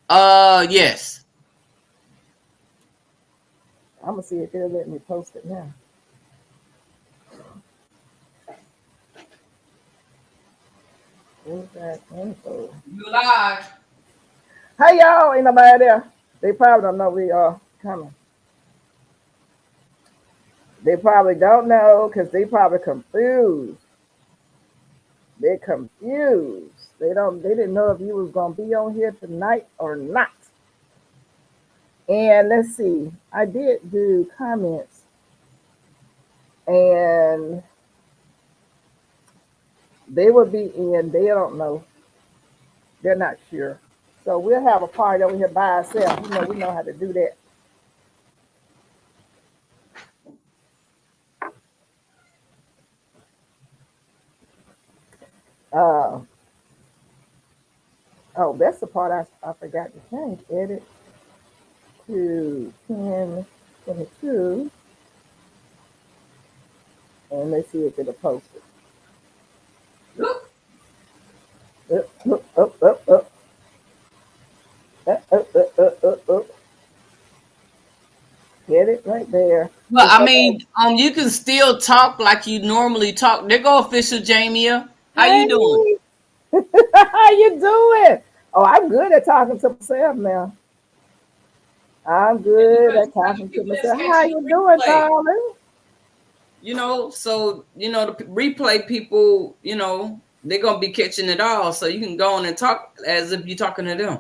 Yes. I'm gonna see if they'll let me post it now. Where's that info? You live. Hey y'all, ain't nobody there. They probably don't know we are coming. They probably don't know because they probably confused. They're confused. They didn't know if you was gonna be on here tonight or not. And let's see, I did do comments and they will be in, they don't know. They're not sure. So we'll have a party over here by ourselves. You know, we know how to do that. Uh, oh, that's the part I forgot to change. Edit to 1022. And let's see if it'll post it. Look. Up, up, up, up, up, up, up, up, up, up. Get it right there. Well, I mean, you can still talk like you normally talk. There go official Jamia. How you doing? Hey, how you doing? Oh, I'm good at talking to myself now. I'm And good because at you got the talking to people that's myself. How catching you the doing, replay. darling? So the replay people, they're gonna be catching it all. So you can go on and talk as if you're talking to them.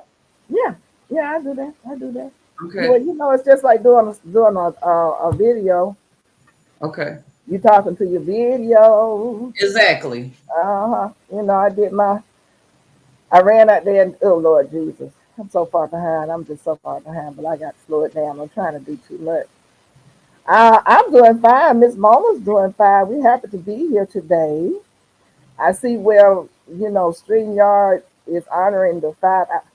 Yeah, yeah, I do that. I do that. Well, Okay. you know, it's just like doing a video. Okay. You talking to your video. Exactly. You know, I ran out there and oh Lord Jesus, I'm so far behind. I'm just so far behind, but I got to slow it down. I'm trying to do too much. I'm doing fine. Miss Mona's doing fine. We happen to be here today. I see where, you know, StreamYard is honoring the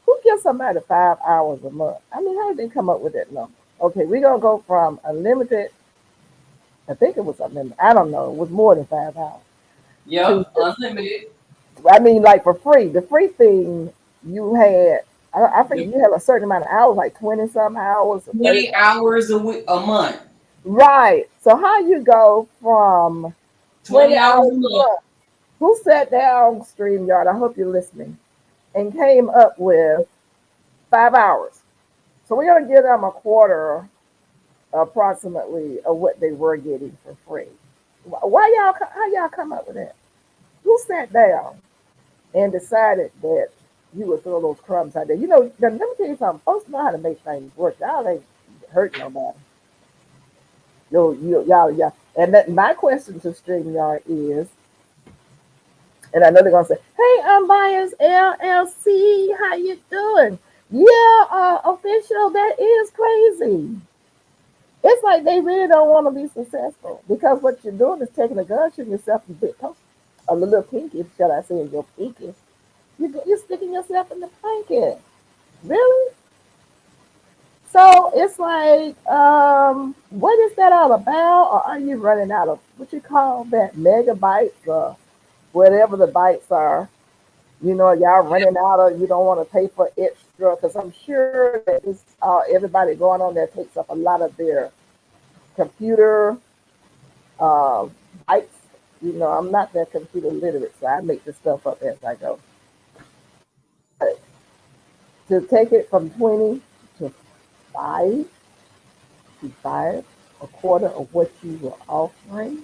who gives somebody 5 hours a month? I mean, how did they come up with that number? Okay, we're going to go from unlimited, I think it was unlimited, I don't know, it was more than 5 hours. To, Yep, unlimited. I mean, like for free. The free thing you had, I think The you had a certain amount of hours, like 20 some hours or 30. 20 hours a month. Right. So how you go from 20 20 hours hours a a month. month? Who sat down, StreamYard? I hope you're listening, and came up with 5 hours. So we're gonna give them a quarter, approximately, of what they were getting for free. Why y'all? How y'all come up with that? Who sat down and decided that you would throw those crumbs out there? You know, let me tell you something. Folks know how to make things work. Y'all ain't hurt nobody. Y'all. And that, my question to StreamYard is, and I know they're gonna say, "Hey, Unbiased LLC, how you doing?" Yeah, official, that is crazy. It's like they really don't want to be successful because what you're doing is taking a gun, shooting yourself in the big toe, a little pinky, shall I say, in your pinky. You're sticking yourself in the pinky. Really? So it's like, what is that all about? Or are you running out of what you call that megabytes or whatever the bytes are? You know, y'all running out of, you don't want to pay for extra because I'm sure that this, everybody going on there takes up a lot of their computer uh, bytes. You know, I'm not that computer literate, so I make this stuff up as I go. But to take it from 20 to 5 to 5, a quarter of what you were offering,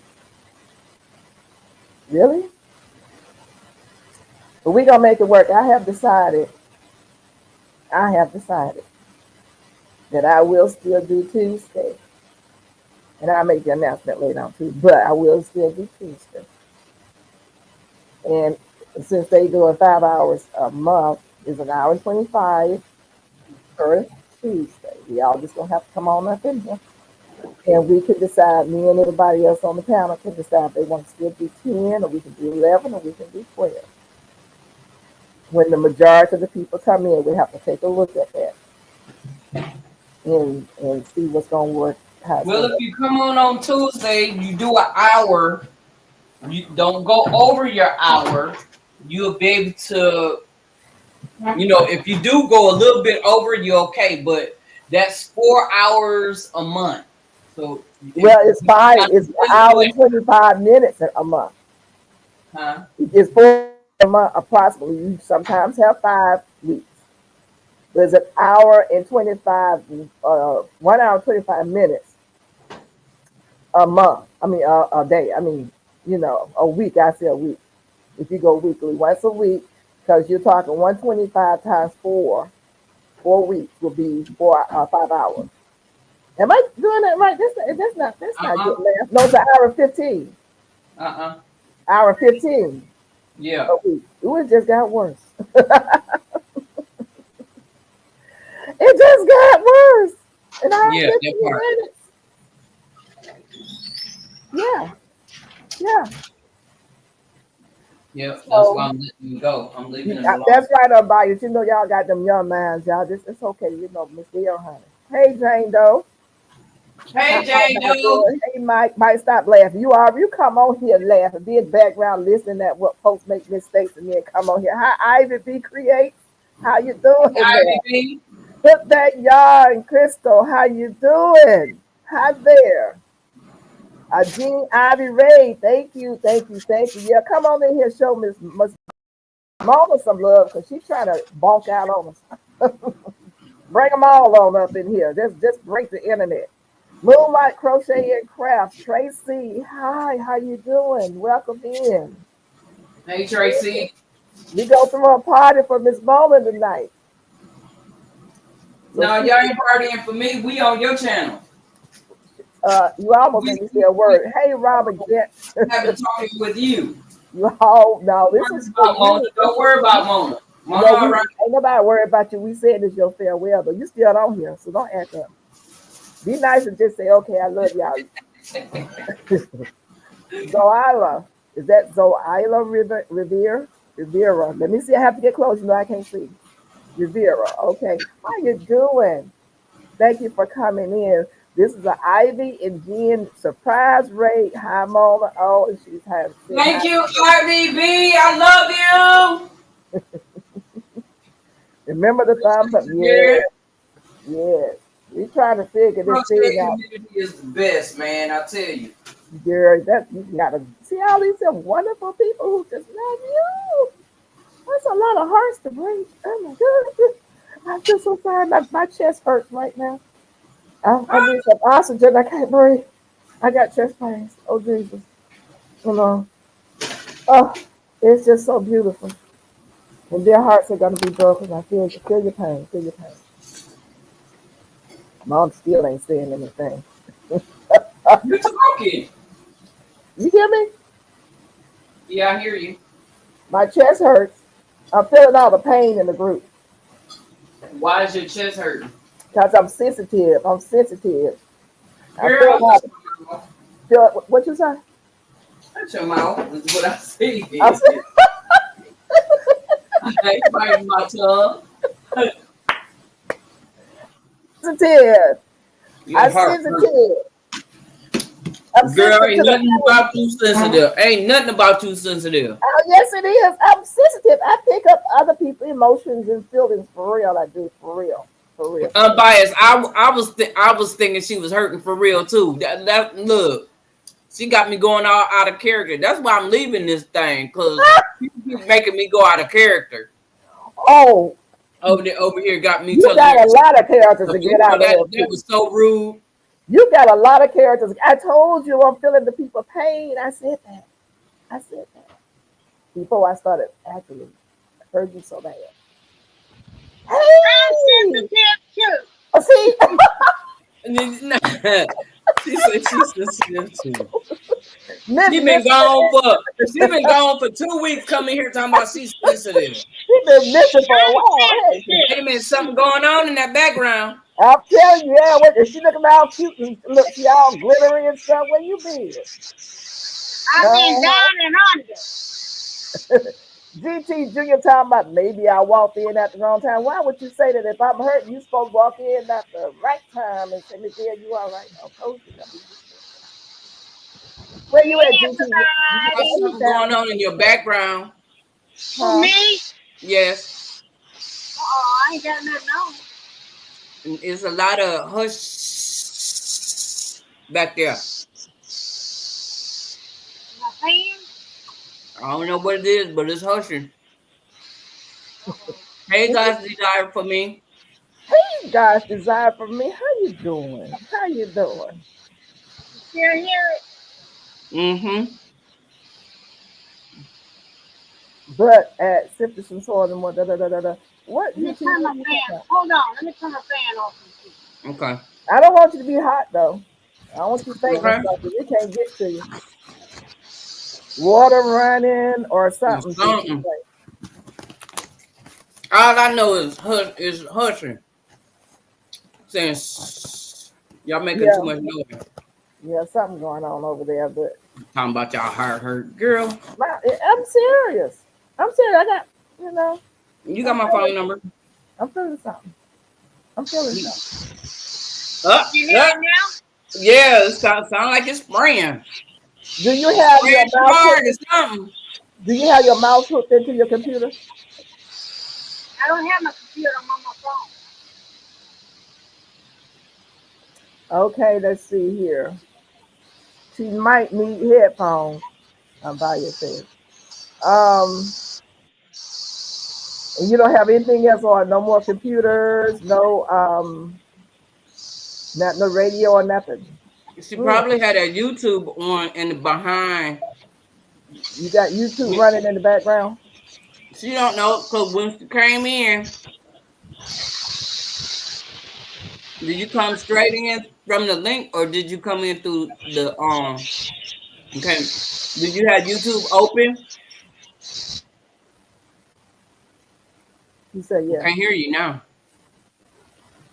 really? But we're going to make it work. I have decided that I will still do Tuesday. And I'll make the announcement later on too. But I will still do Tuesday. And since they doing 5 hours a month, is an hour and 25 per Tuesday. We all just gonna have to come on up in here. And we can decide, me and everybody else on the panel can decide if they want to still do 10 or we can do 11 or we can do 12. When the majority of the people come in, we have to take a look at that and see what's gonna work, how it's Well, gonna if work. you come on Tuesday, you do an hour. You don't go over your hour. You'll be able to You know, if you do go a little bit over, you're okay, but that's 4 hours a month. So if Well, it's you five. got It's to an really do hour that, and 25 minutes a month. huh? It's 4 a month approximately. You sometimes have 5 weeks. There's an hour and 1 hour 25 minutes a month. I mean, a day. I mean, a week. I say a week. If you go weekly, once a week, because you're talking 125 times 4 weeks will be 5 hours. Am I doing that right? That's not good Uh-uh. math. No, it's an hour 15. Uh-uh. Hour 15 Yeah. a week. Ooh, it just got worse. It just got worse. An hour Yeah, that 15 part. minutes. Yeah, yeah. Yeah, that's why So I'm letting you go. I'm leaving it alone. that's right up by you. You know, y'all got them young minds, y'all. It's okay. Miss Deal, honey. Hey, Jane Doe. Hey, How Jane y'all Doe. doing? Hey, Mike. Mike, stop laughing. You come on here laughing. Be in the background listening at what folks make mistakes and then come on here. Hi, Ivy B Create. How you doing Ivy there? B. Put that yarn, Crystal. How you doing? Hi there. Jean Ivy Ray. Thank you, thank you, thank you. Yeah, come on in here. Show Miss Mama some love because she's trying to bulk out on us. Bring them all on up in here. Just break the internet. Moonlight Crochet and Crafts. Tracy, hi, how you doing? Welcome in. Hey, Tracy. We go through a party for Miss Bowman tonight. So No, y'all ain't partying for me. We on your channel. you almost We, made me say a we word. Hey, Robert, get having talking with you. you all. No, Don't this worry is for about Mona. you. This Don't is worry for you. about Mona. Mona, No, we all right. ain't nobody worried about you. We said this your farewell, but you still on here, so don't act up. Be nice and just say, okay, I love y'all. Zoila. Is that Zoila Rivera? Rivera. Let me see. I have to get close. I can't see. Rivera. Okay. How you doing? Thank you for coming in. This is an Ivy and Jen surprise rate. Hi, Mona. Oh, and she's said Thank hi. you, RDB. I love Remember the thumbs up? you. Yes, Here. yes. We trying to figure this thing Crochet out. community is the best, man. I tell you. Girl, that you gotta see all these wonderful people who just love you. That's a lot of hearts to break. Oh my god. I feel so sorry. My chest hurts right now. I need some oxygen. I can't breathe. I got chest pains. Oh Jesus. You know. Oh, it's just so beautiful. And their hearts are gonna be broken. I feel your pain. Feel your pain. Mom still ain't saying anything. You talking? You hear me? Yeah, I hear you. My chest hurts. I'm feeling all the pain in the group. Why is your chest hurting? Because I'm sensitive. I'm sensitive. I Girl, feel shut like your mouth. what you say? Shut your mouth. Is what I I'm said. I ain't biting my tongue. sensitive. Your I'm heart hurt. sensitive. I'm Girl, sensitive to ain't the nothing pain. about you sensitive. Ain't nothing about you sensitive. Oh, yes, it is. I'm sensitive. I pick up other people's emotions and feelings for real. I do for real, for real, for real. Unbiased. I was thinking she was hurting for real too. That look, she got me going all out of character. That's why I'm leaving this thing because people keep making me go out of character. Oh, Over here got me you telling got her. a lot of characters to You get know out of that her that too. was so rude. You got a lot of characters. I told you I'm feeling the people pain. I said that. I said that before I started actually. I heard you so bad. I'm Hey, sensitive too. see, And then, she said she's sensitive too. Miss She been Miss, gone for she been gone for 2 weeks. Coming here talking about she's sensitive. she been missing for a I'm while. Hey, Wait a sensitive. minute, something going on in that background. I'm telling you, yeah. What is she looking all cute and look, she all glittery and stuff? Where you been? I've been Uh-huh. down and under. GT Junior talking about maybe I walked in at the wrong time. Why would you say that if I'm hurt, you supposed to walk in at the right time and say, Miss Dale, you all right? I told you not to be disrespectful. Where you at, Hey GT? You got everybody. You something sound going on in your background. For huh? me, Yes. I ain't got nothing on. It's a lot of hush back there. My fan? I don't know what it is, but it's hushing. Hey guys, desire for me. Hey guys, desire for me. How you doing? How you doing? Still hear it? Mm-hmm. But at Simpson Sword and what what Let me you turn my fan. Hold on. Let me turn my fan off. Okay. I don't want you to be hot though. I don't want you thinking Okay. stuff that we can't get to you. Water running or something. Something. All I know is hushing. Saying y'all making Yeah, too much noise. yeah, something going on over there. But Talking about y'all heart hurt. Girl, I'm serious. I'm serious. I got, you know, you got my phone number. I'm feeling something. I'm feeling something. You hear it now? Yeah, it sound like it's spraying. Do you have your mouth Hard hooked? or something. Do you have your mouse hooked into your computer? I don't have my computer. I'm on my phone. Okay, let's see here. She might need headphones. I'm by your said. And you don't have anything else on? No more computers, no not no radio or nothing. She probably had a YouTube on in the behind. You got YouTube running in the background. She don't know because when she came in, did you come straight in from the link or did you come in through the okay? Did you have YouTube open? She said, I "Yeah." can't hear you now.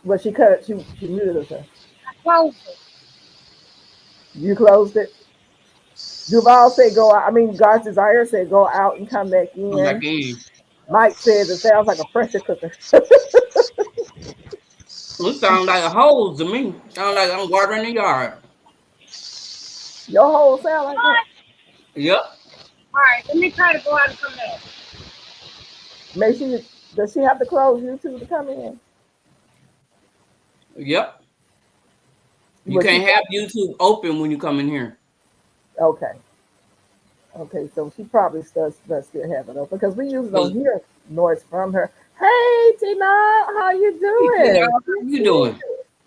But she cut it. She muted herself. I closed it. You closed it. Duval said, "Go out." I mean, God's desire said, "Go out and come back Come back in." in. Mike said, "It sounds like a pressure cooker." It sounds like a hose to me. Sounds like I'm watering the yard. Your whole sound like that. What? Yep. All right. Let me try to go out and come back. Make sure does she have to close YouTube to come in? Yep. You But can't have YouTube open when you come in here. okay. Okay, so she probably does still have it open because we usually don't hear noise from her. Hey Tina, how you Hey, doing? how you doing?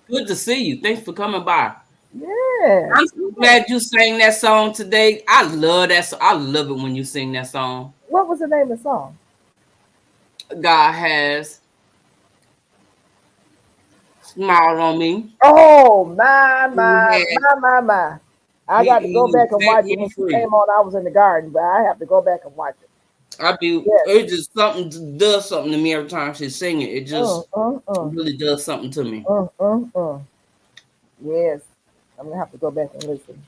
Good to see you. Thanks for coming by. Yes. I'm so glad you sang that song today. I love that song. I love it when you sing that song. What was the name of the song? God has smiled on me. Oh He my. I got to go back and set watch it me when she free. came on. I was in the garden, but I have to go back and watch it. I do. Yes. It just something does something to me every time she sing it. It just really does something to me. Yes. I'm gonna have to go back and listen.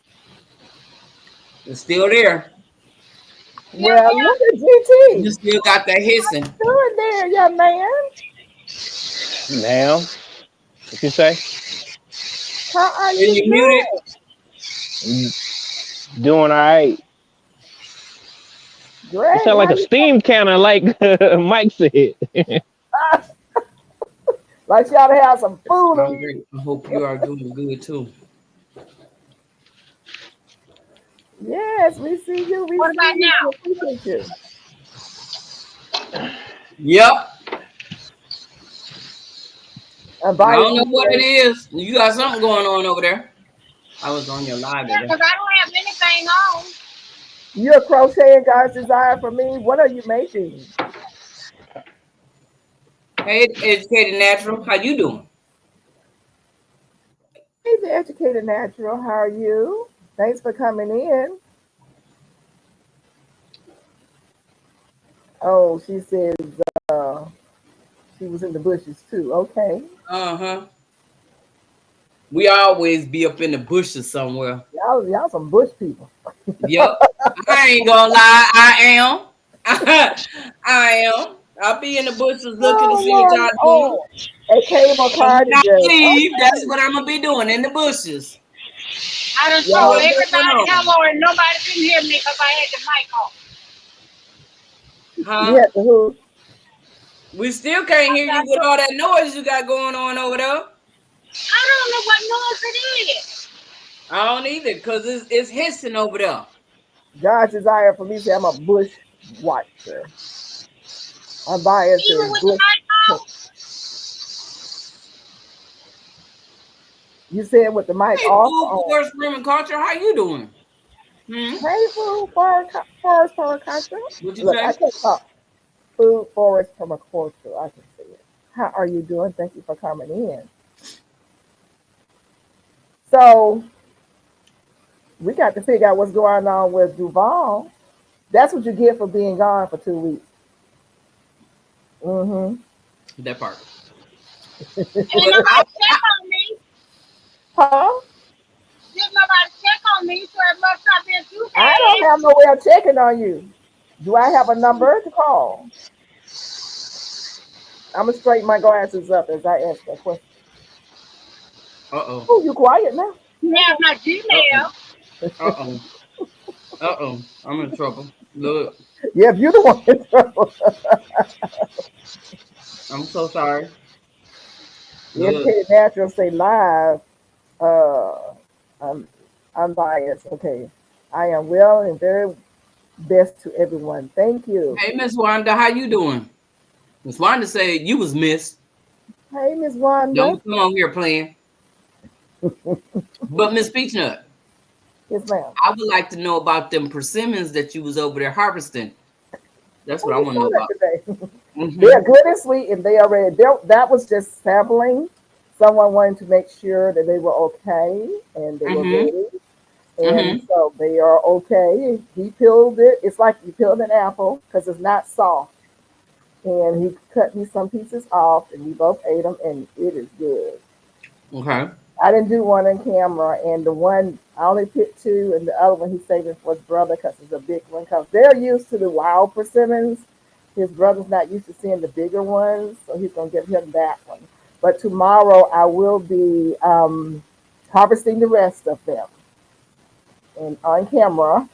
It's still there. Well, look at You GT. still got that hissing. Doing there, young man. Ma'am, what you say? How are And you you muted. doing? Doing all right. You Great. sound like How a you steam cannon, like Mike said. like you ought to have some food. I'm great. I hope you are doing good too. Yes, we see you. We What see about you. now? We appreciate you. Yep. And I Bias don't know what it is. You got something going on over there. I was on your live Yeah, today. because I don't have anything on. you're crocheting God's desire for me. What are you making? Hey, Educated Natural, how you doing? Hey, the educated natural. How are you? Thanks for coming in. Oh, she says uh, she was in the bushes too. Okay. Uh-huh. We always be up in the bushes somewhere. Y'all some bush people. Yep. I ain't gonna lie, I am. I am. I'll be in the bushes looking to Oh, see what Lord. y'all doing. Oh, a cable And car when I today. leave, that's Okay. what I'm gonna be doing in the bushes. I done See told Y'all, what's going everybody on. hello and nobody can hear me because I had the mic off. you Huh? had to who? We still can't hear you with all that noise you got going on over there. I don't know what noise it is. I don't either, because it's hissing over there. God's desire for me to say I'm a bush watcher. I'm biased Even to with the bush. mic off. You said with the mic Hey, off food on. for streaming culture, how you doing? Hey, food forest permaculture. What you Look, say? I can talk. Food forest permaculture. I can see it. How are you doing? Thank you for coming in. So we got to figure out what's going on with Duval. That's what you get for being gone for 2 weeks. Mm-hmm. That part. Ain't nobody check on me. Huh? Didn't nobody check on me, so it must have been too I don't bad. have no way of checking on you. Do I have a number to call? I'm gonna straighten my glasses up as I ask that question. Uh-oh. Oh, you quiet now? You have my Gmail. Uh-oh. Uh-oh. I'm in trouble. Look, Yeah, if you're the one in trouble. I'm so sorry. The Look. Educated Natural say live. Uh, I'm biased. Okay, I am well and very best to everyone. Thank you. Hey, Miss Wanda, how you doing? Miss Wanda said you was missed. Hey, Miss Wanda. Don't come on here playing. But Miss Peachnut, Yes, ma'am. I would like to know about them persimmons that you was over there harvesting. That's what I Oh, we want to know saw that about. today. They're good and sweet, and they already. That was just sampling. Someone wanted to make sure that they were okay and they were ready, and so they are okay. He peeled it. It's like you peeled an apple because it's not soft, and he cut me some pieces off, and we both ate them, and it is good. Okay. I didn't do one on camera, and the one I only picked two, and the other one he's saving for his brother because it's a big one. Because they're used to the wild persimmons. His brother's not used to seeing the bigger ones, so he's gonna give him that one. But tomorrow I will be harvesting the rest of them and on camera.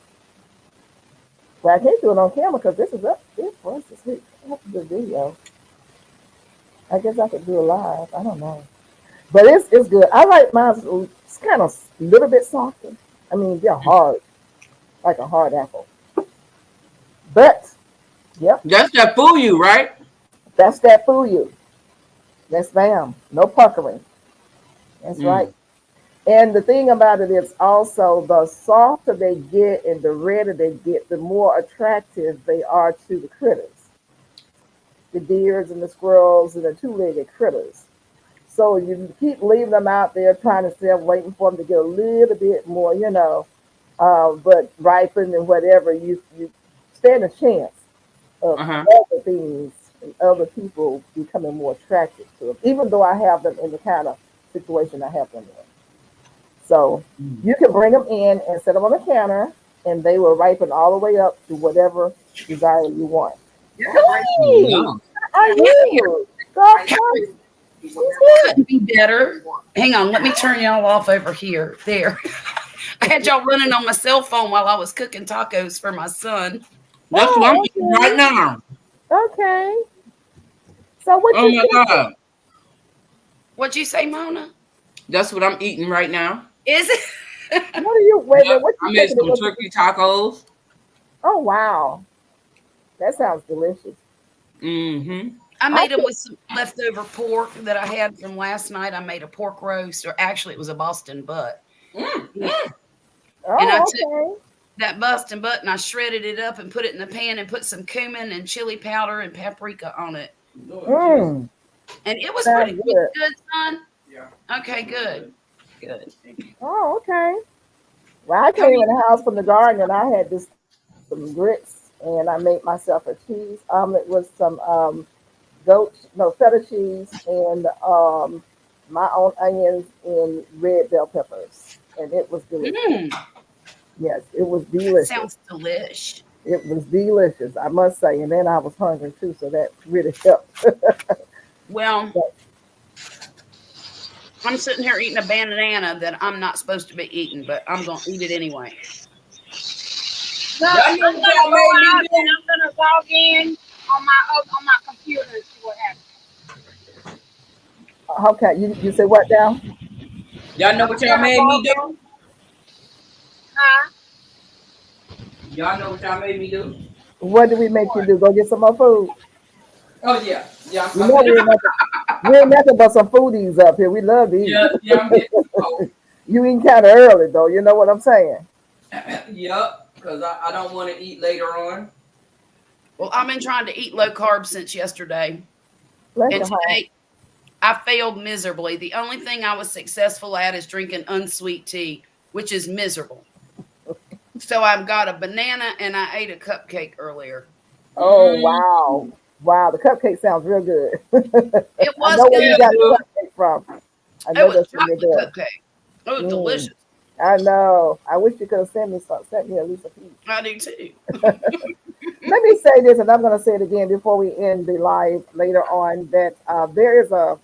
Well, I can't do it on camera because this is up this for us this week. I have to do a video. I guess I could do it live. I don't know. But it's good. I like mine. It's kind of a little bit softer. I mean, they're hard, like a hard apple. But yep, That's that fool you, right? that's that fuyu. That's ma'am. No puckering. That's right. And the thing about it is also the softer they get and the redder they get, the more attractive they are to the critters, the deers and the squirrels and the two-legged critters. So you keep leaving them out there trying to sell, waiting for them to get a little bit more, but ripen and whatever, you stand a chance of other things and other people becoming more attracted to them, even though I have them in the kind of situation I have them in. So you can bring them in and set them on the counter, and they will ripen all the way up to whatever desire you want. Hey, how are you? Couldn't be better. Hang on, let me turn y'all off over here. There. I had y'all running on my cell phone while I was cooking tacos for my son. That's what I'm eating right now. Okay. So what Oh you my God. What'd you say, Mona? That's what I'm eating right now. Is it? What are you wait a minute, what you I made cooking? some turkey tacos. Oh wow. That sounds delicious. I made them with some leftover pork that I had from last night. I made a pork roast, or actually it was a Boston butt. Oh, And I took that Boston butt and I shredded it up and put it in the pan and put some cumin and chili powder and paprika on it. And it was pretty good, son. Yeah. Okay, good. Good. Oh, okay. Well, I came in the house from the garden and I had some grits and I made myself a cheese omelet with some feta cheese and my own onions and red bell peppers. And it was delicious. Yes, it was delicious. Sounds delish. It was delicious, I must say. And then I was hungry too, so that really helped. Well, I'm sitting here eating a banana that I'm not supposed to be eating, but I'm going to eat it anyway. So I'm going to go out and I'm going to log in on my computer and see what happens. Okay, you say what now? Y'all know I'm what gonna y'all turn the made me volume on. do? Huh? Y'all know what y'all made me do? What did we make you do? Go get some more food? Oh yeah, yeah. You know we're nothing but some foodies up here. We love to eat. Yeah, yeah. I'm getting oh, You eating kind of early though. You know what I'm saying? yep. Because I don't want to eat later on. Well, I've been trying to eat low carb since yesterday. Bless And your heart. today I failed miserably. The only thing I was successful at is drinking unsweet tea, which is miserable. So I've got a banana and I ate a cupcake earlier. Oh Mm, wow, wow! The cupcake sounds real good. It I was know where you yeah, good. got the dude. cupcake from. I It know was that's from your chocolate dad. cupcake. It was Mm, delicious. I know. I wish you could have sent me some. Sent me at least a piece. I do too. Let me say this, and I'm going to say it again before we end the live later on. That there is a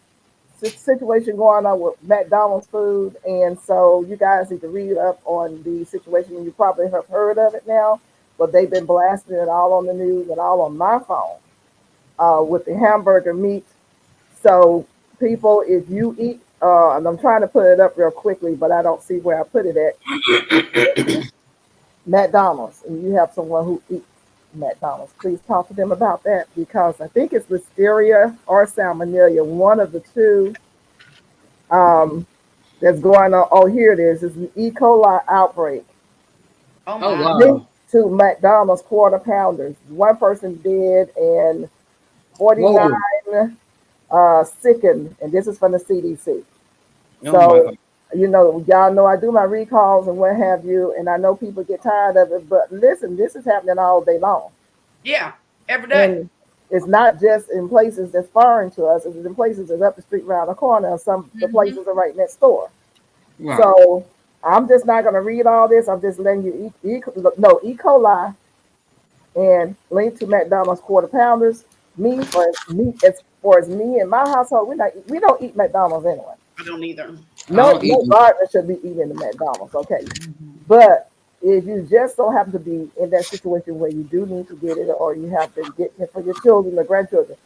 situation going on with McDonald's food, and so you guys need to read up on the situation. You probably have heard of it now, but they've been blasting it all on the news and all on my phone with the hamburger meat. So, people, if you eat, and I'm trying to put it up real quickly, but I don't see where I put it at. McDonald's, and you have someone who eats McDonald's, please talk to them about that because I think it's listeria or salmonella, one of the two um, that's going on. Oh, here it is. It's an E. coli outbreak Oh Oh my. linked wow. to McDonald's quarter pounders. One person dead and 49 Whoa. sickened, and this is from the CDC. Oh my So, god. y'all know I do my recalls and what have you, and I know people get tired of it, but listen, this is happening all day long. Yeah, every day. And it's not just in places that's foreign to us, it's in places that's up the street around the corner, and some the Hmm. places are right next door. Right. So I'm just not gonna read all this. I'm just letting you no E. coli and linked to McDonald's quarter pounders. As far as me and my household, we don't eat McDonald's anyway. I don't either. I No, don't eat no gardener should be eating the McDonald's, okay? But if you just so happen to be in that situation where you do need to get it, or you have to get it for your children or grandchildren,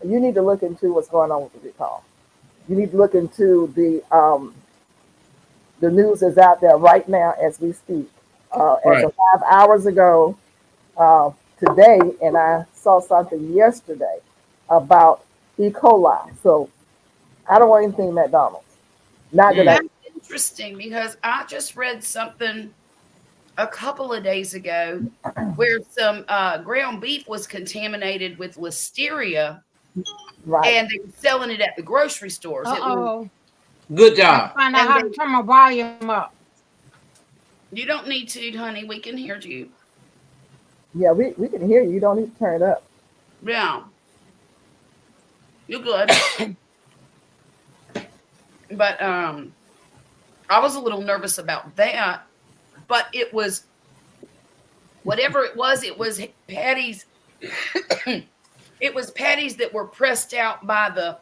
you need to look into what's going on with the recall. You need to look into the news is out there right now as we speak. As right. of 5 hours ago, uh, today, and I saw something yesterday about E. coli. So I don't want anything McDonald's. Not Mm. today. That's interesting because I just read something a couple of days ago where some ground beef was contaminated with listeria Right. and they were selling it at the grocery stores. It was, Uh-oh. Good Gotta job. find out and how they, to turn my volume up. you don't need to, honey. We can hear you. Yeah, we can hear you. You don't need to turn it up. Yeah, you're good. But I was a little nervous about that. But it was whatever it was. It was patties. It was patties that were pressed out by the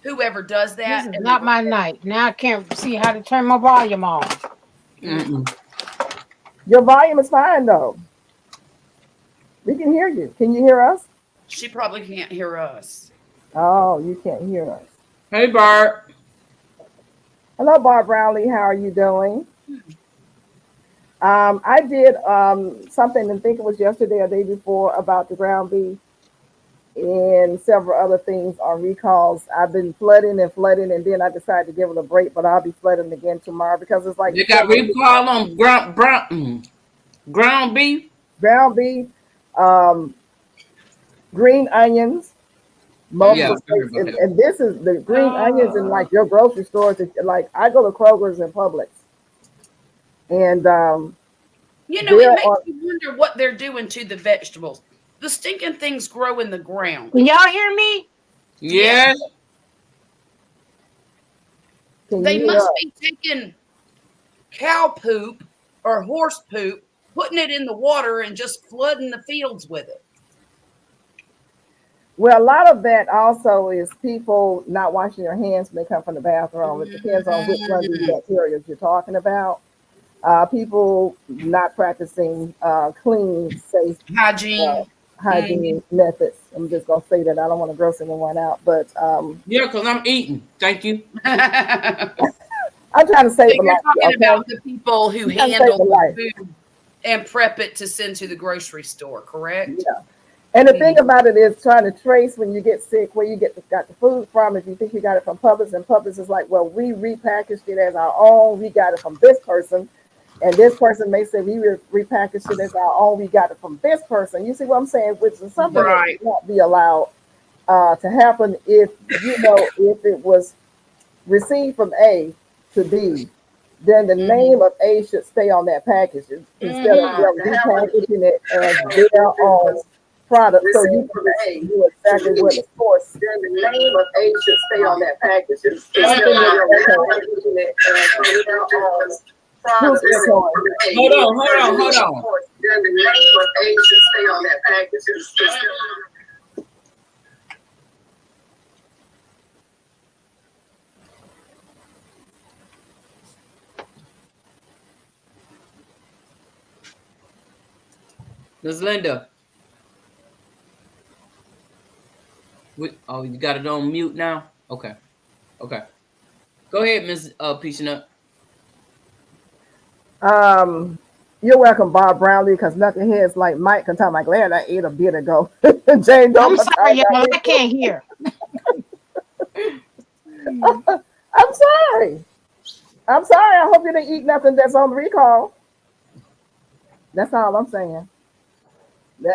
whoever does This that, is and they not were my night. Now I can't see how to turn my volume on. Mm-mm. Your volume is fine though. We can hear you. Can you hear us? she probably can't hear us. Oh, you can't hear us. Hey Bart. Hello, Barb Brownlee. How are you doing? I did something, I think it was yesterday or day before, about the ground beef and several other things on recalls. I've been flooding, and then I decided to give it a break, but I'll be flooding again tomorrow because it's like They got several recall on ground beef. ground beef, um, green onions, Yeah, multiple I heard states, about that. and this is the green onions in Uh, like your grocery stores. Like I go to Kroger's and Publix, and You know, it there makes are. you wonder what they're doing to the vegetables. The stinking things grow in the ground. can y'all hear me? Yes, Yes. Can they you hear must us? be taking cow poop or horse poop, putting it in the water, and just flooding the fields with it. Well, a lot of that also is people not washing their hands when they come from the bathroom. It depends on which one of these Mm. bacteria you're talking about. People not practicing clean, safe Hygiene. hygiene methods. I'm just gonna say that I don't want to gross anyone out, but Yeah, because I'm eating. Thank you. I'm trying to So save a you're life. talking Okay, about the people who I'm trying to save handle a the life. food and prep it to send to the grocery store, correct? Yeah. And the thing about it is trying to trace when you get sick where you got the food from. If you think you got it from Publix, and Publix is like, well, we repackaged it as our own. We got it from this person, and this person may say we repackaged it as our own. We got it from this person. You see what I'm saying? Which is something that Right. should not be allowed to happen if if it was received from A to B, then the name of A should stay on that package instead of them repackaging it as their own product. So you can just do exactly what the source. Then the name of A should stay on that package instead of them repackaging it as their own product. Hold on. Then the name of A should stay on that package instead of Miss Linda. Oh, you got it on mute now? Okay. Go ahead, Miss Peachnut. You're welcome, Bob Brownlee, because knuckleheads like Mike can tell my glad I ate a bit ago. Jane, I'm sorry, y'all. I can't hear. I'm sorry. I hope you didn't eat nothing that's on recall. That's all I'm saying.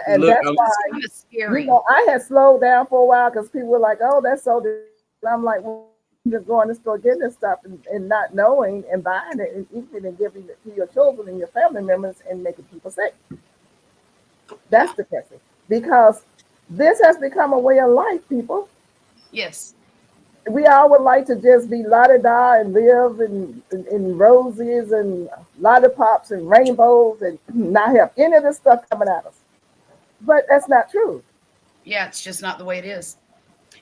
And Look, that's why, Kind of scary. I had slowed down for a while because people were like, oh, that's so. And I'm like, well, just going to the store getting this stuff and not knowing and buying it and eating it and giving it to your children and your family members and making people sick. That's depressing because this has become a way of life, people. Yes. We all would like to just be la-da-da and live in roses and lollipops and rainbows and not have any of this stuff coming at us. But that's not true. Yeah, it's just not the way it is.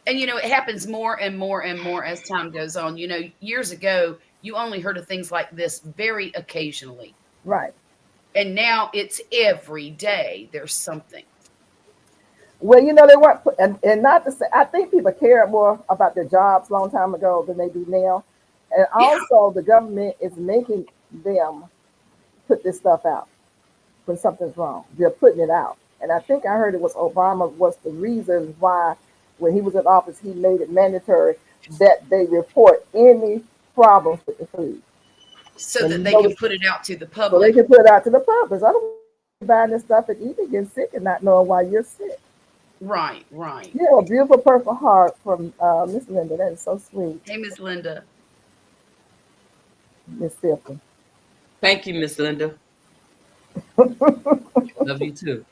And it happens more and more and more as time goes on. Years ago, you only heard of things like this very occasionally. Right. And now it's every day there's something. Well, they weren't, and not to say, I think people cared more about their jobs a long time ago than they do now. And also, the government is making them put this stuff out when something's wrong. They're putting it out. And I think I heard it was Obama was the reason why, when he was in office, he made it mandatory that they report any problems with the food. So that they can put it out to the public. So they can put it out to the public. Otherwise, buying this stuff and eating, getting sick and not knowing why you're sick. Right. Yeah, a beautiful purple heart from Miss Linda. That is so sweet. Hey, Miss Linda. Miss Tiffany. Thank you, Miss Linda. Love you too.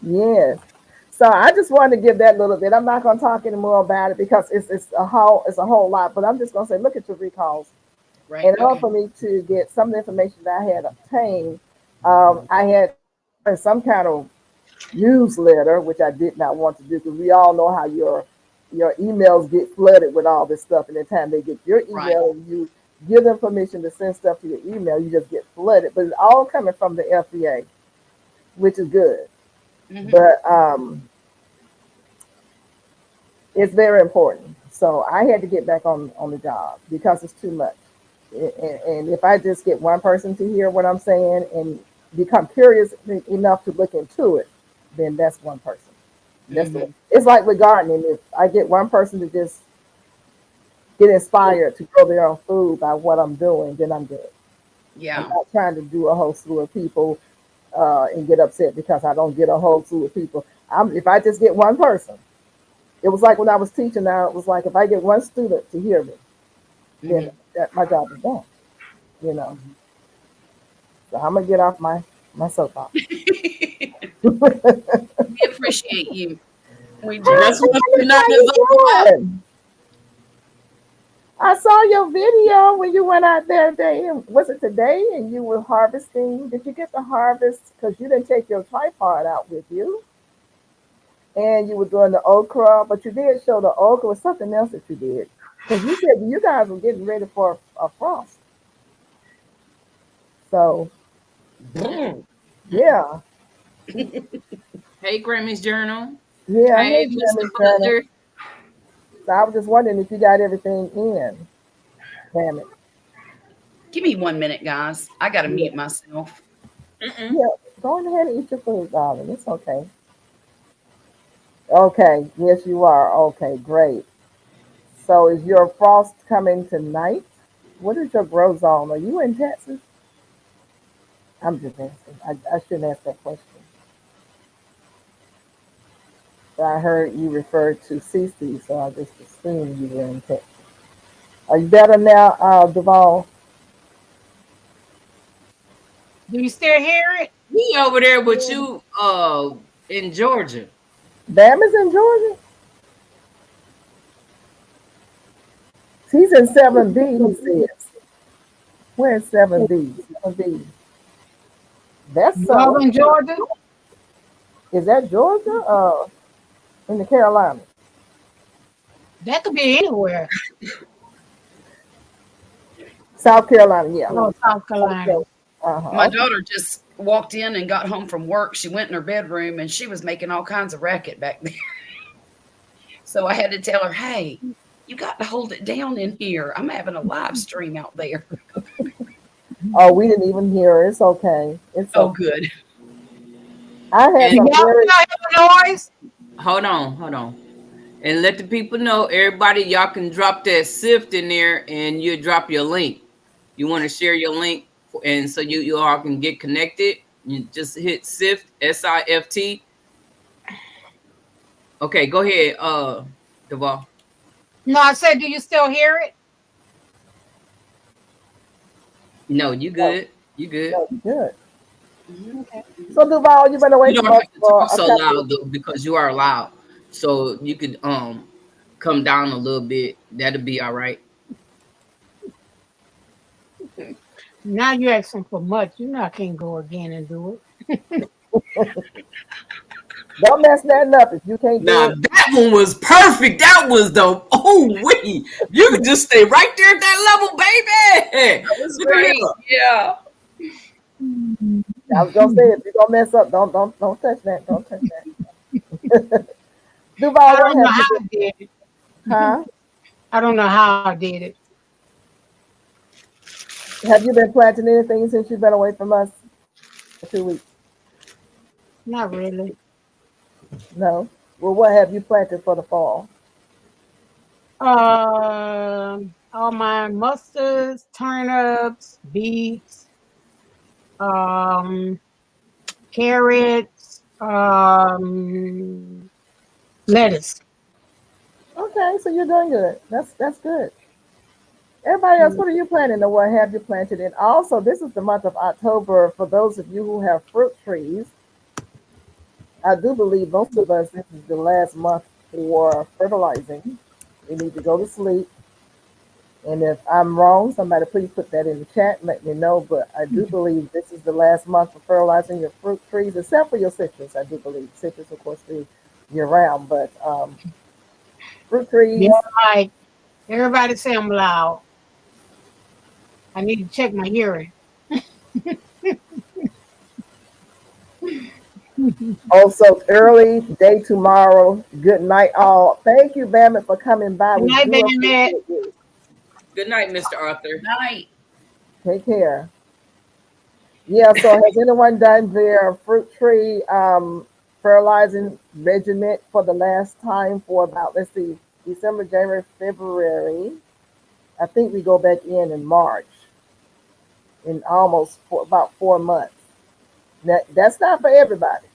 Yes. So I just wanted to give that little bit. I'm not going to talk anymore about it because it's a whole lot. But I'm just going to say, look at your recalls. Right. In order for me to get some of the information that I had obtained, I had some kind of newsletter, which I did not want to do because we all know how your emails get flooded with all this stuff. And the time they get your email and you give them permission to send stuff to your email, you just get flooded. But it's all coming from the FDA, which is good. Mm-hmm. But it's very important. So I had to get back on the job because it's too much. And if I just get one person to hear what I'm saying and become curious enough to look into it, then that's one person. That's it's like with gardening. If I get one person to just get inspired to grow their own food by what I'm doing, then I'm good. Yeah. I'm not trying to do a whole slew of people and get upset because I don't get a whole slew of people. If I just get one person, it was like when I was teaching now, it was like if I get one student to hear me, then my job is done. So I'm gonna get off my soapbox. We appreciate you. We do. That's what I saw your video when you went out there today. Was it today? And you were harvesting. Did you get the harvest? Because you didn't take your tripod out with you. And you were doing the okra, but you did show the okra with something else that you did. Because you said you guys were getting ready for a frost. So, yeah. Hey, Grammy's Journal. Yeah, Hey, hey, Mr. Miss Janet. Butler. So I was just wondering if you got everything in. Damn it. Give me 1 minute, guys. I got to Yeah. mute myself. Mm-mm. Yeah. Go on ahead and eat your food, darling. It's okay. Okay. Yes, you are. Okay, great. So is your frost coming tonight? What is your grow zone? Are you in Texas? I'm just asking. I shouldn't ask that question. But I heard you referred to CC, so I just assumed you were in Texas. Are you better now, Duval? Do you still hear it? He over there with you in Georgia. Bam is in Georgia? He's in 7B, he says. Where's 7B? 7B. That's so. Northern Georgia? Is that Georgia? In the Carolinas? That could be anywhere. South Carolina, yeah. Oh, South Carolina. Okay. My Okay. daughter just walked in and got home from work. She went in her bedroom and she was making all kinds of racket back there. So I had to tell her, hey, you got to hold it down in here. I'm having a live stream out there. Oh, we didn't even hear her. It's okay. It's Oh, okay. good. I had And some Y'all very. hear the noise? hold on. And let the people know, everybody, y'all can drop that sift in there and you drop your link. You want to share your link, and so you all can get connected. You just hit sift, SIFT. Okay, go ahead, Deval. No, I said, do you still hear it? No, you Oh, good. You good. no, good. Okay. So, Duval, you've been away You from don't us have to for talk a so couple. loud though, because you are loud. So you could come down a little bit. That'll be all right. Now you're asking for much. You know I can't go again and do it. Don't mess that up if you can't do Now it. that one was perfect. That was the wait. You could just stay right there at that level, baby. That was Look at great. here. Yeah. I was gonna say if you're gonna mess up, don't touch that. Don't touch that. Duval, I what don't know have you how been? I did it. Huh? I don't know how I did it. Have you been planting anything since you've been away from us for 2 weeks? Not really. No. Well, what have you planted for the fall? All my mustards, turnips, beets, um, carrots, lettuce. Okay, so you're doing good. That's good. Everybody else, what are you planting or what have you planted? And also, this is the month of October. For those of you who have fruit trees, I do believe most of us, this is the last month for fertilizing. We need to go to sleep. And if I'm wrong, somebody please put that in the chat and let me know. But I do believe this is the last month for fertilizing your fruit trees, except for your citrus. I do believe citrus, of course, do year round. But fruit Yeah, trees, like everybody say I'm loud. I need to check my hearing. also early day tomorrow. Good night, all. Thank you, Bama, for coming by. Good We night, do baby. appreciate you. Good night, Mr. Arthur. Night. Take care. Yeah, so has anyone done their fruit tree fertilizing regimen for the last time for about, let's see, December, January, February? I think we go back in March in almost about 4 months. Now, that's not for everybody.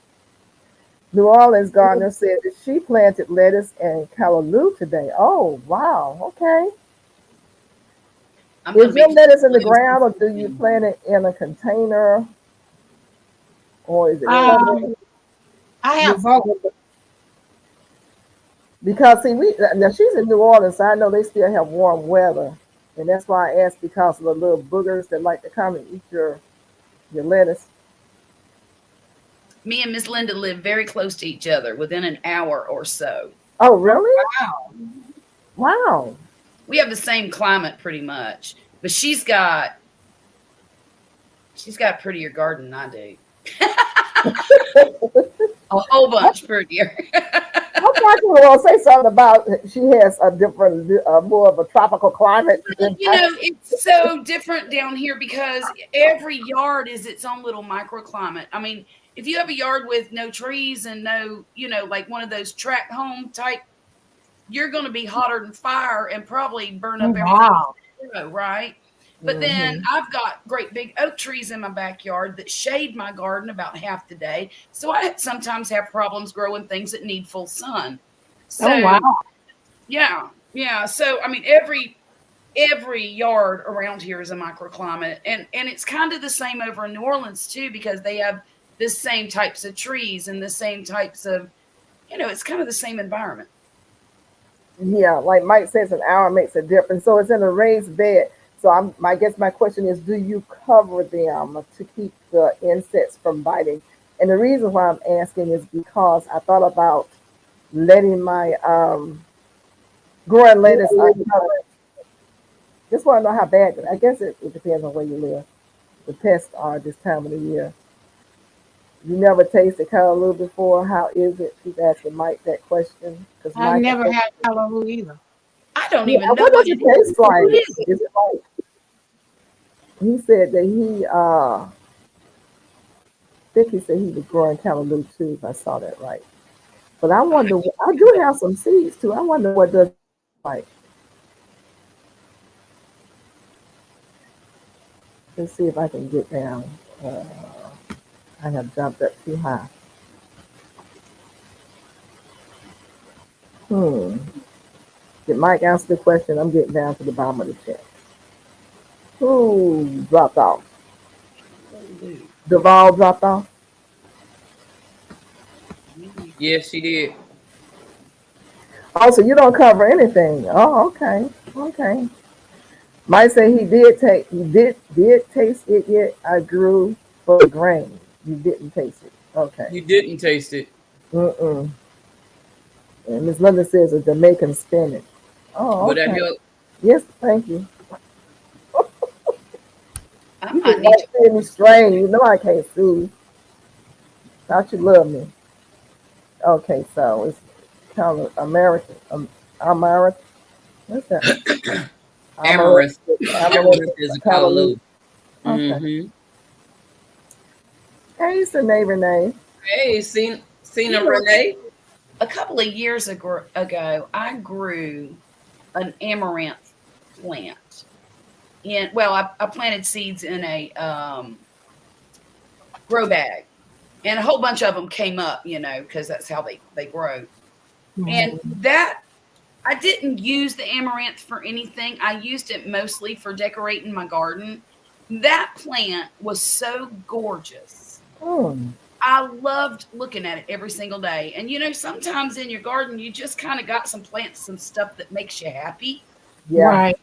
New Orleans gardener said that she planted lettuce and callaloo today. Oh, wow. Okay. I'm going Is to your be lettuce in the ground or do you plant it in a container or is it covered? Um, I have both. Because see, we now she's in New Orleans, so I know they still have warm weather, and that's why I asked because of the little boogers that like to come and eat your lettuce. me and Miss Linda live very close to each other, within an hour or so. Oh, really? Wow. Wow. We have the same climate pretty much, but she's got a prettier garden than I do. A whole bunch per year. I thought you were going to say something about she has a different, more of a tropical climate. You know, it's so different down here because every yard is its own little microclimate. I mean, if you have a yard with no trees and no, like one of those tract home type, you're going to be hotter than fire and probably burn up everything, Wow. right? But then I've got great big oak trees in my backyard that shade my garden about half the day. So I sometimes have problems growing things that need full sun. So, Oh wow. yeah, yeah. So I mean, every yard around here is a microclimate, and it's kind of the same over in New Orleans too, because they have the same types of trees and the same types of, it's kind of the same environment. Yeah, like Mike says, an hour makes a difference. So it's in a raised bed. So I guess my question is, do you cover them to keep the insects from biting? And the reason why I'm asking is because I thought about letting my growing lettuce uncovered. Just want to know how bad. I guess it depends on where you live. The pests are this time of the year. You never tasted callaloo before. How is it? Keep asking Mike that question because I Mike. never had callaloo either. I don't Yeah, even know what what does it it taste is. like? What is it? Is it like he said that he think he said he was growing callaloo too, if I saw that right. But I wonder I do have some seeds too. I wonder what does it like. Let's see if I can get down. Uh, I have jumped up too high. Hmm. Did Mike answer the question? I'm getting down to the bottom of the chat. Ooh, dropped off. Duval dropped off. Yes, she did. Oh, so you don't cover anything. Oh, okay. Okay. Mike said he did taste it yet. I grew for the grain. You didn't taste it. Okay. You didn't taste it. Mm-mm. And Miss Linda says a Jamaican spinach. Oh, Would that okay. help? Yes, thank you. I You might just need like to. seeing me strain. You know I can't sue. Thought you love me. Okay, so it's kind of American. American. What's that? Amaretto. Amaranth. Amaretto. Amaranth is a Callaloo. callaloo. Okay. Mm-hmm. Hey, Renee, Renee. Hey, seen You a know, Renee? a couple of years ago, I grew an amaranth plant. I planted seeds in a grow bag, and a whole bunch of them came up, because that's how they grow. And that I didn't use the amaranth for anything. I used it mostly for decorating my garden. That plant was so gorgeous. Hmm. I loved looking at it every single day. And sometimes in your garden, you just kind of got some plants, some stuff that makes you happy, Yeah. Right.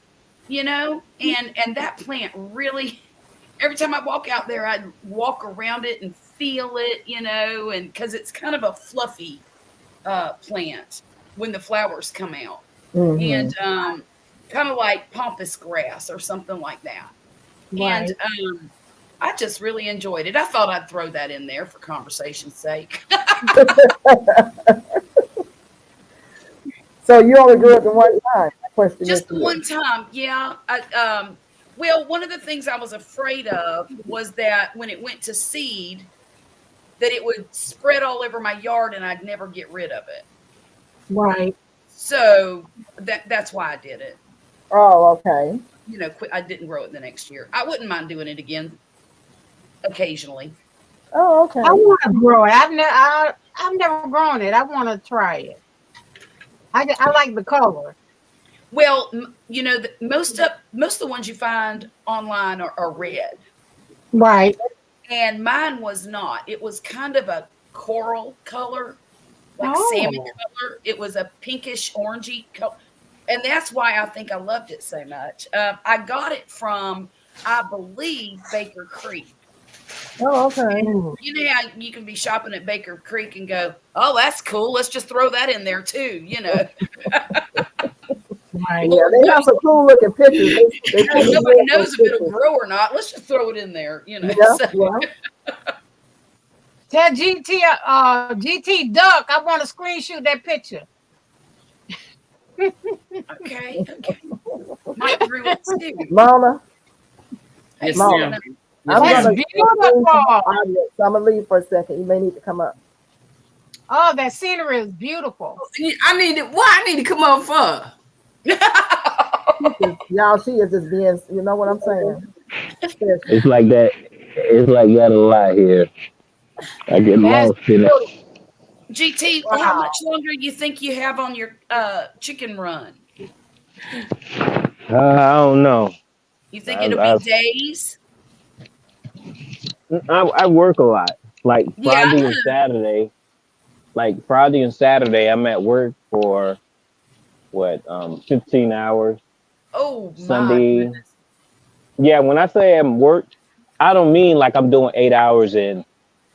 and that plant really, every time I walk out there, I'd walk around it and feel it, and because it's kind of a fluffy plant when the flowers come out, Mm-hmm. and kind of like pampas grass or something like that. And Right. I just really enjoyed it. I thought I'd throw that in there for conversation's sake. So you only grew it the one time. My question is Just to the you. one time, yeah. Well, one of the things I was afraid of was that when it went to seed, that it would spread all over my yard and I'd never get rid of it. Right. So that's why I did it. Oh, okay. I didn't grow it the next year. I wouldn't mind doing it again occasionally. Oh, okay. I want to grow it. I've never grown it. I want to try it. I like the color. Well, most of the ones you find online are red, Right. and mine was not. It was kind of a coral color, like salmon Oh. color. It was a pinkish orangey color, and that's why I think I loved it so much. I got it from, I believe, Baker Creek. Oh, okay. You know how you can be shopping at Baker Creek and go, "Oh, that's cool. Let's just throw that in there too." Right. Yeah, they have some cool looking pictures. They put the Nobody red on knows if it'll pictures. grow or not. Let's just throw it in there. Yeah, So, yeah. Tell GT Duck, I want to screenshot that picture. Okay. Mike threw it too. Mama, Yes, Mama. ma'am. I'm Yes, That's gonna ma'am. beautiful. I'm gonna leave for a second. You may need to come up. Oh, that scenery is beautiful. I need it. What I need to come up for? Y'all, she is just being. You know what I'm saying? Seriously. It's like that. It's like that a lot here. I get That's lost in it. GT, how wow. much longer you think you have on your chicken run? I don't know. You think I, it'll I be days? I work a lot. Like Yeah, I Friday know. and Saturday. Like Friday and Saturday, I'm at work for what 15 hours. Oh my Sunday, goodness. yeah. When I say I'm worked, I don't mean like I'm doing 8 hours and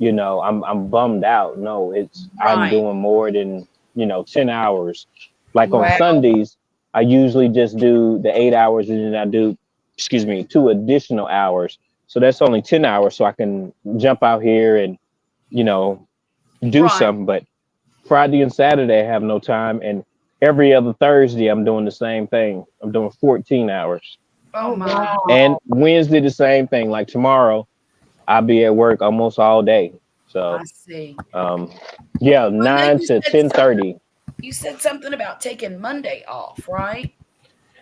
I'm bummed out. No, it's I'm Right. doing more than 10 hours. Like on Wow. Sundays, I usually just do the 8 hours and then I do, excuse me, 2 additional hours. So that's only 10 hours. So I can jump out here and you know do Right. something. But Friday and Saturday I have no time, and every other Thursday I'm doing the same thing. I'm doing 14 hours. Oh Oh my. And wow. Wednesday the same thing. Like tomorrow, I'll be at work almost all day. I So see. um yeah, I know 9 you to said something. 10:30. You said something about taking Monday off, right?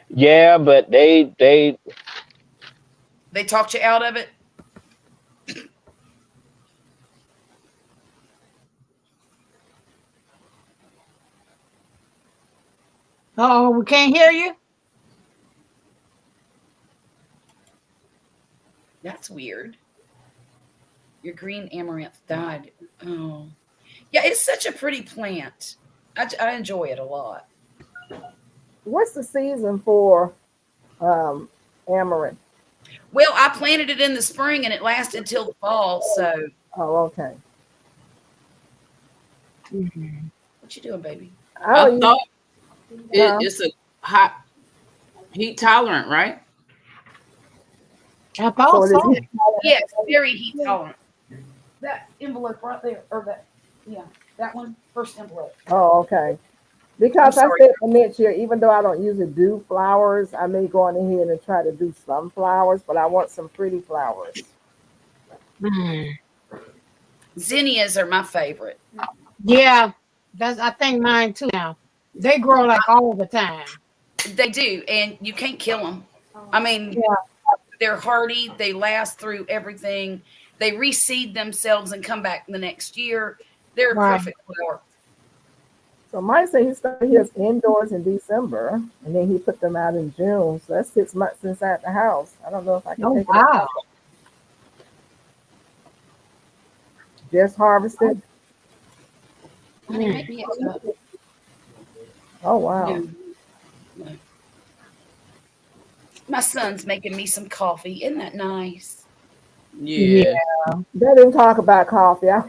Yeah, but They talked you out of it. Oh, we can't hear you. That's weird. Your green amaranth died. Oh, yeah. It's such a pretty plant. I enjoy it a lot. What's the season for amaranth? Well, I planted it in the spring and it lasted till the fall. So, Oh, okay. Mhm. what you doing, baby? I I don't use. thought Huh? it's a hot, heat tolerant, right? I So thought it is. so. Yes, very heat tolerant. That envelope right there, or that, yeah, that one, first envelope. Oh, okay. I'm Because I sorry. said for next year, even though I don't usually do flowers, I may go on ahead and try to do some flowers, but I want some pretty flowers. Mm. Zinnias are my favorite. Yeah, that's I think mine too now. They grow like all the time. They do, and you can't kill them. I mean, Yeah. they're hardy. They last through everything. They reseed themselves and come back the next year. They're a Wow. perfect flower. So Mike said he started his indoors in December, and then he put them out in June. So that's 6 months inside the house. I don't know if I can Oh take it wow. out. Just harvested. Honey, Mm. make me a cup. Oh wow. No, no. My son's making me some coffee. Isn't that nice? Yeah. Yeah. They didn't talk about coffee. I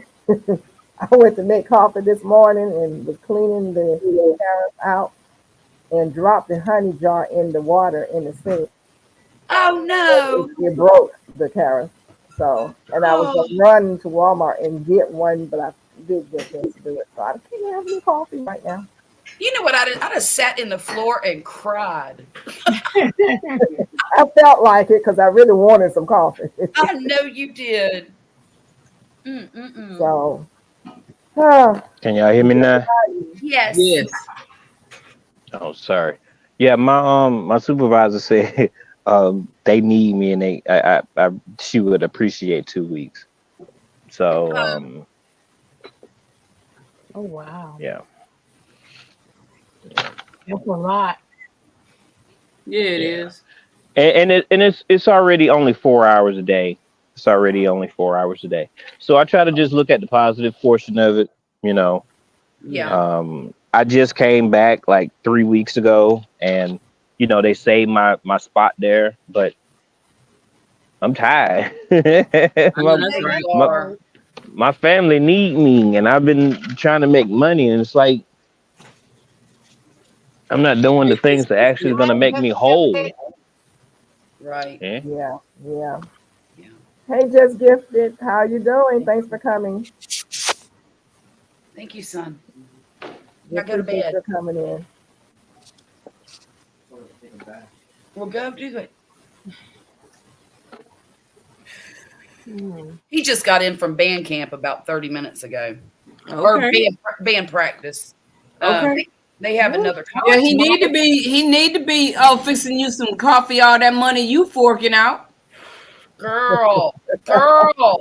went to make coffee this morning and was cleaning the carrots out and dropped the honey jar in the water in the sink. Oh no. It broke the carrot. So, and I was Oh, going to run to Walmart and get one, but I did get this to do it. So I can't have any coffee right now. you know what I did? I just sat in the floor and cried. I felt like it because I really wanted some coffee. I know you did. Mm-mm-mm. So, uh, Can y'all hear me now? Yes. Yes. Oh, sorry. Yeah, my supervisor said they need me and she would appreciate 2 weeks. So Oh, Oh wow. yeah. That's a lot. Yeah, it Yeah. is. And it's already only 4 hours a day. It's already only 4 hours a day. So I try to just look at the positive portion of it. You know, yeah. Yeah. I just came back like 3 weeks ago, and they saved my spot there, but I'm tired. I know my, that's Yeah, right. you my are. my family need me, and I've been trying to make money, and it's like I'm not doing the things that actually Right, gonna make just me gifted. whole. Right. Yeah. yeah, yeah. Yeah. Hey, Just Gifted, how you doing? Thanks for coming. Thank you, son. We Now go to appreciate bed. you coming in. We'll go do it. Hmm. He just got in from band camp about 30 minutes ago, or Okay. band practice. Okay. They have another Yeah, college tomorrow. he need to be fixing you some coffee, all that money you forking out. Girl, God,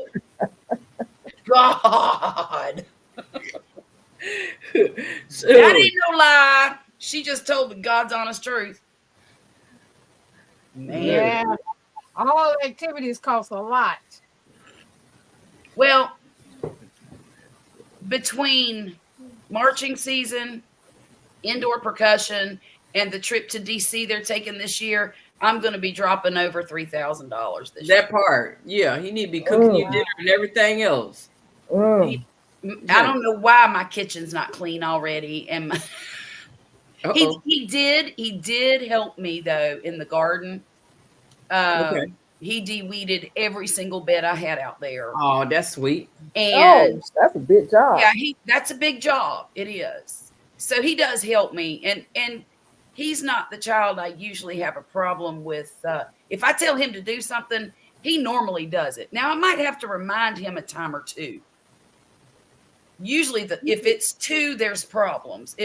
So, that ain't no lie. She just told the God's honest truth. Man, Yeah. All activities cost a lot. well, between marching season, indoor percussion, and the trip to DC they're taking this year, I'm going to be dropping over $3,000 this year. that part, yeah, he need to be cooking you dinner and everything else. Mm. I don't know why my kitchen's not clean already, and Uh-oh. he did help me though in the garden. Okay. He de-weeded every single bed I had out there, Oh, that's sweet. and Oh, that's a big job. yeah, that's a big job. It is. So he does help me, and he's not the child I usually have a problem with. If I tell him to do something, he normally does it. Now I might have to remind him a time or two. Usually, if it's two, there's problems.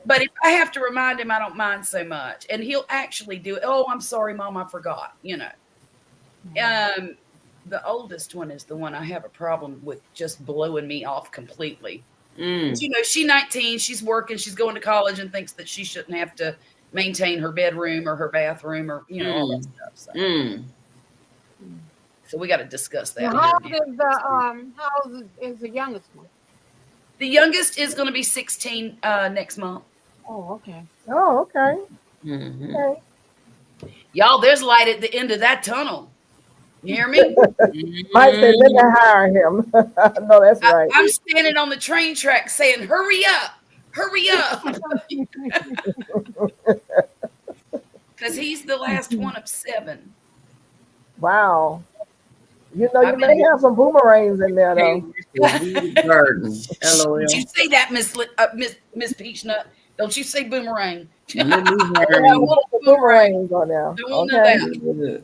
But if I have to remind him, I don't mind so much, and he'll actually do it. Oh, I'm sorry, Mom, I forgot. The oldest one is the one I have a problem with, just blowing me off completely. Mm. She's 19, she's working, she's going to college, and thinks that she shouldn't have to maintain her bedroom or her bathroom or all that stuff. So we got to discuss that. Now, how old is the youngest one? The youngest is going to be 16 next month. Oh, okay. Oh, okay. Mm-hmm. Okay. Y'all, there's light at the end of that tunnel. You hear me? Mike said, let me hire him. No, that's right. I'm standing on the train track saying, hurry up, hurry up. Because he's the last one of 7. Wow. You may have some boomerangs in there, though. Garden. LOL. Did you say that, Miss Peachnut? Don't you say boomerang. Boomerangs on there. Don't know that.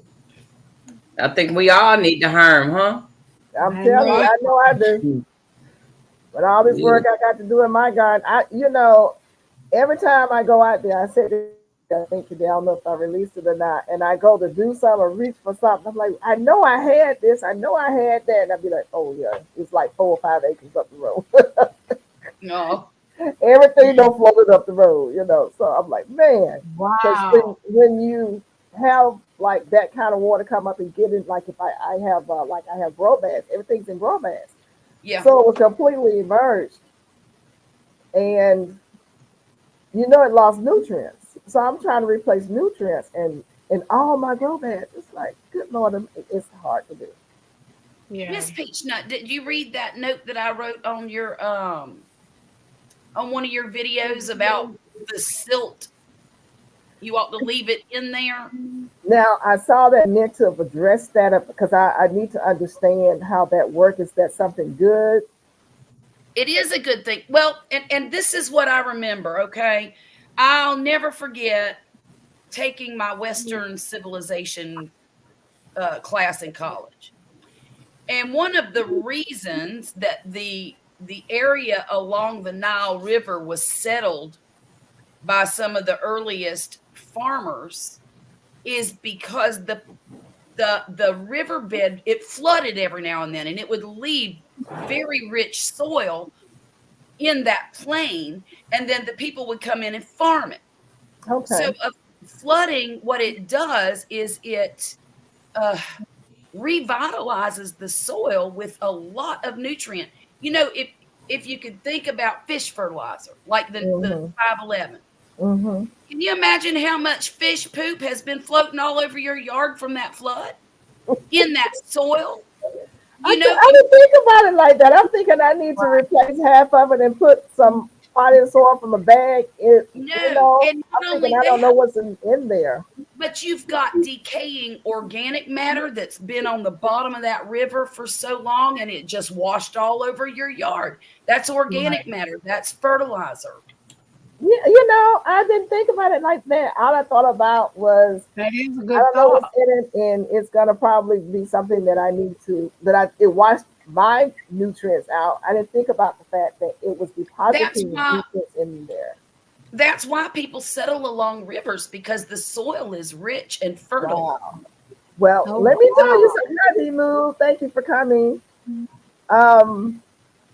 I think we all need to hire him, huh? I'm telling you, I know I do. But all this work I got to do in my garden, every time I go out there, I say, I think today, I don't know if I released it or not, and I go to do something or reach for something. I'm like, I know I had this, I know I had that, and I'd be like, oh yeah, it's like 4 or 5 acres up the road. No. Everything don't float up the road, So I'm like, man, Wow. when you have like that kind of water come up and get it, like if I have grow bags, everything's in grow bags. Yeah. So it was completely immersed, and it lost nutrients. So I'm trying to replace nutrients and all my grow bags. It's like, good Lord, it's hard to do. Yeah. Miss Peachnut, did you read that note that I wrote on your on one of your videos about the silt? You ought to leave it in there. Now I saw that meant to address that up because I need to understand how that works. Is that something good? It is a good thing. Well, and this is what I remember, okay? I'll never forget taking my Western civilization class in college. And one of the reasons that the area along the Nile River was settled by some of the earliest farmers is because the riverbed, it flooded every now and then, and it would leave very rich soil in that plain, and then the people would come in and farm it. Okay. So flooding, what it does is it revitalizes the soil with a lot of nutrient. If you could think about fish fertilizer, like the 511. Mm-hmm. Can you imagine how much fish poop has been floating all over your yard from that flood in that soil? I didn't think about it like that. I'm thinking I need to replace half of it and put some potting soil from a bag. No, and I'm thinking I don't know what's in there. But you've got decaying organic matter that's been on the bottom of that river for so long and it just washed all over your yard. That's organic matter. That's fertilizer. Yeah, I didn't think about it like that. All I thought about was That is a I good don't know what's thought. in it, and it's gonna probably be something that I need to it washed my nutrients out. I didn't think about the fact that it was That's depositing why nutrients in there. that's why people settle along rivers because the soil is rich and fertile. Wow. Well, Oh let me tell you wow. something, Happy Move. Thank you for coming. Um,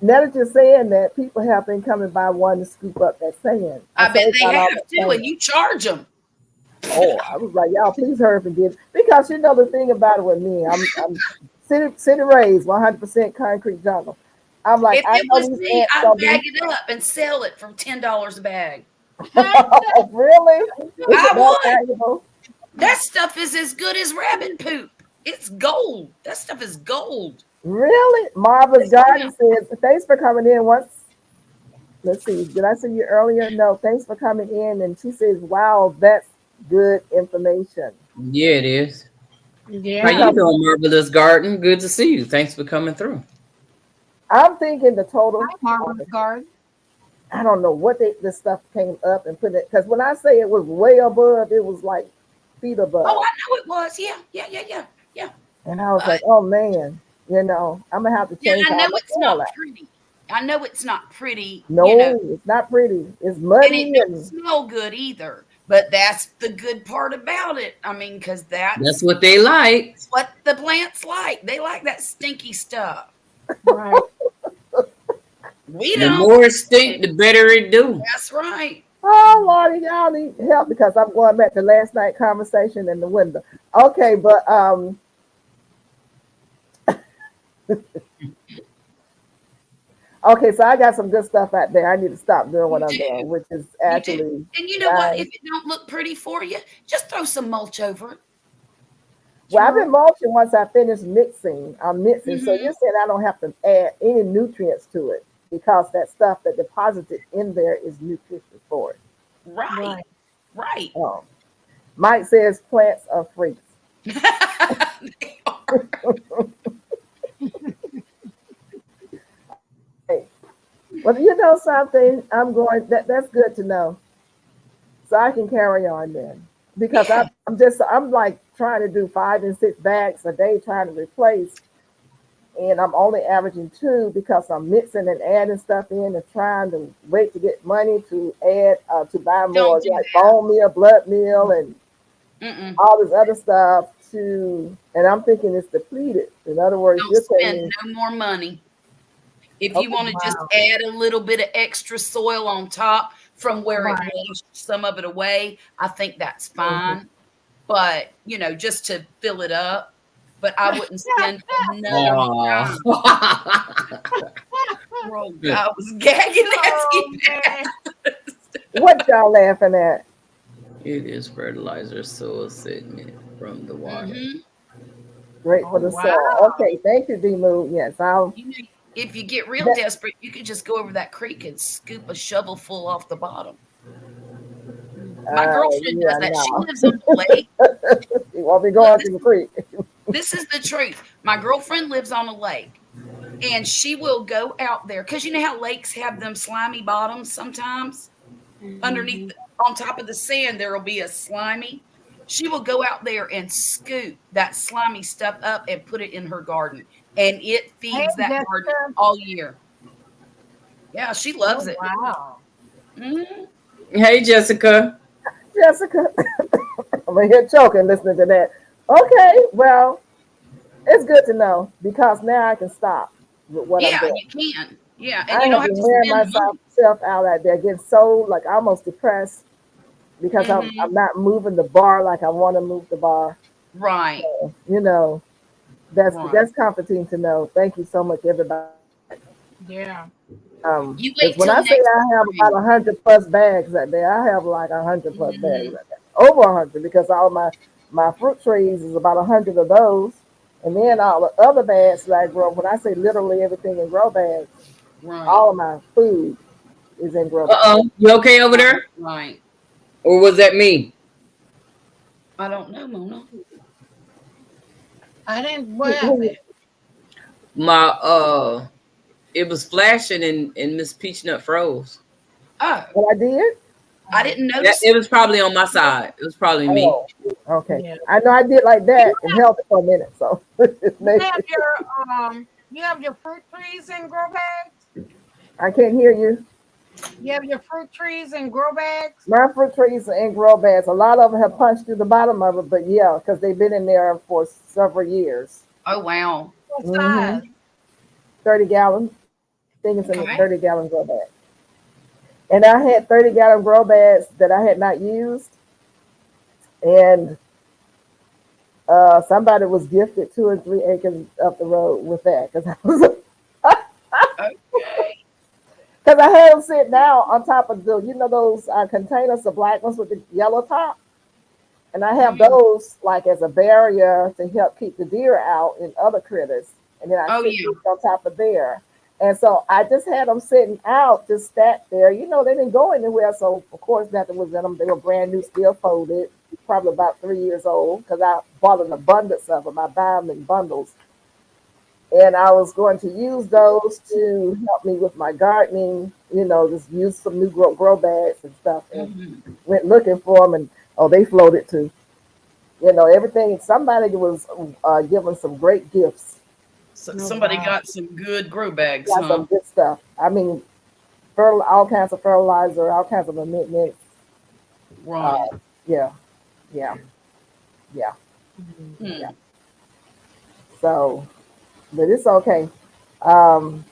now that you're saying that, people have been coming by wanting to scoop up that sand. I I bet say they got all have that too, sand. and you charge them. Oh, I was like, y'all, please hurry up and get it. Because the thing about it with me, I'm city raised, 100% concrete jungle. I'm like, If I it know was these me, ants I'd gonna bag be it up and sell it for $10 a bag. really? Is it I that would. valuable? That stuff is as good as rabbit poop. It's gold. That stuff is gold. Really? Marva's Yeah. Garden says, thanks for coming in. Let's see, did I see you earlier? No, thanks for coming in. And she says, wow, that's good information. Yeah, it is. How Yeah. you Because doing, Marvelous Garden? Good to see you. Thanks for coming through. I'm thinking the Hi, total, Marvin Garden. I don't know what this stuff came up and put it, because when I say it was way above, it was like feet Oh, above. I know it was. Yeah, yeah, yeah, yeah, yeah. And I was But like, oh man, I'm going to have to yeah, change I all know my it's soil not out. pretty. I know it's not pretty, No, it's not pretty. It's and it muddy don't and smell good either. But that's the good part about it. I mean, because That's that's what they like. what the plants like. They like that stinky stuff. Right. We The don't. more it stink, the better it do. That's right. oh Lordy, y'all need help because I'm going back to last night conversation in the window. Okay, but okay, so I got some good stuff out there. I need to stop doing what You I'm do. doing, which is You do. actually And you know what? If buying. it don't look pretty for you, just throw some mulch over it. Well, I've been True. mulching once I finish mixing. I'm mixing. So Hmm. you're saying I don't have to add any nutrients to it because that stuff that deposited in there is nutritious for it. Right. Right. Right. Oh. Mike says plants are freaks. They are. Hey, well, you know something? That's good to know. So I can carry on then. Because Yeah. I'm like trying to do 5 and 6 bags a day trying to replace, and I'm only averaging two because I'm mixing and adding stuff in and trying to wait to get money to add to buy more Don't do like that. bone meal, blood meal, and Mm-mm. all this other stuff and I'm thinking it's depleted. In other words, Don't you're spend saying, no more money. If you okay, want to just Wow. add a little bit of extra soil on top from where it Right. washed some of it away, I think that's mhm. fine. But, just to fill it up. But I wouldn't spend another Oh. dime. Oh, God, I was gagging as Oh he man. passed. What y'all laughing at? It is fertilizer soil sediment from the water. Hmm. Great Oh for the soul. wow. Okay, thank you, D Move. Yes, I'll. You know, if you get real That, desperate, you could just go over that creek and scoop a shovel full off the bottom. My girlfriend does yeah, that. She no. lives on the lake. You won't be Look, going to the creek. this is the truth. My girlfriend lives on a lake, and she will go out there because you know how lakes have them slimy bottoms sometimes underneath, Mhm. on top of the sand, there will be a slimy. She will go out there and scoop that slimy stuff up and put it in her garden, and it Hey, feeds that garden Jessica. all year. Yeah, she loves Oh it. wow. Mhm. Hey, Jessica. Jessica, I'm here choking listening to that. Okay, well, it's good to know because now I can stop with what I'm Yeah, doing. you can. Yeah, and I you don't have have been to wearing spend myself money. out out there, getting so like almost depressed because I'm Hmm. not moving the bar like I want to move the bar. Right, So, that's right. comforting to know. Thank you so much, everybody. Yeah. You Because wait when till I say next I have about spring. 100 plus bags out there, I have like 100 plus bags Hmm. out there, over 100 because all my fruit trees is about 100 of those, and then all the other bags that I grow. When I say literally everything in grow bags, Right, all of my food is in grow bags. Uh-oh. You okay over right, there? right. Or was that me? I don't know, Mona. I didn't. What happened? My it was flashing and Miss Peachnut froze. Oh, What I did? I didn't That notice. it was probably on my side. It was probably me. Oh, okay. Yeah. I know I did like You that and held it for a minute. So you maybe have your fruit trees and grow bags. I can't hear you. You have your fruit trees and grow bags. My fruit trees and grow beds. A lot of them have punched through the bottom of it, but yeah, because they've been in there for several years. Oh wow. What Mm-hmm. size? 30 gallons. I think it's in the Okay. 30-gallon grow bag. And I had 30-gallon grow bags that I had not used, and somebody was gifted 2 or 3 acres up the road with that because I was Okay. because I had them sitting down on top of those containers, the black ones with the yellow top, and I have Mhm. those like as a barrier to help keep the deer out and other critters, and then I Oh sit yeah. these on top of there. And so I just had them sitting out, just sat there. They didn't go anywhere. So of course nothing was in them. They were brand new, still folded, probably about 3 years old. Because I bought an abundance of them. I buy them in bundles, and I was going to use those to help me with my gardening. Just use some new grow bags and stuff. And Mhm. went looking for them, and oh, they floated too. Everything. Somebody was giving some great gifts. So Oh somebody wow. got some good grow bags, Got huh? some good stuff. I mean, all kinds of fertilizer, all kinds of amendments. Uh, Right. yeah, yeah, yeah, yeah. Hmm. So, but it's okay. Um,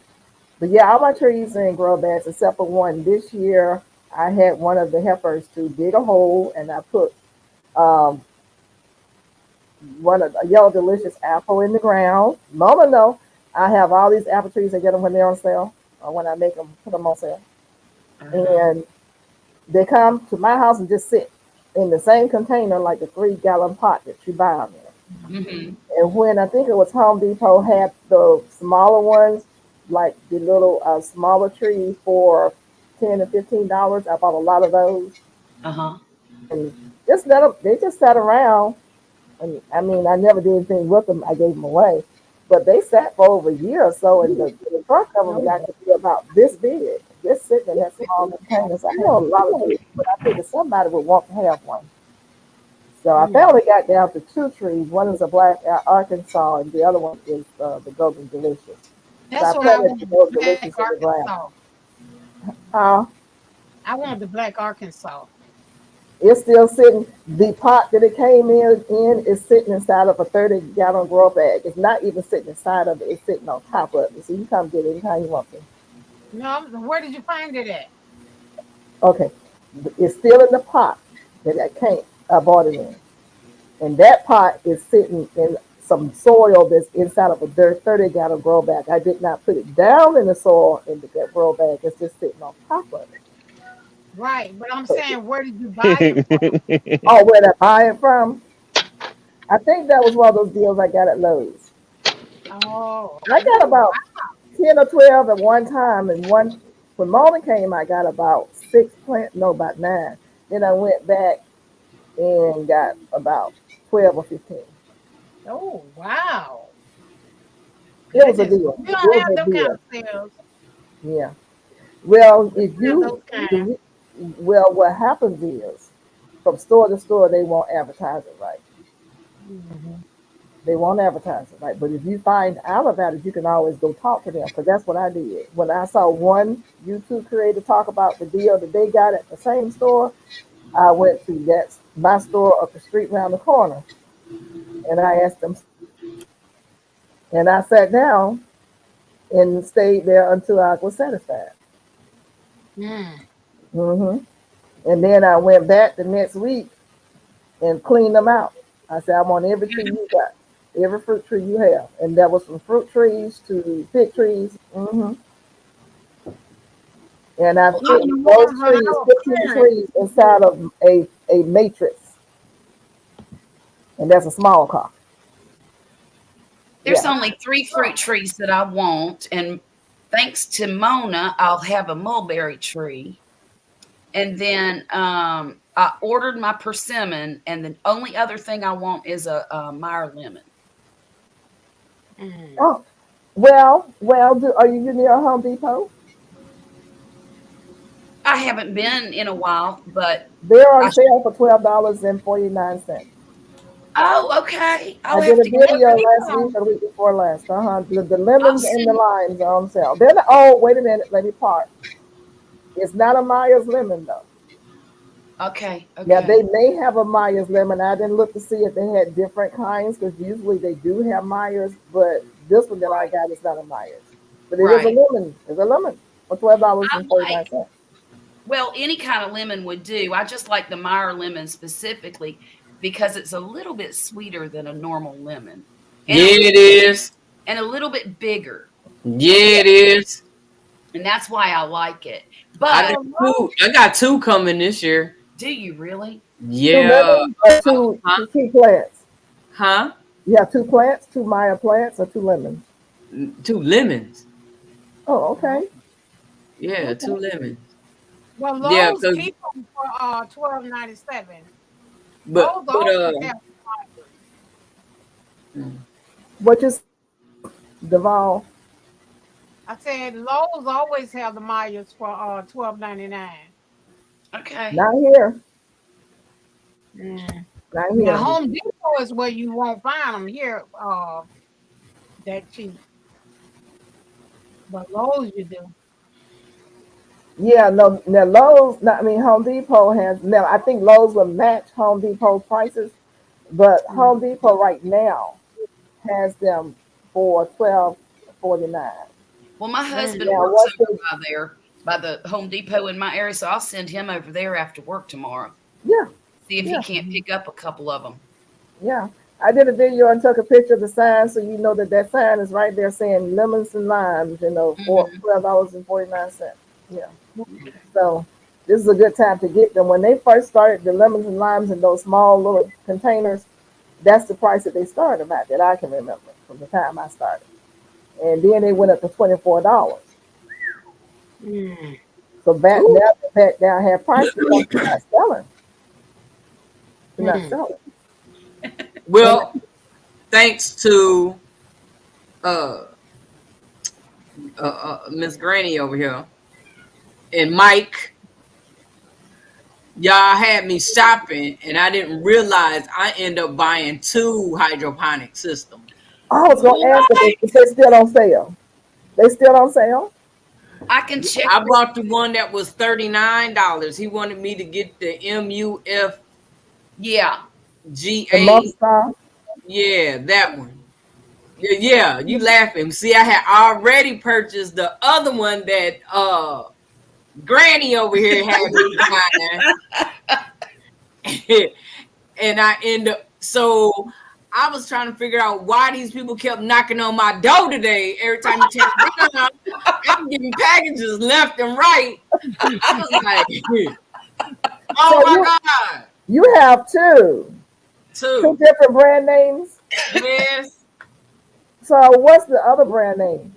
but yeah, all my trees are in grow bags except for one. This year, I had one of the helpers to dig a hole, and I put um, one of a yellow delicious apple in the ground. Mama, no, I have all these apple trees. I get them when they're on sale, or when I make them, put them on sale, Uh-huh. and they come to my house and just sit in the same container like the 3 gallon pot that you buy them in. Hmm. And when I think it was Home Depot had the smaller ones, like the little smaller trees for $10 and $15, I bought a lot of those Uh-huh. and just let them. They just sat around, and I mean, I never did anything with them. I gave them away, but they sat for over a year or so, and the trunk of them got to be about this big, just sitting in that small container. So I have a lot of trees, but I figured somebody would want to have one. So I Mm. finally got down to 2 trees. One is a black Arkansas, and the other one is the Golden Delicious. So I That's what I planted the want. Golden Black Delicious in the ground. Arkansas. Uh, I want the black Arkansas. it's still sitting. The pot that it came in is sitting inside of a 30-gallon grow bag. It's not even sitting inside of it. It's sitting on top of it. So you can come get it anytime you want to. No, where did you find it at? Okay. It's still in the pot that I bought it in. And that pot is sitting in some soil that's inside of a 30-gallon grow bag. I did not put it down in the soil in that grow bag. It's just sitting on top of it. Right, but I'm So, saying, where did you buy it from? oh, where did I buy it from? I think that was one of those deals I got at Lowe's. Oh, I got oh, about 10 or 12 at one time. And when Mona came, I got about no, about 9. Then I went back and got about 12 or 15. oh, wow. It was a Goodness, deal. we It don't was have a them kind deal. of sales. Yeah. Well, We don't have those kind. what happens is from store to store, they won't advertise it right. Mhm. They won't advertise it right. But if you find out about it, you can always go talk to them because that's what I did. When I saw one YouTube creator talk about the deal that they got at the same store, I went to my store up the street around the corner, and I asked them, and I sat down and stayed there until I was satisfied. Mm. hmm And then I went back the next week and cleaned them out. I said, I want every tree you got, every fruit tree you have. And that was from fruit trees to fig trees. And I Well, put I'm the those ones on trees, our 15 parents. trees, inside of a matrix. And that's a small car. There's Yeah. only 3 fruit trees that I want, and thanks to Mona, I'll have a mulberry tree. And then I ordered my persimmon, and the only other thing I want is a Meyer lemon. Oh, well. Are you near Home Depot? I haven't been in a while, but They're on I sale for $12.49. okay. I I'll did have a to get video last it. week or the week before last. The I'll lemons and the send. limes are on sale. They're not, oh, wait a minute. Let me park. It's not a Myers lemon though. Okay, Now okay. they may have a Myers lemon. I didn't look to see if they had different kinds because usually they do have Myers, but this one that I got is not a Myers. But it is a Right. lemon. It's a lemon for twelve dollars I and forty like nine cents. Well, any kind of lemon would do. I just like the Meyer lemon specifically because it's a little bit sweeter than a normal lemon, and Yeah, it is. a little bit bigger, Yeah, it is. and that's why I like it. I But got two. I got two coming this year. do you really? Two Yeah. lemons or two plants. Huh? You have two plants, two Meyer plants, or two lemons. Two lemons. Oh, okay. Yeah, Okay. two lemons. Well, Yeah, Lowe's cause keep them for $12.97. but Lowe's but always have What you Duval? I said Lowe's always have the Myers for $12.99. Okay. Not here. Mm. Not Now here. Home Depot is where you won't find them here that cheap. But Lowe's you do. Yeah, no. Now Lowe's. No, I mean Home Depot has. Now I think Lowe's will match Home Depot prices, but Home Depot right now has them for $12.49. Well, my husband Now works what's over the? by there, by the Home Depot in my area, so I'll send him over there after work tomorrow. Yeah, See if he yeah, can't pick up a couple of them. yeah. I did a video and took a picture of the sign, so you know that sign is right there saying lemons and limes. For Hmm. $12.49. Yeah. So this is a good time to get them. When they first started the lemons and limes in those small little containers, that's the price that they started at that I can remember from the time I started. And then they went up to $24. Mm. So back Ooh. now they're back down half price because they're not selling. They're not Mm. selling. well, thanks to uh Miss Granny over here and Mike, y'all had me shopping, and I didn't realize I end up buying two hydroponic systems. I was gonna ask if they still on sale. They still on sale? I can check. I bought the one that was $39. He wanted me to get the MUFGA. Yeah. The monster. Yeah, that one. Yeah, you laughing. See, I had already purchased the other one that Granny over here had me buying. And I end up I was trying to figure out why these people kept knocking on my door today. Every time you turn around, I'm getting packages left and right. I was like, oh So my God. you have two Two. different brand names. Yes. So what's the other brand name?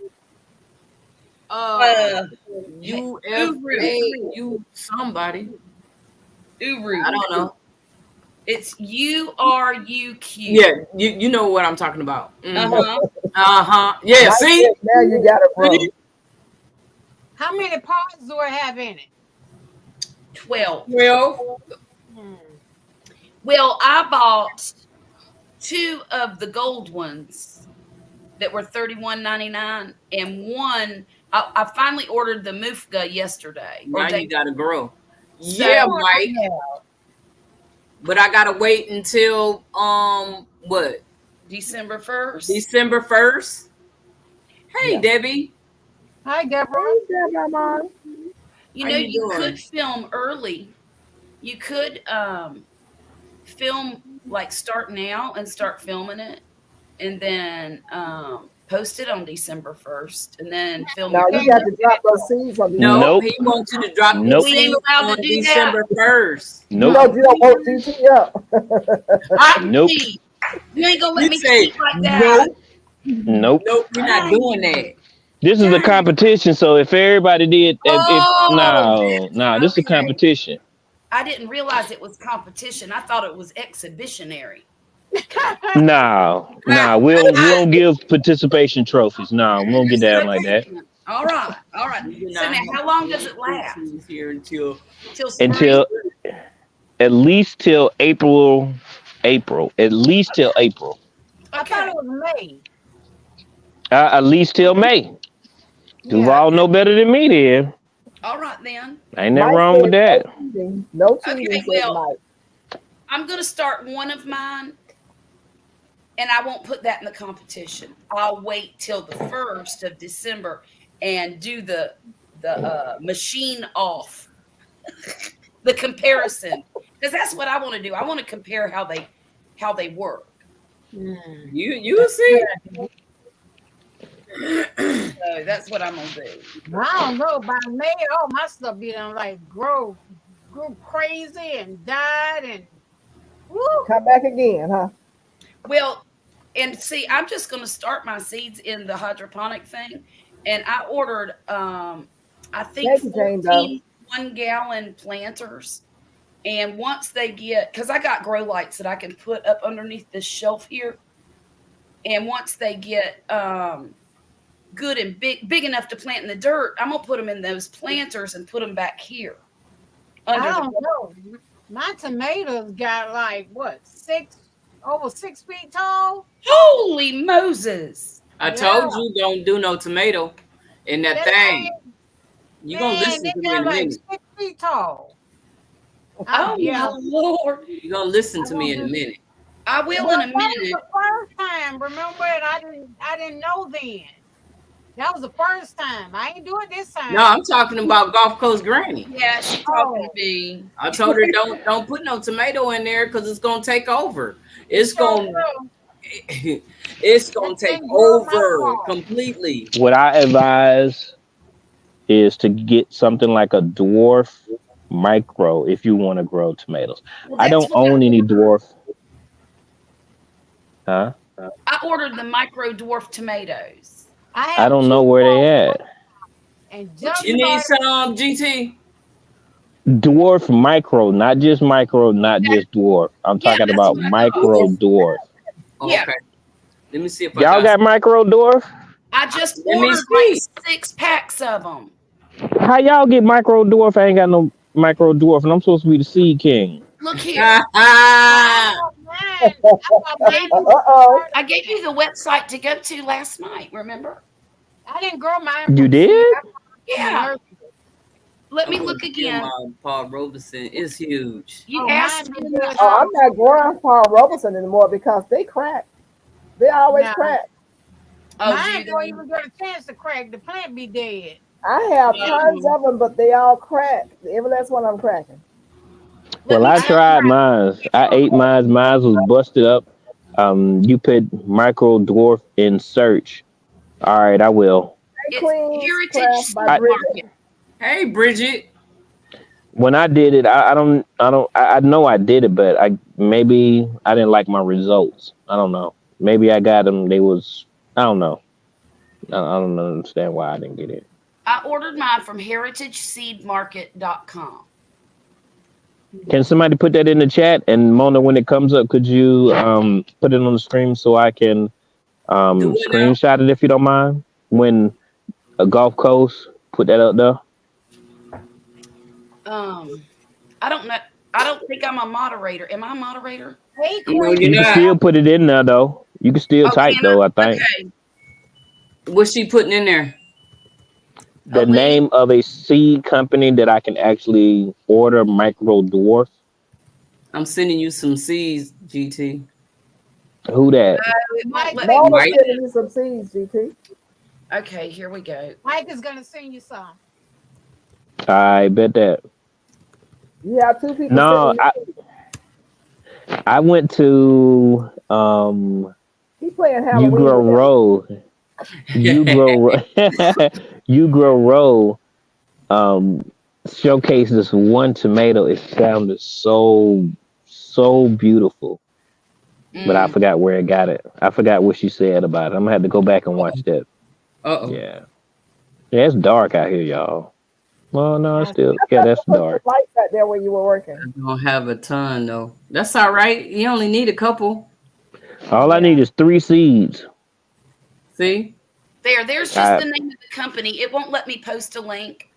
UFA, you somebody. Uru. I don't know. It's URUQ. Yeah, you know what I'm talking about. Uh-huh. Yeah, see? Now you got it wrong. How many parts do it have in it? 12. 12. Mm. Well, I bought two of the gold ones that were $31.99, and one I finally ordered the Mufga yesterday. Now you gotta grow. So- Yeah, Mike. But I gotta wait until what? December 1st. December 1st. Hey, Yeah. Debbie. Hi, Deborah. You How know, you you doing? could film early. You could film like start now and start filming it, and then post it on December 1st, and then film. Now your you got to drop those seeds on the No, Nope. he wants you to drop Nope. the We ain't seeds allowed on to do that. December 1st. Nope. You don't vote GT up. Nope. You ain't gonna let You me say speak like that. Nope. Nope, we're not doing that. This is a competition, so if everybody did, Oh, no, this is a okay. competition. I didn't realize it was competition. I thought it was exhibitionary. No, no, we don't give participation trophies. No, we don't get down like that. All right, all right. We do So not now, have how long does any it fruit last? trees here until Till spring? Until at least till April. April. At least till April. I thought Okay. it was May. At least till May. You Yeah. all know better than me then. All right then. Ain't nothing Mike wrong with said no that. cheating. No cheating, Okay. said Well, Mike. I'm going to start one of mine, and I won't put that in the competition. I'll wait till the 1st of December and do the machine off, the comparison, because that's what I want to do. I want to compare how they work. you see. So that's what I'm gonna do. I don't know. By May, all my stuff be done like grew crazy and died and woo. Come back again, huh? Well, and see, I'm just gonna start my seeds in the hydroponic thing, and I ordered I think Thank you, Jane Doe. 14 1-gallon planters. And once they get, because I got grow lights that I can put up underneath this shelf here, and once they get good and big enough to plant in the dirt, I'm gonna put them in those planters and put them back here. I don't know. My tomatoes got like what over 6 feet tall. Holy Moses! I told you don't do no tomato in that thing. You gonna listen they to me got in a like minute. 6 feet tall. Oh yeah. my Lord! You gonna listen to me in a minute. I will Well, in a that was minute. the first time, remember? And I didn't know then. That was the first time. I ain't do it this time. No, I'm talking about Gulf Coast Granny. Yeah, she's talking to me. I told her don't put no tomato in there because it's gonna take over. It's gonna take over completely. What I advise is to get something like a dwarf micro if you want to grow tomatoes. Well, I don't own any dwarf. Huh? I ordered the micro dwarf tomatoes. I don't know where they at. And You need some GT. Dwarf micro, not just micro, not just dwarf. I'm talking about micro dwarf. Oh, okay. Let me see if y'all got micro dwarf. I just ordered like 6 packs of them. How y'all get micro dwarf? I ain't got no micro dwarf, and I'm supposed to be the seed king. Look here. I gave you the website to go to last night, remember? I didn't grow mine. You did? Yeah. Let me look again. Paul Robeson is huge. You asked me. I'm not growing Paul Robeson anymore because they crack. They always crack. Oh, mine don't even get a chance to crack. The plant be dead. I have tons of them, but they all crack. Every last one I'm cracking. Well, I tried mine. I ate mine. Mine was busted up. You put micro dwarf in search. All right, I will. Heritage Market. Hey, Bridget. When I did it, I know I did it, but I didn't like my results. I don't know. Maybe I got them. I don't know. I don't understand why I didn't get it. I ordered mine from heritageseedmarket.com. Can somebody put that in the chat? And Mona, when it comes up, could you put it on the stream so I can screenshot it if you don't mind? When a Gulf Coast, put that up there. I don't know. I don't think I'm a moderator. Am I a moderator? Hey, you can still put it in there though. You can still type though, I think. Okay. What's she putting in there? The name of a seed company that I can actually order micro dwarf. I'm sending you some seeds, GT. Who that? Mike sending you some seeds, GT. Okay, here we go. Mike is gonna send you some. I bet that. You have 2 people. No, I went to He playing Halloween. You Grow Row. You Grow Row showcased this one tomato. It sounded so beautiful. But I forgot where it got it. I forgot what she said about it. I'm gonna have to go back and watch that. Uh-oh. Yeah, it's dark out here, y'all. Well, no, it's I still I yeah, thought you that's put some dark. lights out there when you were working. I don't have a ton though. That's all right. You only need a couple. All I need yeah. is 3 seeds. See, There's just I, the name of the company. It won't let me post a link.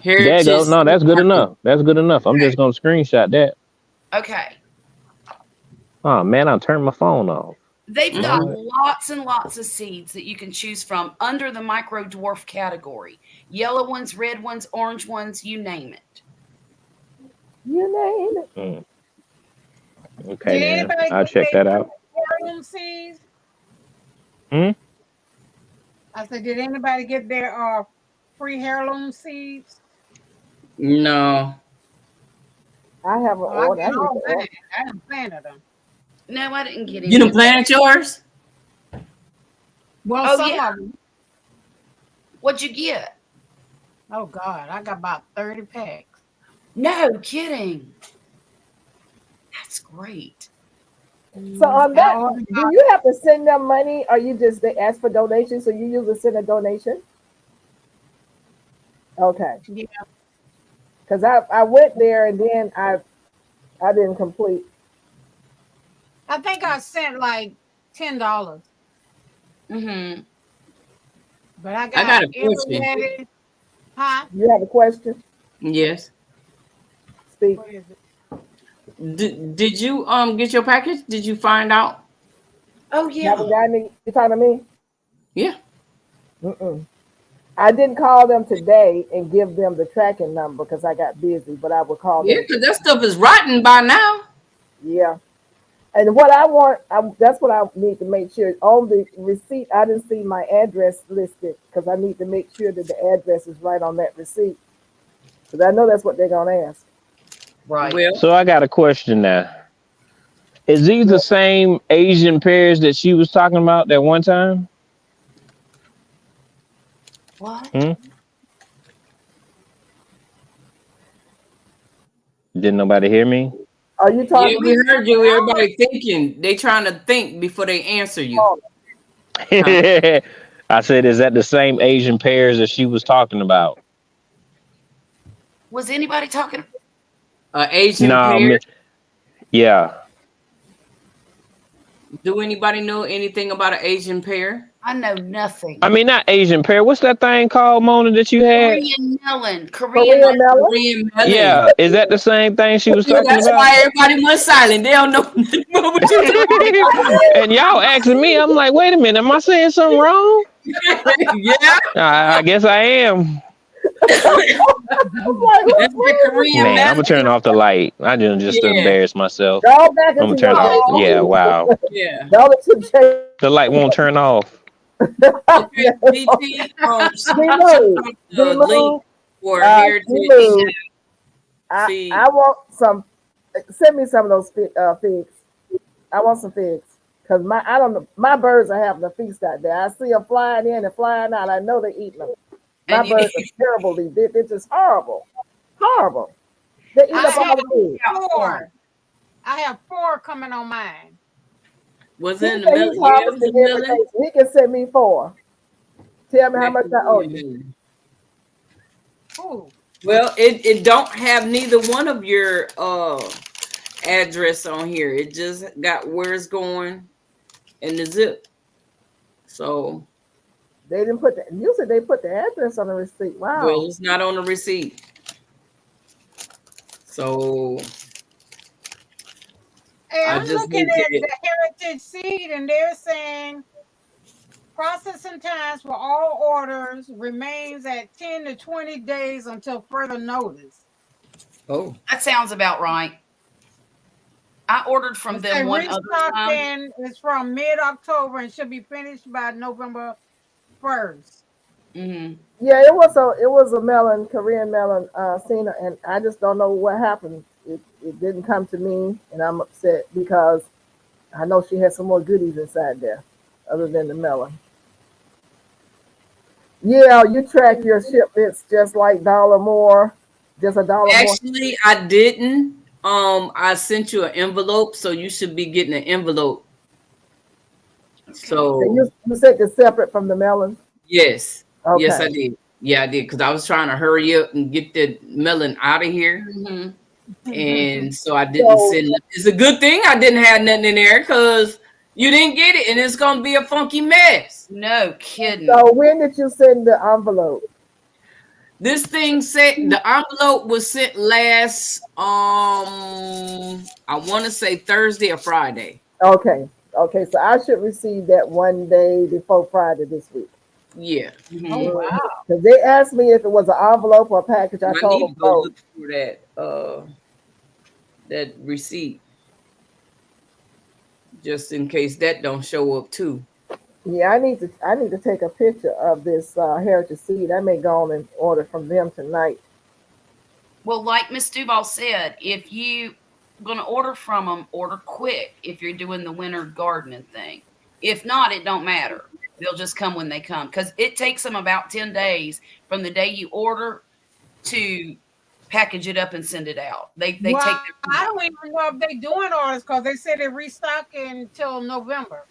there you go. Heritage No, Seed that's good Market. enough. That's good enough. I'm just gonna screenshot that. Okay. Oh man, I turned my phone off. They've got Mhm. Lord. lots and lots of seeds that you can choose from under the micro dwarf category. Yellow ones, red ones, orange ones, you name it. You name it. Mm, okay, Did then anybody I'll get check their that out. heirloom seeds? Hmm? I said, did anybody get their free heirloom seeds? No, I have an Oh, I order. I get need to all order. mine. I didn't planted them. No, I didn't get you any done of that. planted yours. Well, Oh, some yeah. of them. What'd you get? Oh God, I got about 30 packs. No kidding. That's great. So on I that, ordered do you have to send them money, or you just they ask for donations? So you usually send a donation? Okay, yeah, because I went there and then I didn't complete. I think I sent like $10, Mm-hmm. but I I got got a question. everybody. Huh? You have a question? Yes. Speak. What is it? Did you get your package? Did you find out? Oh, Haven't yeah. got any. You talking to me? Yeah. Mm-mm. I didn't call them today and give them the tracking number because I got busy. But I will call Yeah, them. because that stuff is rotten by now. Yeah. And what I want, that's what I need to make sure on the receipt. I didn't see my address listed because I need to make sure that the address is right on that receipt because I know that's what they're gonna ask. Right. Well, So I got a question now. Is these Yeah. the same Asian pears that she was talking about that one time? What? Hmm? Didn't nobody hear me? Are you yeah, talking? we We heard you. Everybody thinking. They trying to think before they answer you. Oh, Huh? I said, is that the same Asian pears that she was talking about? Was anybody talking? Asian No, pear. yeah. Do anybody know anything about an Asian pear? I know nothing. I mean, not Asian pear. What's that thing called, Mona, that you had? Korean melon. Korean Korean melon. melon? Korean melon. Yeah, is that the same thing she was Yeah, talking that's about? why everybody went silent. They don't know what you talking And y'all asking me, I'm like, wait a minute, am I saying something wrong? about. Yeah, I guess I am. I'm like, that's the Korean Man, I'm melon. gonna turn off the light. I just Yeah, embarrassed myself. go back I'm gonna into turn your it off. Oh, Yeah, Facebook. wow. yeah. Go to change. The light won't turn off. Okay, DT, Be send moved. out Be the link moved. for Be Heritage moved. Seed. I want some. Send me some of those figs. I want some figs because my I don't know my birds are having a feast out there. I see them flying in and flying out. I know they're eating them. My And you, birds are terrible. They're just horrible, horrible. They eat I up all have the food. four. I have four coming on mine. was He in the said melon. he's Yeah, it was harvesting the melon. invitation. He can send me 4. Tell me how That much I owe Korean you. melon. Ooh. Well, it don't have neither one of your address on here. It just got where it's going and the zip. So, They didn't put the. Usually they put the address on the receipt. well, Wow. it's not on the receipt. So Hey, I I'm just looking need to at get. the heritage seed, and they're saying processing times for all orders remains at 10 to 20 days until further notice. Oh, that sounds about right. I ordered from It said them one other time. restocking is from mid-October and should be finished by November 1st. Hmm. Yeah, it was a melon, Korean melon, Cena, and I just don't know what happened. It didn't come to me, and I'm upset because I know she had some more goodies inside there, other than the melon. Yeah, you track your shipments just like dollar more, just a dollar more. actually, I didn't. I sent you an envelope, so you should be getting an envelope. Okay. So So you said it's separate from the melon. yes, yes, Okay, I did. Yeah, I did because I was trying to hurry up and get the melon out of here. Mm-hmm. And so I didn't send it. It's a good thing I didn't have nothing in there because you didn't get it and it's gonna be a funky mess. No kidding. So when did you send the envelope? This thing said the envelope was sent last I want to say Thursday or Friday. Okay. Okay, so I should receive that one day before Friday this week. Yeah. Mm-hmm. Oh wow. Because they asked me if it was an envelope or a package. I I told need them to go both. look for that receipt just in case that don't show up too. Yeah, I need to take a picture of this heritage seed. I may go on and order from them tonight. Well, like Miss Duval said, if you gonna order from them, order quick if you're doing the winter gardening thing. If not, it don't matter. They'll just come when they come because it takes them about 10 days from the day you order to package it up and send it out. They Well, take I don't even know if they doing orders because they said they restock until November.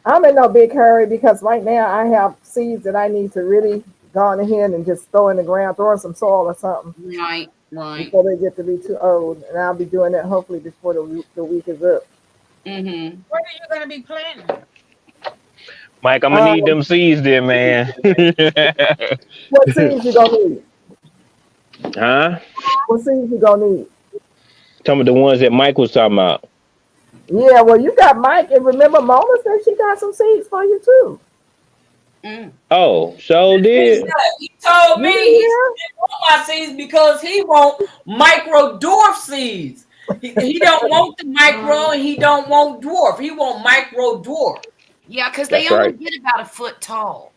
I'm in no big hurry because right now I have seeds that I need to really go on ahead and just throw in the ground, throw in some soil or something right. before they get to be too old. And I'll be doing that hopefully before the week is up. Mm-hmm. What are you going to be planting? Mike, I'm gonna need them seeds there, man. What seeds you gonna need? Huh? What seeds you gonna need? Some of the ones that Mike was talking about. Yeah, well, you got Mike, and remember Mona said she got some seeds for you too. Mm. Oh, so did. He told me Yeah. he didn't want my seeds because he want micro dwarf seeds. He don't want the micro and he don't want dwarf. He want micro dwarf. Yeah, because they That's only right. get about a foot tall.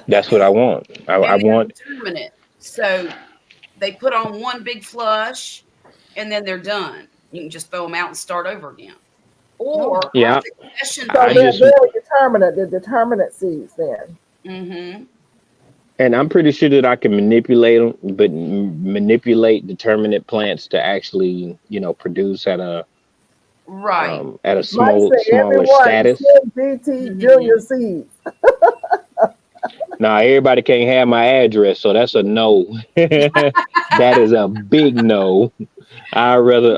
That's what I want. I And they're want. determinate. So they put on one big flush and then they're done. You can just throw them out and start over again. Or Yeah. succession So I they're just- very determinate. They're determinate seeds then. Mm-hmm. And I'm pretty sure that I can manipulate them, but manipulate determinate plants to actually, produce at a Right. at a Mike smaller said everyone status. send BT Junior seeds. Nah, everybody can't have my address, so that's a no. That is a big no. I rather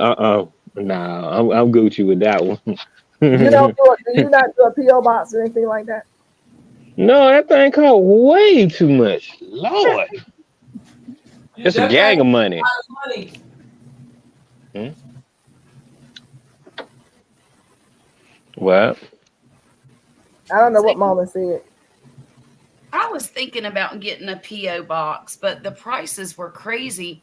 Nah, I'm Gucci with that one. You don't do you not do a PO box or anything like that? No, that thing cost way too much. Lord, it's a gang of money. Money. What? I don't know what Mona said. I was thinking about getting a PO box, but the prices were crazy.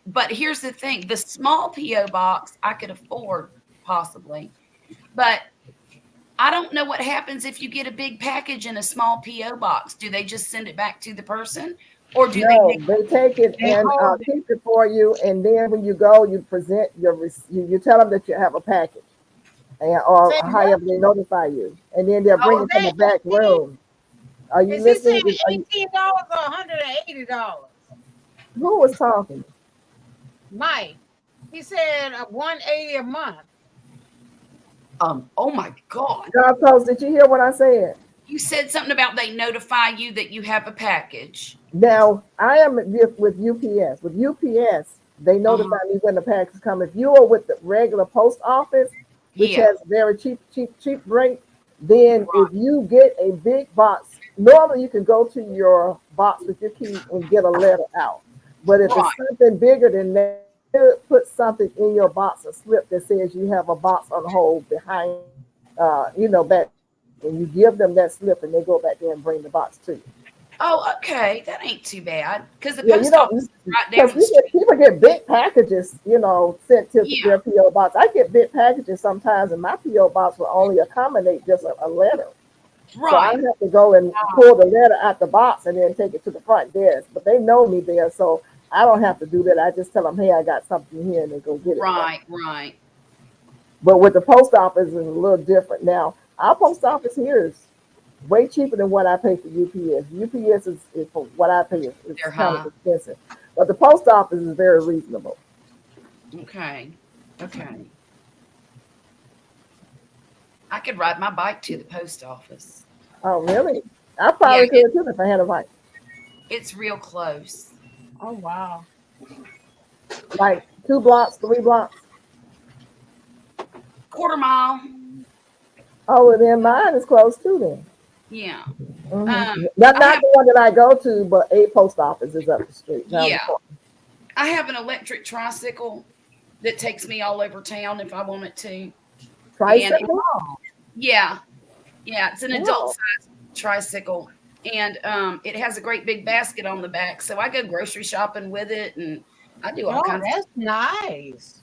But here's the thing: the small PO box I could afford possibly, but I don't know what happens if you get a big package in a small PO box. Do they just send it back to the person, or do No, they take it and hold keep it for you, and then when you go, you present you tell them that you have a package, or Say however they notify you, and then they'll bring it from the back room. Are you Is he listening? saying $18 or $180? Who was talking? Mike. He said $180 a month. Oh my God! God Post, did you hear what I said? You said something about they notify you that you have a package. Now I am with UPS. With UPS, they notify me when the package come. If you are with the regular post office, which has very cheap rate, then if you get a big box, normally you can go to your box with your key and get a letter out. But if it's something bigger than that, put something in your box, a slip that says you have a box on hold behind, back, and you give them that slip, and they go back there and bring the box to you. Oh, okay, that ain't too bad because the Yeah, post office is right down the street. people get big packages, sent to their PO box. I get big packages sometimes, and my PO box will only accommodate just a letter. Right. So I have to go and pull the letter out the box and then take it to the front desk. But they know me there, so I don't have to do that. I just tell them, hey, I got something here, and they go get it. Right. But with the post office, it's a little different. Now, our post office here is way cheaper than what I pay for UPS. UPS is for what I pay. It's kind of expensive. But the post office is very reasonable. Okay. I could ride my bike to the post office. Oh, really? I probably could too if I had a bike. It's real close. Oh wow. Like 2 blocks, 3 blocks. Quarter mile. Oh, well, then mine is close too. Then. Yeah. Not the one that I go to, but a post office is up the street. Yeah. I have an electric tricycle that takes me all over town if I want it to. Tricycle? Yeah. It's an adult size tricycle. And it has a great big basket on the back. So I go grocery shopping with it, and I do all kinds of nice.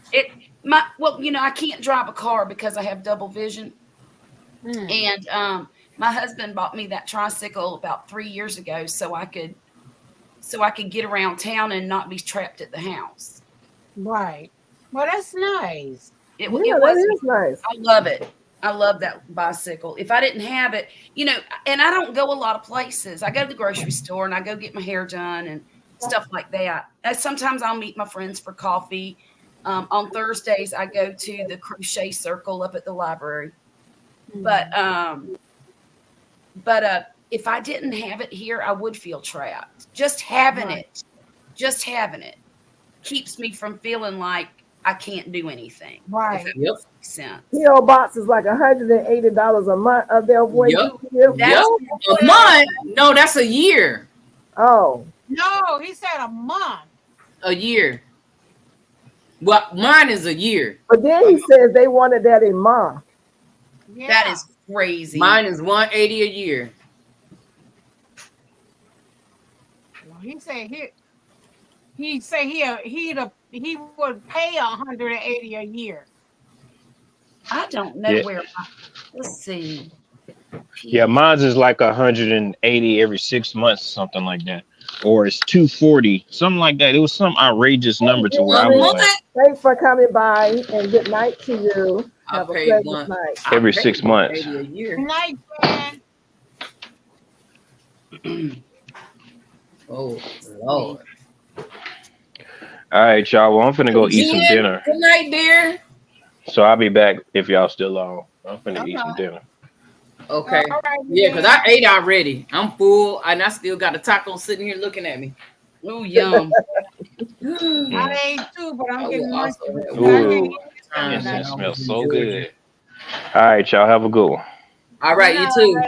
I can't drive a car because I have double vision. And my husband bought me that tricycle about 3 years ago so I could get around town and not be trapped at the house. Right. Well, that's nice. That is nice. I love it. I love that bicycle. If I didn't have it, and I don't go a lot of places. I go to the grocery store and I go get my hair done and stuff like that. And sometimes I'll meet my friends for coffee. On Thursdays, I go to the crochet circle up at the library. But if I didn't have it here, I would feel trapped. Just having it keeps me from feeling like I can't do anything. Right. Yep. Sense. PO box is like $180 a month of their voice. Yep. A month? No, that's a year. Oh. No, he said a month. A year. Well, mine is a year. But then he says they wanted that in month. Yeah. That is crazy. Mine is $180 a year. Well, he said he would pay $180 a year. I don't know where. Let's see. Yeah, mine's is like 180 every 6 months, something like that, or it's 240, something like that. It was some outrageous number to where I was like, thanks for coming by, and good night to you. Have a pleasant night. Every 6 months. Good night, man. Oh Lord. All right, y'all. Well, I'm finna go eat some dinner. Good night, dear. So I'll be back if y'all still on. I'm finna eat some dinner. Okay. Yeah, because I ate already. I'm full, and I still got a taco sitting here looking at me. Oh, yum. I ate too, but I'm getting my. Ooh, it smells so good. All right, y'all. Have a good one. All right, you too.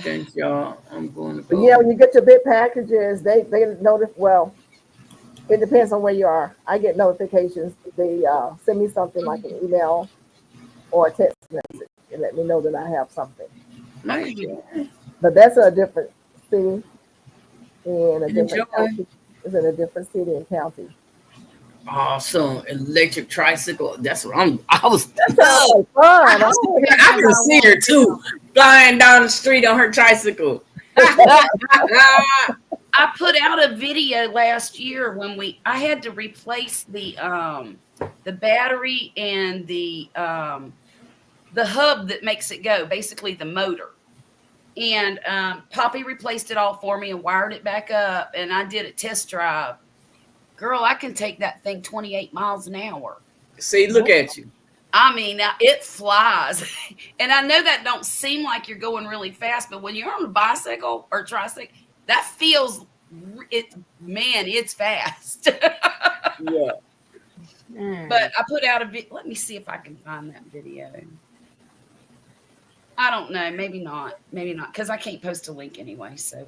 Thanks, y'all. I'm going to go. Yeah, when you get your big packages, they notice. Well, it depends on where you are. I get notifications. They send me something like an email or a text message and let me know that I have something. Nice. But that's a different city in a different county. It's in a different city and county. Awesome. Electric tricycle. That's what I was. That sounds like fun. I can see her too, flying down the street on her tricycle. I put out a video last year when I had to replace the battery and the hub that makes it go, basically the motor. And Poppy replaced it all for me and wired it back up, and I did a test drive. Girl, I can take that thing 28 miles an hour. See, look at you. I mean, it flies. And I know that don't seem like you're going really fast, but when you're on a bicycle or tricycle, that feels it's fast. Yeah. But I put out a video. Let me see if I can find that video. I don't know. Maybe not. Because I can't post a link anyway. So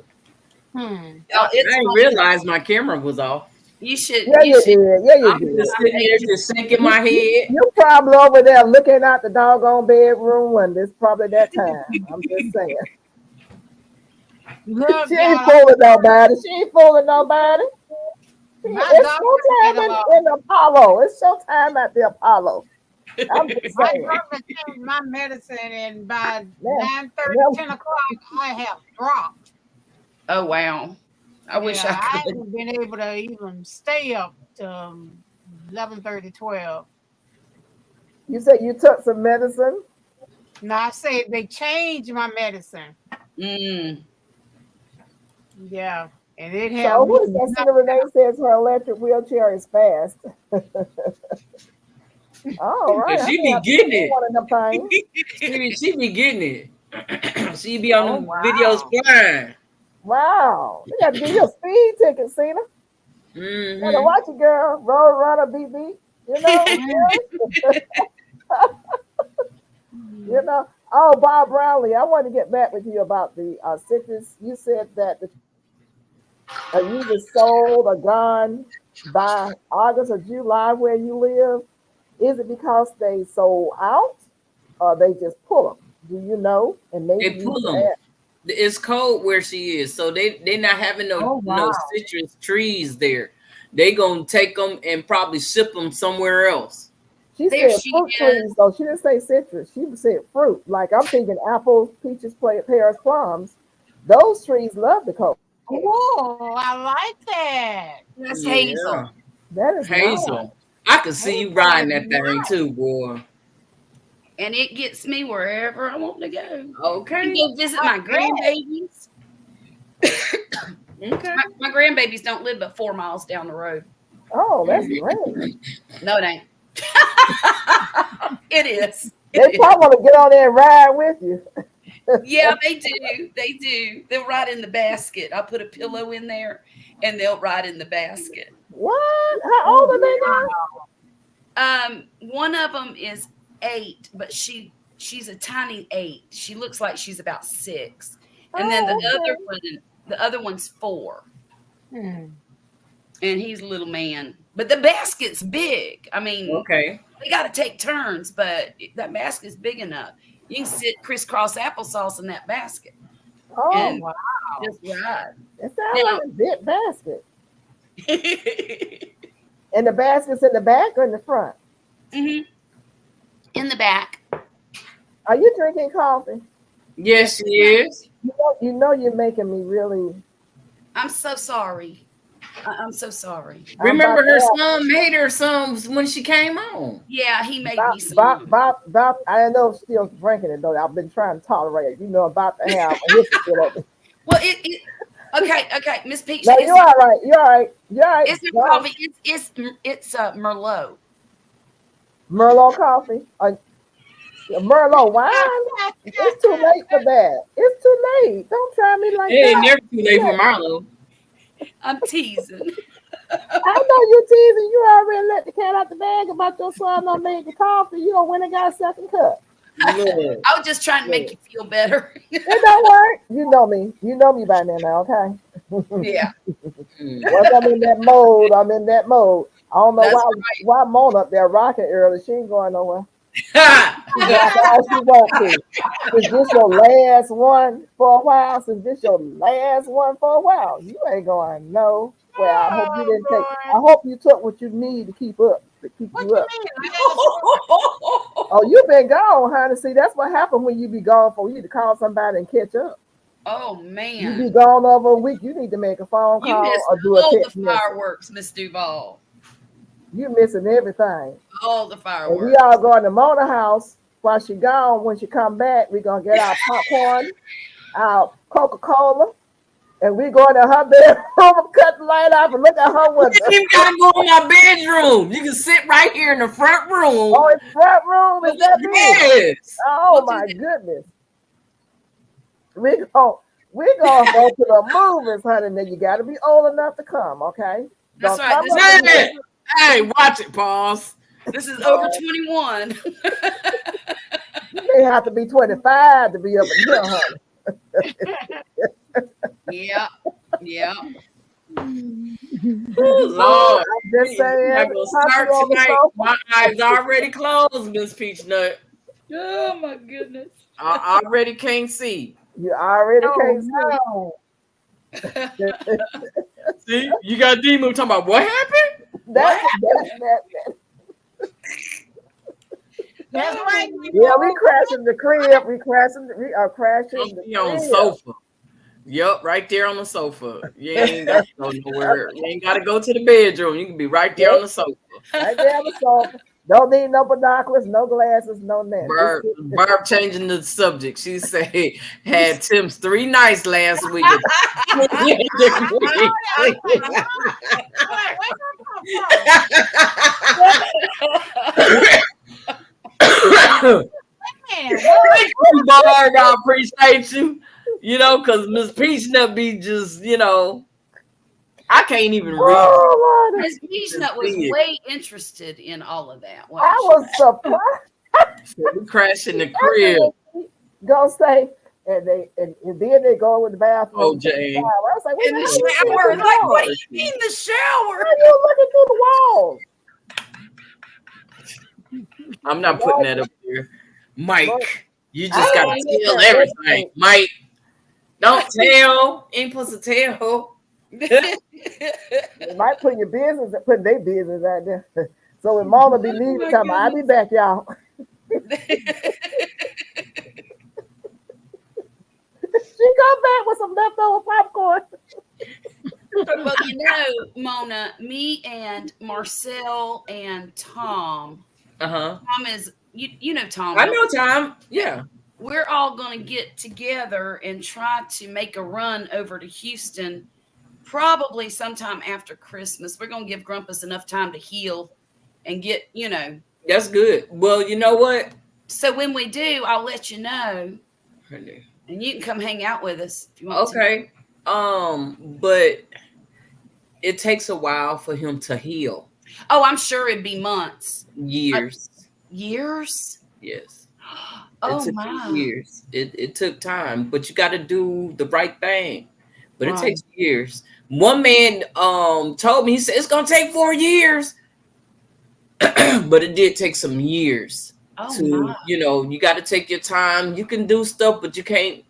I didn't realize my camera was off. You should. Yeah, you did. Yeah, you I'm did. just sitting here, just shaking my head. You're probably over there looking out the doggone bedroom, and it's probably that time. I'm just saying. Look, She ain't fooling nobody. It's showtime in the Apollo. It's showtime at the Apollo. I'm just I saying. dropped my medicine, and by 9:30, 10 o'clock, I have dropped. Oh, wow. I wish I could. I haven't been able to even stay up to 11:30, 12. You said you took some medicine? No, I said they changed my medicine. Yeah, and it has. So Renee says her electric wheelchair is fast. All right. She be getting it. She be getting it. She be on them videos flying. Wow. You got to get your speed ticket, Cena. You gotta watch it, girl. Roll, runner, beat, beat. You know? You know? Oh, Bob Brownlee, I want to get back with you about the citrus. You said that you just sold or gone by August or July where you live. Is it because they sold out or they just pull them? Do you know? And maybe they pull them. It's cold where she is, so they not having no citrus trees there. They gonna take them and probably ship them somewhere else. She said fruit trees, though. She didn't say citrus. She said fruit. Like I'm thinking apples, peaches, pears, plums. Those trees love the cold. Oh, I like that. That's hazel. That is hazel. Nice. I can see you riding that thing too, boy. And it gets me wherever I want to go. Okay. I can go visit my grandbabies. Okay. My grandbabies don't live but 4 miles down the road. Oh, that's great. No, it ain't. It is. They probably want to get on there and ride with you. Yeah, they do. They do. They'll ride in the basket. I'll put a pillow in there and they'll ride in the basket. What? How old are they now? One of them is 8, but she's a tiny 8. She looks like she's about 6. And then the other one's 4. And he's a little man. But the basket's big. I mean, okay. They got to take turns, but that basket's big enough. You can sit crisscross applesauce in that basket. Oh, and wow. Just ride. It sounds like a big basket. And the basket's in the back or in the front? In the back. Are you drinking coffee? Yes, she is. You know you're making me really. I'm so sorry. I'm so sorry. Remember her son made her some when she came on. Yeah, he made me some. Bob, I don't know if still drinking it though. I've been trying to tolerate it. You know, about to have a history. Well, okay, Miss Peach. No, you're all right. You're all right. You're all right. It's coffee. It's Merlot. Merlot coffee. Merlot wine. It's too late for that. It's too late. Don't try me like that. It ain't never too late for Marlo. I'm teasing. I know you're teasing. You already let the cat out the bag about your son not made the coffee. You don't win and got a second cup. I was just trying to make you feel better. It don't work. You know me. You know me by now, okay? Yeah. Once I'm in that mode, I'm in that mode. I don't know why Mona up there rocking early. She ain't going nowhere. All she wants to. Is this your last one for a while? Since this your last one for a while, you ain't going nowhere. I hope you didn't take. I hope you took what you need to keep up. Oh, you've been gone, honey. See, that's what happened when you be gone for. You need to call somebody and catch up. Oh man, you be gone over a week. You need to make a phone call or do a text. All the fireworks, Miss Duval. You missing everything. All the fireworks. And we all going to Mona house while she gone. When she come back, we gonna get our popcorn, our Coca-Cola, and we going to her bedroom, cut the light off, and look at her window. You gotta go in my bedroom. You can sit right here in the front room. Oh, it's front room. Is that big? Yes. Oh my goodness. We go to the movies, honey. Now you got to be old enough to come, okay? That's right. Hey, watch it, pause. This is over 21. You may have to be 25 to be up in here, honey. Yeah. Oh, Lord. I'm just saying. I'm gonna start tonight. My eyes already closed, Miss Peachnut. Oh my goodness. I already can't see. You already can't see. See, you got D-Move talking about what happened? That's right. Yeah, we crashing the crib. We crashing on the sofa. Yep, right there on the sofa. You ain't got to go nowhere. You ain't got to go to the bedroom. You can be right there on the sofa. Right there on the sofa. Don't need no binoculars, no glasses, no nothing. Barb changing the subject. She said had Tim's 3 nights last week. you, Barb. I appreciate you. You know, because Miss Peachnut be just, I can't even read. Oh, Lord. Miss Peachnut was way interested in all of that. I was surprised. We crash in the crib. Gonna say, and then they go in the bathroom. Oh, Jane. I was like, In the shower. Like, what do you mean the shower? Why are you looking through the walls? I'm not putting that up here. Mike, you just got to tell everything. Mike, don't tell. Ain't supposed to tell. They might put your business, put their business out there. So when Mama be leaving, time I'll be back, y'all. She come back with some leftover popcorn. Well, Mona, me and Marcel and Tom. Tom is you know Tom. I know Tom. Yeah. We're all gonna get together and try to make a run over to Houston, probably sometime after Christmas. We're gonna give Grumpus enough time to heal and get, That's good. Well, you know what? So when we do, I'll let you know. And you can come hang out with us if you want to. Okay. But it takes a while for him to heal. Oh, I'm sure it'd be months. Years. Years? Yes. Oh, it took my. years. It took time, but you got to do the right thing. But it takes years. One man told me, he said, it's going to take 4 years. But it did take some years. You got to take your time. You can do stuff, but you can't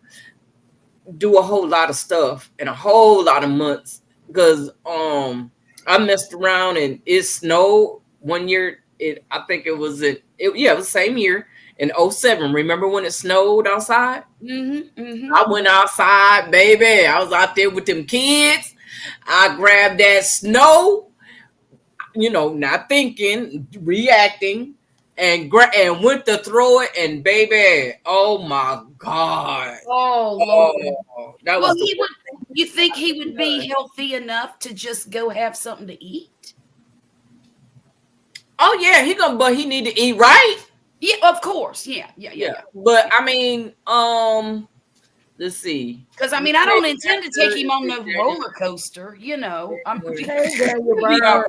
do a whole lot of stuff in a whole lot of months. Because I messed around and it snowed one year. I think it was it was the same year in 2007. Remember when it snowed outside? I went outside, baby. I was out there with them kids. I grabbed that snow, not thinking, reacting. And went to throw it, and baby, oh my God! Oh Lord! That was you think he would be healthy enough to just go have something to eat? Oh yeah, but he need to eat right. Yeah, of course. Yeah. But I mean, let's see. Because I don't intend to take him on no roller coaster. Hey, Daniel Brown, How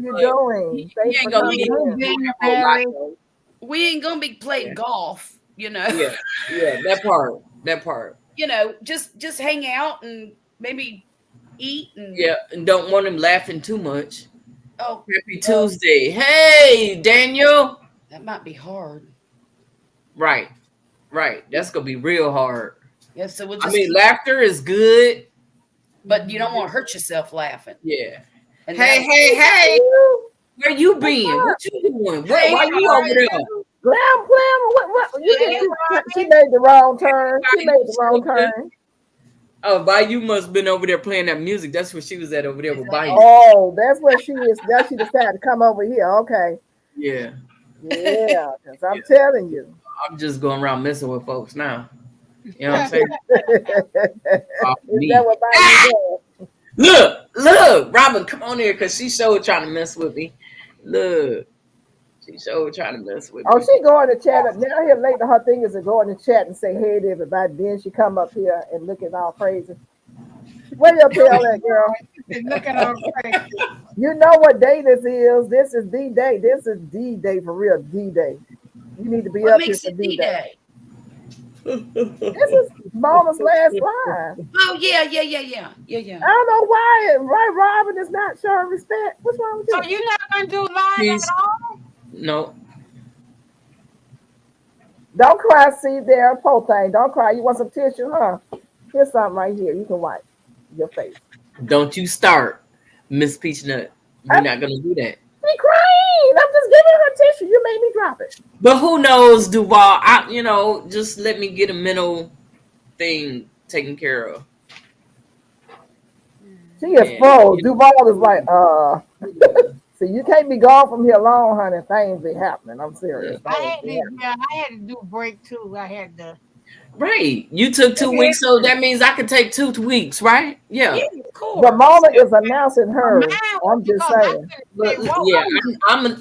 you doing? Thanks for coming in. We ain't gonna be playing golf. Yeah, that part. Just hang out and maybe eat and and don't want him laughing too much. Oh, Happy Tuesday. Hey, Daniel. That might be hard. Right. That's gonna be real hard. Yeah, so laughter is good, but you don't want to hurt yourself laughing. Yeah. And hey, where you been? What you doing? Why you over there? Glam, what? She made the wrong turn. Oh, Bayou must have been over there playing that music. That's where she was at over there with Bayou. Oh, that's where she is. Now she decided to come over here. Okay. Yeah. Yeah, because I'm telling you. I'm just going around messing with folks now. You know what I'm saying? Is that what Bayou does? Look, Robin, come on here because she showed trying to mess with me. Look. She showed trying to mess with me. Oh, she go in the chat. Now here later, her thing is to go in the chat and say, hey to everybody. Then she come up here and looking all crazy. Where your tail at, girl? Looking all crazy. You know what day this is. This is D-Day. This is D-Day for real, D-Day. You need to be up here for D-Day. This is Mama's last line. Oh, yeah. I don't know why Robin is not showing respect. What's wrong with you? So you're not going to do live at all? No. Don't cry, see there, poor thing. Don't cry. You want some tissue, huh? Here's something right here. You can wipe your face. Don't you start, Miss Peachnut. You're not going to do that. She crying. I'm just giving her tissue. You made me drop it. But who knows, Duval? Just let me get a mental thing taken care of. She is froze. Duval is like, So you can't be gone from here long, honey. Things be happening. I'm serious. I had to do a break too. I had to. Right. You took 2 weeks, so that means I could take 2 weeks, right? Yeah. Yeah, of course. The mama is announcing hers. I'm just Because I saying. couldn't say, whoa, Yeah,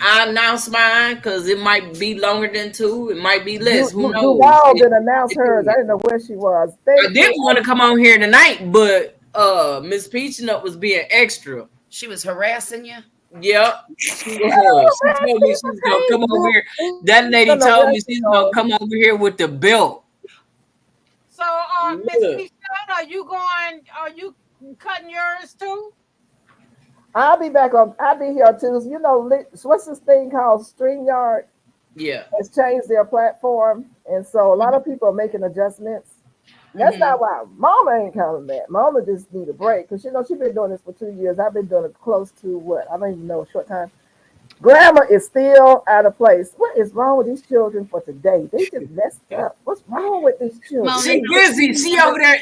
I announced mine because it might be longer than 2. It might be less. Who knows? Duval didn't announce hers. I didn't know where she was. I didn't want to come on here tonight, but Miss Peachnut was being extra. She was harassing you. Yep, she was. She told me she's gonna come over here. That lady told me she's gonna come over here with the belt. So, Miss Peachnut, are you cutting yours too? I'll be here Tuesday. You know, what's this thing called StreamYard? Yeah. It's changed their platform. And so a lot of people are making adjustments. That's not why Mama ain't coming back. Mama just need a break. Because, she's been doing this for 2 years. I've been doing it close to what? I don't even know, a short time. Grammar is still out of place. What is wrong with these children for today? They just messed up. What's wrong with these children? She busy. She over there.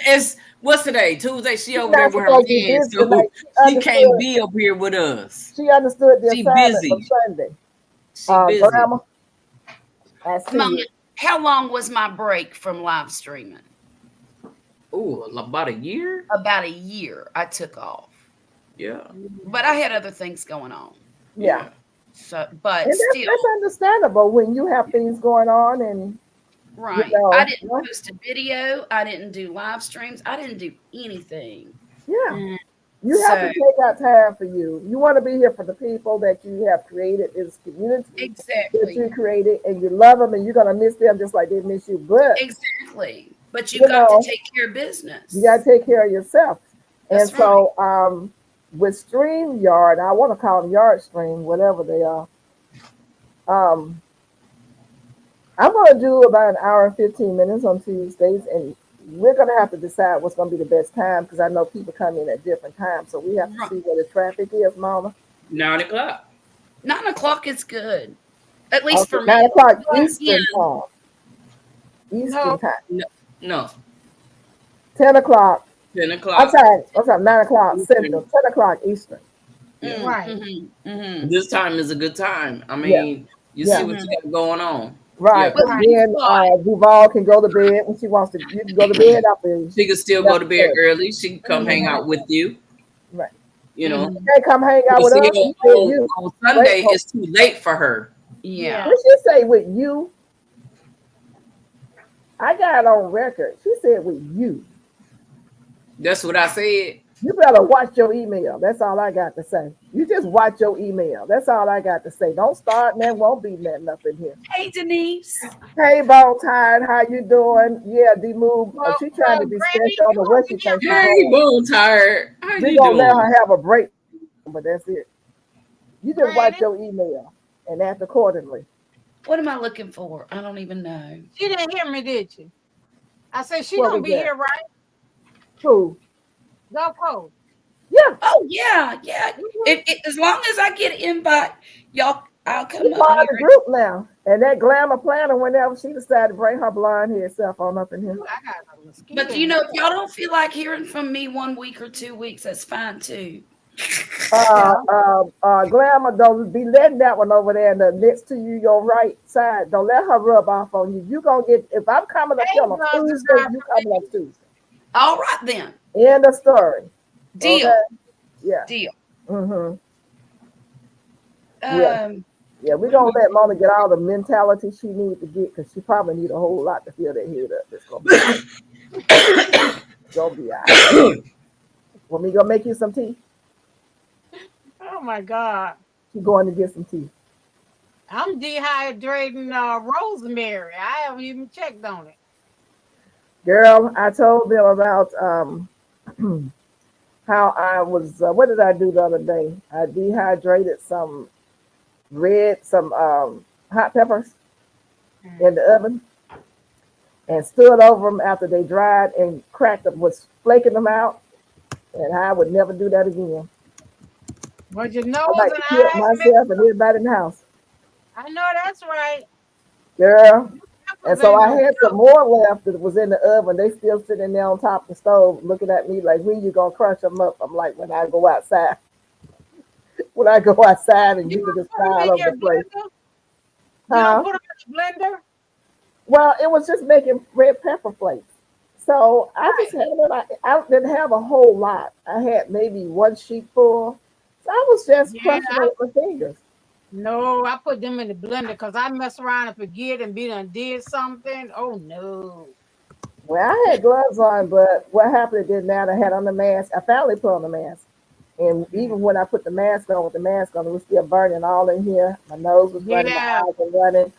What's today? Tuesday. She over there with her kids. So she can't be up here with us. She understood the assignment from Sunday. She busy. Grandma, I see Mama, how long was my break from live streaming? Oh, about a year? About a year I took off. Yeah. But I had other things going on. Yeah. So, but and still. That's understandable when you have things going on and. Right. I didn't post a video. I didn't do live streams. I didn't do anything. Yeah. You have to take out time for you. You want to be here for the people that you have created, this community that you created, and you love them, and you're going to miss them just like they miss you. But exactly. But you got to take care of business. You got to take care of yourself. That's and so with StreamYard, I want to call them Yard Stream, whatever they are. I'm going to do about an hour and 15 minutes on Tuesdays, and we're going to have to decide what's going to be the best time because I know people come in at different times. So we have to see where the traffic is, Mama. 9 o'clock. 9 o'clock is good. At least for me. 9 o'clock Eastern time. Eastern time. No. 10 o'clock. 10 o'clock. I'm sorry, 9 o'clock Central, 10 o'clock Eastern. Right. Mm-hmm. This time is a good time. I mean, you see what you got going on. Right. Yeah. Then Duval can go to bed when she wants to. You can go to bed after. She can still go to bed early. She can come hang out with you. Right. You know. She can't come hang out with us. On Sunday, it's too late for her. Yeah. What she say with you? I got it on record. She said with you. That's what I said. You better watch your email. That's all I got to say. You just watch your email. That's all I got to say. Don't start, and there won't be nothing up in here. Hey, Denise. Hey, Bone Tide, how you doing? Yeah, D-Move. She trying to be special. I don't know what she thinks. Hey, Bone Tide. We gonna let her have a break, but that's it. You just watch your email and act accordingly. What am I looking for? I don't even know. She didn't hear me, did you? I said she gonna be here, right? Who? Go Coast. Yeah. Oh yeah. As long as I get an invite, y'all, I'll come up. Part of the group now, and that glamour planner. Whenever she decided to bring her blonde hair self on up in here. But if y'all don't feel like hearing from me 1 week or 2 weeks, that's fine too. Glamour, don't be letting that one over there next to you, your right side. Don't let her rub off on you. You gonna get, if I'm coming up here on Tuesday, you coming up Tuesday. All right then. End of story. Deal. Okay? Yeah. Deal. Mm-hmm. Yeah, we're gonna let Mama get all the mentality she needs to get because she probably need a whole lot to fill that head up. It's gonna be all right. Want me to go make you some tea? Oh my God. She's going to get some tea. I'm dehydrating rosemary. I haven't even checked on it. Girl, I told them about how I was, what did I do the other day? I dehydrated some hot peppers in the oven and stood over them after they dried and cracked them, was flaking them out. And I would never do that again. But you know, I like to kill myself and everybody in the house. I know that's right. Girl. And so I had some more left that was in the oven. They still sitting there on top of the stove looking at me like, when you gonna crush them up? I'm like, when I go outside. When I go outside and you can just pile up the place. You don't put them in the blender? Well, it was just making red pepper flakes. So I just had it. I didn't have a whole lot. I had maybe one sheet full. So I was just Yeah, crushing it with my fingers. no, I put them in the blender because I mess around and forget and be done did something. Oh no. Well, I had gloves on, but what happened? It didn't matter. I had on the mask. I finally put on the mask. And even when I put the mask on with the mask on, it was still burning all in here. My nose was running, my Yeah, eyes were running.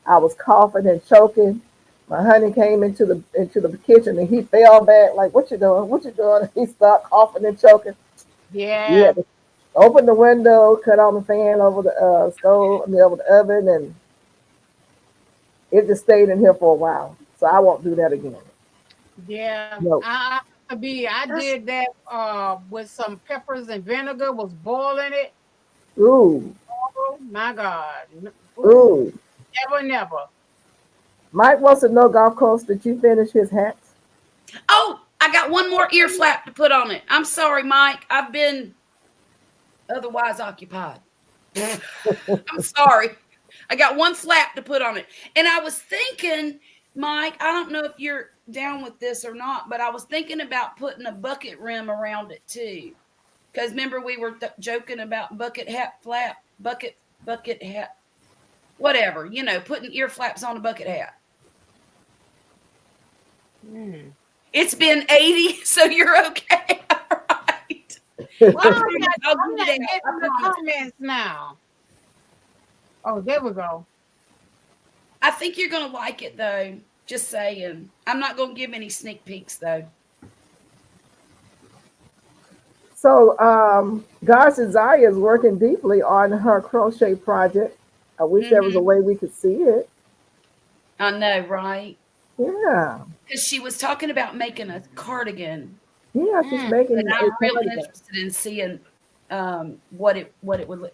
I was coughing and choking. My honey came into the kitchen and he fell back like, "What you doing? What you doing?" He started coughing and choking. Yeah, yeah, open the window, cut on the fan over the stove, over the oven, and it just stayed in here for a while. So I won't do that again. yeah. No. I did that with some peppers and vinegar, was boiling it. Ooh, Oh my God. Ooh, ooh. never, never. Mike wants to know, Golf Coast, did you finish his hats? Oh, I got one more ear flap to put on it. I'm sorry, Mike. I've been otherwise occupied. I'm sorry. I got one flap to put on it. And I was thinking, Mike, I don't know if you're down with this or not, but I was thinking about putting a bucket rim around it too. Because remember, we were joking about bucket hat flap, bucket hat, whatever, putting ear flaps on a bucket hat. Mm. It's been 80, so you're okay. All right. Well, I'll I'm get not it out. I getting the promise. comments now. Oh, there we go. I think you're going to like it, though. Just saying. I'm not going to give any sneak peeks, though. So, God's Desire is working deeply on her crochet project. I wish there was a way we could see it. I know, right? Yeah. Because she was talking about making a cardigan, Yeah, she's making and I'm a really cardigan. interested in seeing what it would look.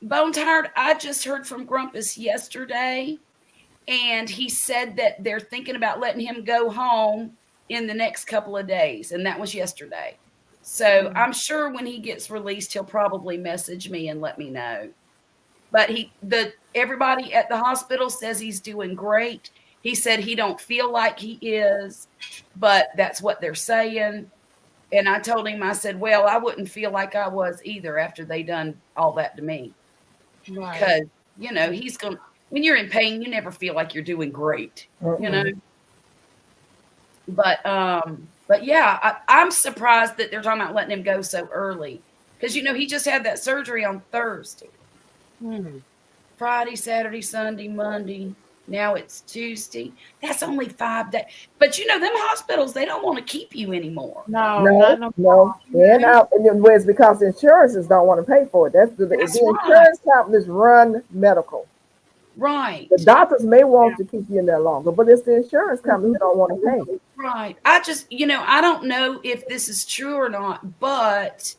Bone Tired, I just heard from Grumpus yesterday, and he said that they're thinking about letting him go home in the next couple of days, and that was yesterday. So I'm sure when he gets released, he'll probably message me and let me know. But everybody at the hospital says he's doing great. He said he don't feel like he is, but that's what they're saying. And I told him, I said, well, I wouldn't feel like I was either after they done all that to me. Right. Because, he's going to, when you're in pain, you never feel like you're doing great, But yeah, I'm surprised that they're talking about letting him go so early. Because, he just had that surgery on Thursday. Friday, Saturday, Sunday, Monday. Now it's Tuesday. That's only 5 days. But them hospitals, they don't want to keep you anymore. No, No, not no no. more. And then it's because insurances don't want to pay for it. The That's right. insurance companies run medical. Right. The doctors may want to keep you in there longer, but it's the insurance company who don't want to pay. Right. I just, I don't know if this is true or not, but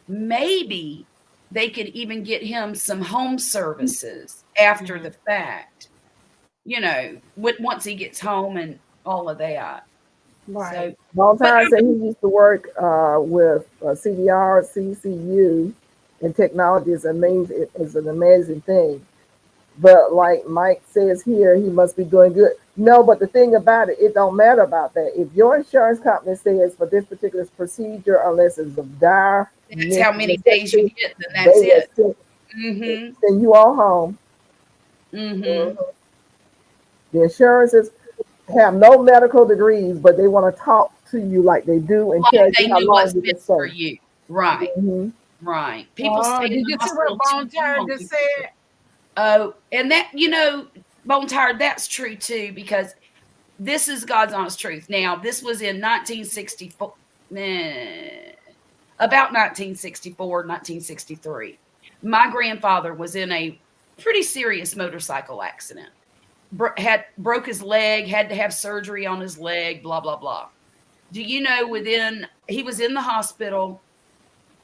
maybe they could even get him some home services after the fact, once he gets home and all of that. Right. Baltar said he used to work with CDR, CCU, and technology is amazing. It's an amazing thing. But like Mike says here, he must be doing good. No, but the thing about it, it don't matter about that. If your insurance company says for this particular procedure, unless it's of dire, that's how many days you get, then that's it. Send you all home. The insurances have no medical degrees, but they want to talk to you like they do and tell you how long you can for you. Right. Right. People stay did you see what Bone Tired just said? Oh, and that, Bone Tired, that's true too, because this is God's honest truth. Now, this was in 1964, about 1964, 1963. My grandfather was in a pretty serious motorcycle accident. Broke his leg, had to have surgery on his leg, blah, blah, blah. Do you know he was in the hospital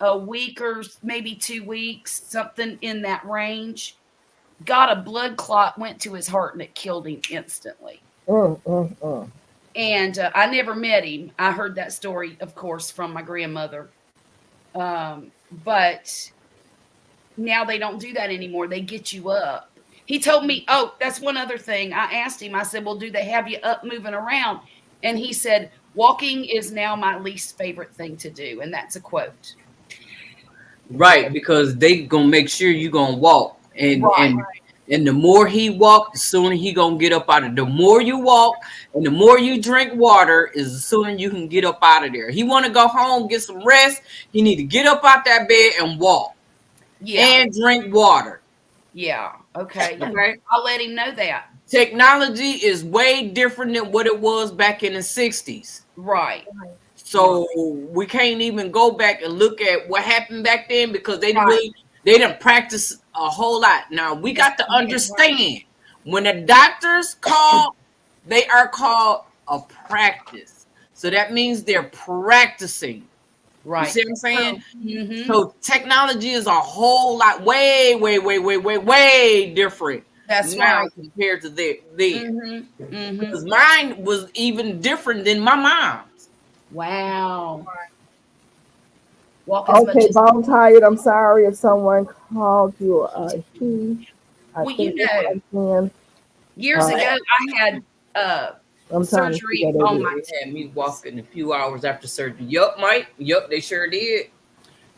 a week or maybe 2 weeks, something in that range. Got a blood clot, went to his heart, and it killed him instantly. And I never met him. I heard that story, of course, from my grandmother. But now they don't do that anymore. They get you up. He told me, oh, that's one other thing. I asked him, I said, well, do they have you up moving around? And he said, walking is now my least favorite thing to do. And that's a quote. Right, because they gonna make sure you gonna walk, and Right. and the more he walk, the sooner he gonna get up out of. The more you walk, and the more you drink water, is the sooner you can get up out of there. He want to go home, get some rest. He need to get up out that bed and walk, and drink water. Yeah. Okay. Okay. I'll let him know that. Technology is way different than what it was back in the 60s. Right. So we can't even go back and look at what happened back then, because they didn't practice a whole lot. Now we got to understand, when the doctors call, they are called a practice. So that means they're practicing. Right. You see what I'm saying? Mm-hmm. So technology is a whole lot way different. That's now right. compared to then. Because mine was even different than my mom's. Wow. Okay, Bone Tired, I'm sorry if someone called you a he. Well, you know, years ago I had surgery on my. They had me walking a few hours after surgery. Yup, Mike. Yup, they sure did.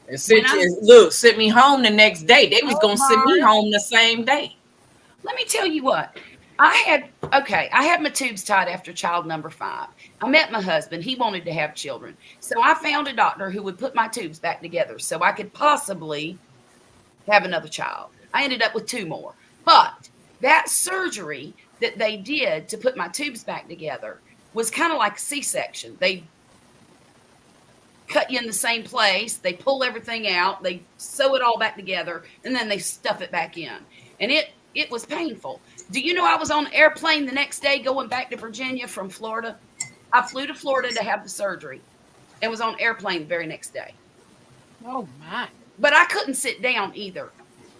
And sent me home the next day. They was gonna send me home the same day. Let me tell you what. I had my tubes tied after child number 5. I met my husband. He wanted to have children. So I found a doctor who would put my tubes back together so I could possibly have another child. I ended up with 2 more. But that surgery that they did to put my tubes back together was kind of like a C-section. They cut you in the same place. They pull everything out. They sew it all back together, and then they stuff it back in. And it was painful. Do you know I was on an airplane the next day going back to Virginia from Florida? I flew to Florida to have the surgery and was on an airplane the very next day. Oh, my. But I couldn't sit down either.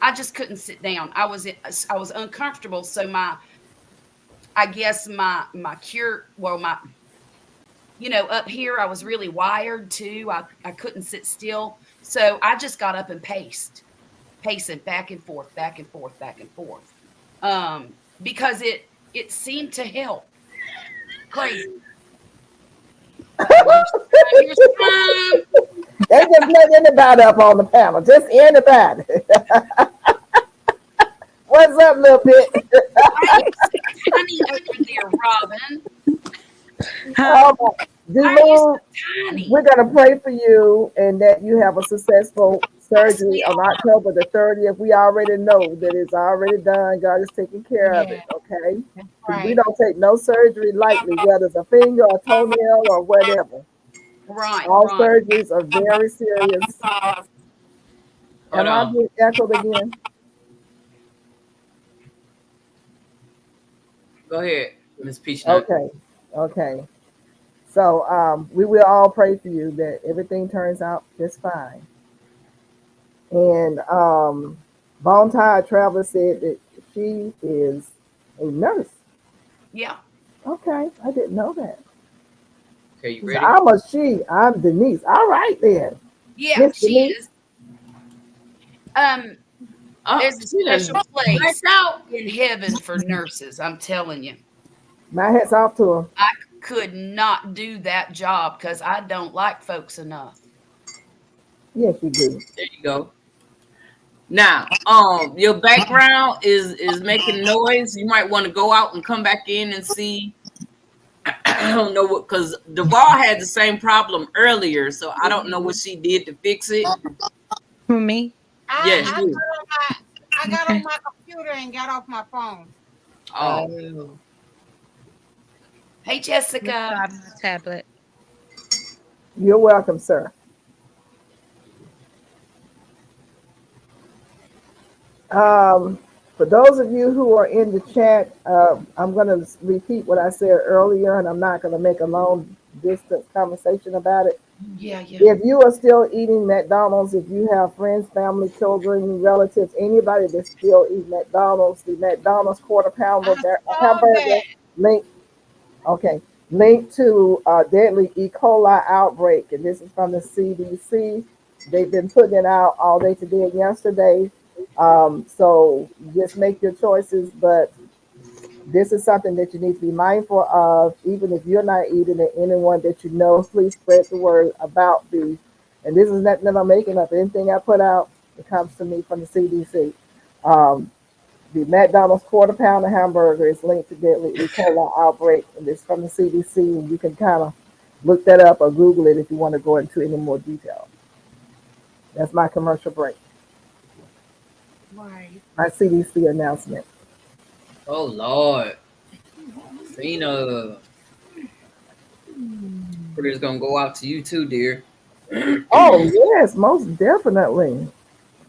I just couldn't sit down. I was uncomfortable. So my cure, up here, I was really wired too. I couldn't sit still. So I just got up and pacing back and forth, because it seemed to help. Crazy. They just let anybody up on the panel. Just anybody. What's up, little bit? Honey over there, Robin. We're going to pray for you and that you have a successful surgery on October the 30th. We already know that it's already done. God is taking care of it, okay? Right. We don't take no surgery lightly, whether it's a finger or a toenail or whatever. Right. All surgeries are very serious. Am I being echoed again? Go ahead, Ms. Peachnut. Okay. So we will all pray for you that everything turns out just fine. And Bone Tired Traveler said that she is a nurse. Yeah. Okay, I didn't know that. Okay, you ready? I'm a she. I'm Denise. All right then. Yeah, Miss she Denise. Is. There's a special place in heaven for nurses. I'm telling you. My hat's off to her. I could not do that job because I don't like folks enough. Yes, you do. There you go. Now, your background is making noise. You might want to go out and come back in and see. I don't know what, because Duval had the same problem earlier, so I don't know what she did to fix it. Who, me? Yes, I got on my computer and got off my phone. Oh. Hey, Jessica. Tablet. You're welcome, sir. For those of you who are in the chat, I'm going to repeat what I said earlier, and I'm not going to make a long distance conversation about it. Yeah. If you are still eating McDonald's, if you have friends, family, children, relatives, anybody that's still eating McDonald's, the McDonald's quarter pounder hamburger link to deadly E. coli outbreak, and this is from the CDC. They've been putting it out all day today and yesterday. So just make your choices, but this is something that you need to be mindful of, even if you're not eating it. Anyone that you know, please spread the word about beef. And this is nothing that I'm making up. Anything I put out, it comes to me from the CDC. Um, the McDonald's quarter pounder hamburger is linked to deadly E. coli outbreak, and it's from the CDC. And you can kind of look that up or Google it if you want to go into any more detail. That's my commercial break, Right. my CDC announcement. Oh Lord, Cena, prayers gonna go out to you too, dear. Oh, yes, most definitely.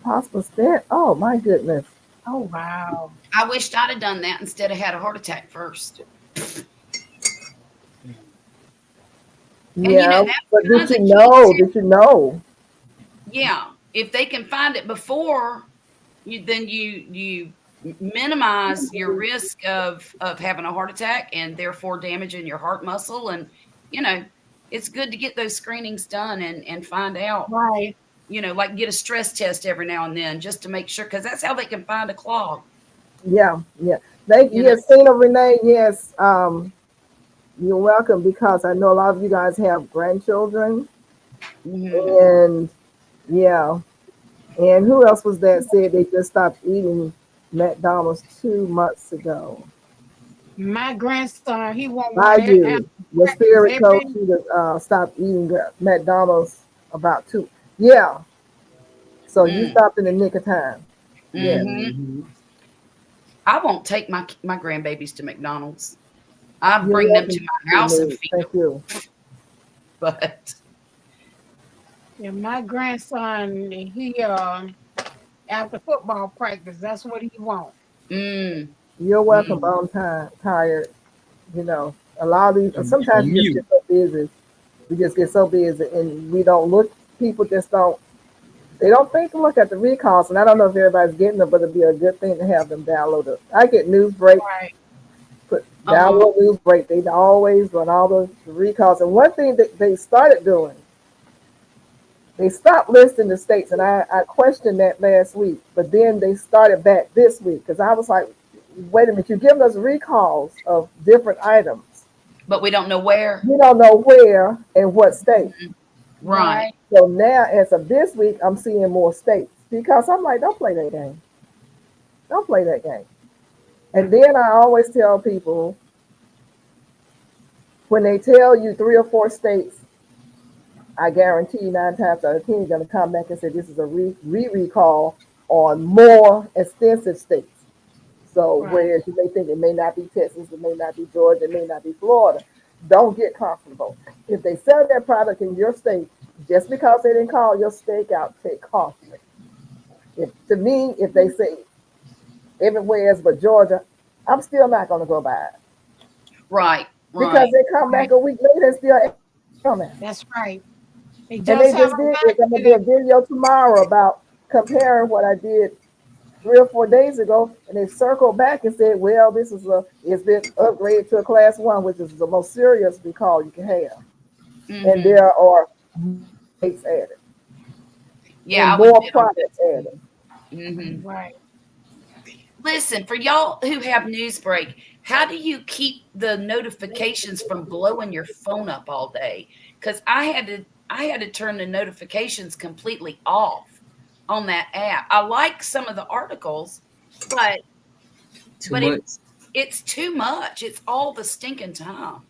Possible stent. Oh, my goodness. Oh wow. I wished I'd have done that instead of had a heart attack first. And you know, Yeah, that's but kind did of you the key know? to, Did you know? yeah. If they can find it before, then you minimize your risk of having a heart attack and therefore damaging your heart muscle. And you know, it's good to get those screenings done and find out. Right. You know, like get a stress test every now and then just to make sure, because that's how they can find a clog. Yeah, yeah. Thank You you. know. Yes, Cena Renee. Yes, you're welcome because I know a lot of you guys have grandchildren, Hmm. and yeah. And who else was that said they just stopped eating McDonald's 2 months ago? My grandson, he want I one do. after The breakfast spirit told every. you to stop eating McDonald's about two. Yeah. So you Mm. stopped in the nick of time. Yeah. Hmm. I won't take my grandbabies to McDonald's. I You're bring them to welcome. my house and feed Thank them. you. But Yeah, my grandson, he after football practice, that's what he want. mm, You're welcome. mm, But I'm tired. You know, a lot of these. Sometimes On we just get mute. so busy. We just get so busy, and we don't look. People just don't. They don't think to look at the recalls, and I don't know if everybody's getting them, but it'd be a good thing to have them downloaded. I get news break, Right. put uh-huh. download news break. They always run all the recalls. And one thing that they started doing, they stopped listing the states, and I questioned that last week, but then they started back this week because I was like, wait a minute, you're giving us recalls of different items. But we don't know where. We don't know where and what state. Mhm. Right. Right. So now, as of this week, I'm seeing more states because I'm like, don't play that game. Don't play that game. And then I always tell people when they tell you 3 or 4 states, I guarantee you 9 times out of 10, you're going to come back and say this is a recall on more extensive states. So Right. whereas you may think it may not be Texas, it may not be Georgia, it may not be Florida, don't get comfortable. If they sell that product in your state, just because they didn't call your steak out, take caution. If to me, if they say everywhere else but Georgia, I'm still not going to go buy it Right. because Right. they come back Right. a week later and still coming. That's right. They And just they just haven't did got this. I'm gonna do to a video tomorrow about comparing what I did 3 or 4 days ago, and they circled back and said, "Well, it's been upgraded to a class 1, which is the most serious recall you can have, and Hmm. there are states added Yeah, and I would more bet on products added." that. Hmm. right. Listen, for y'all who have news break, how do you keep the notifications from blowing your phone up all day? Because I had to turn the notifications completely off on that app. I like some of the articles, but Too but much. it's too much. It's all the stinking time.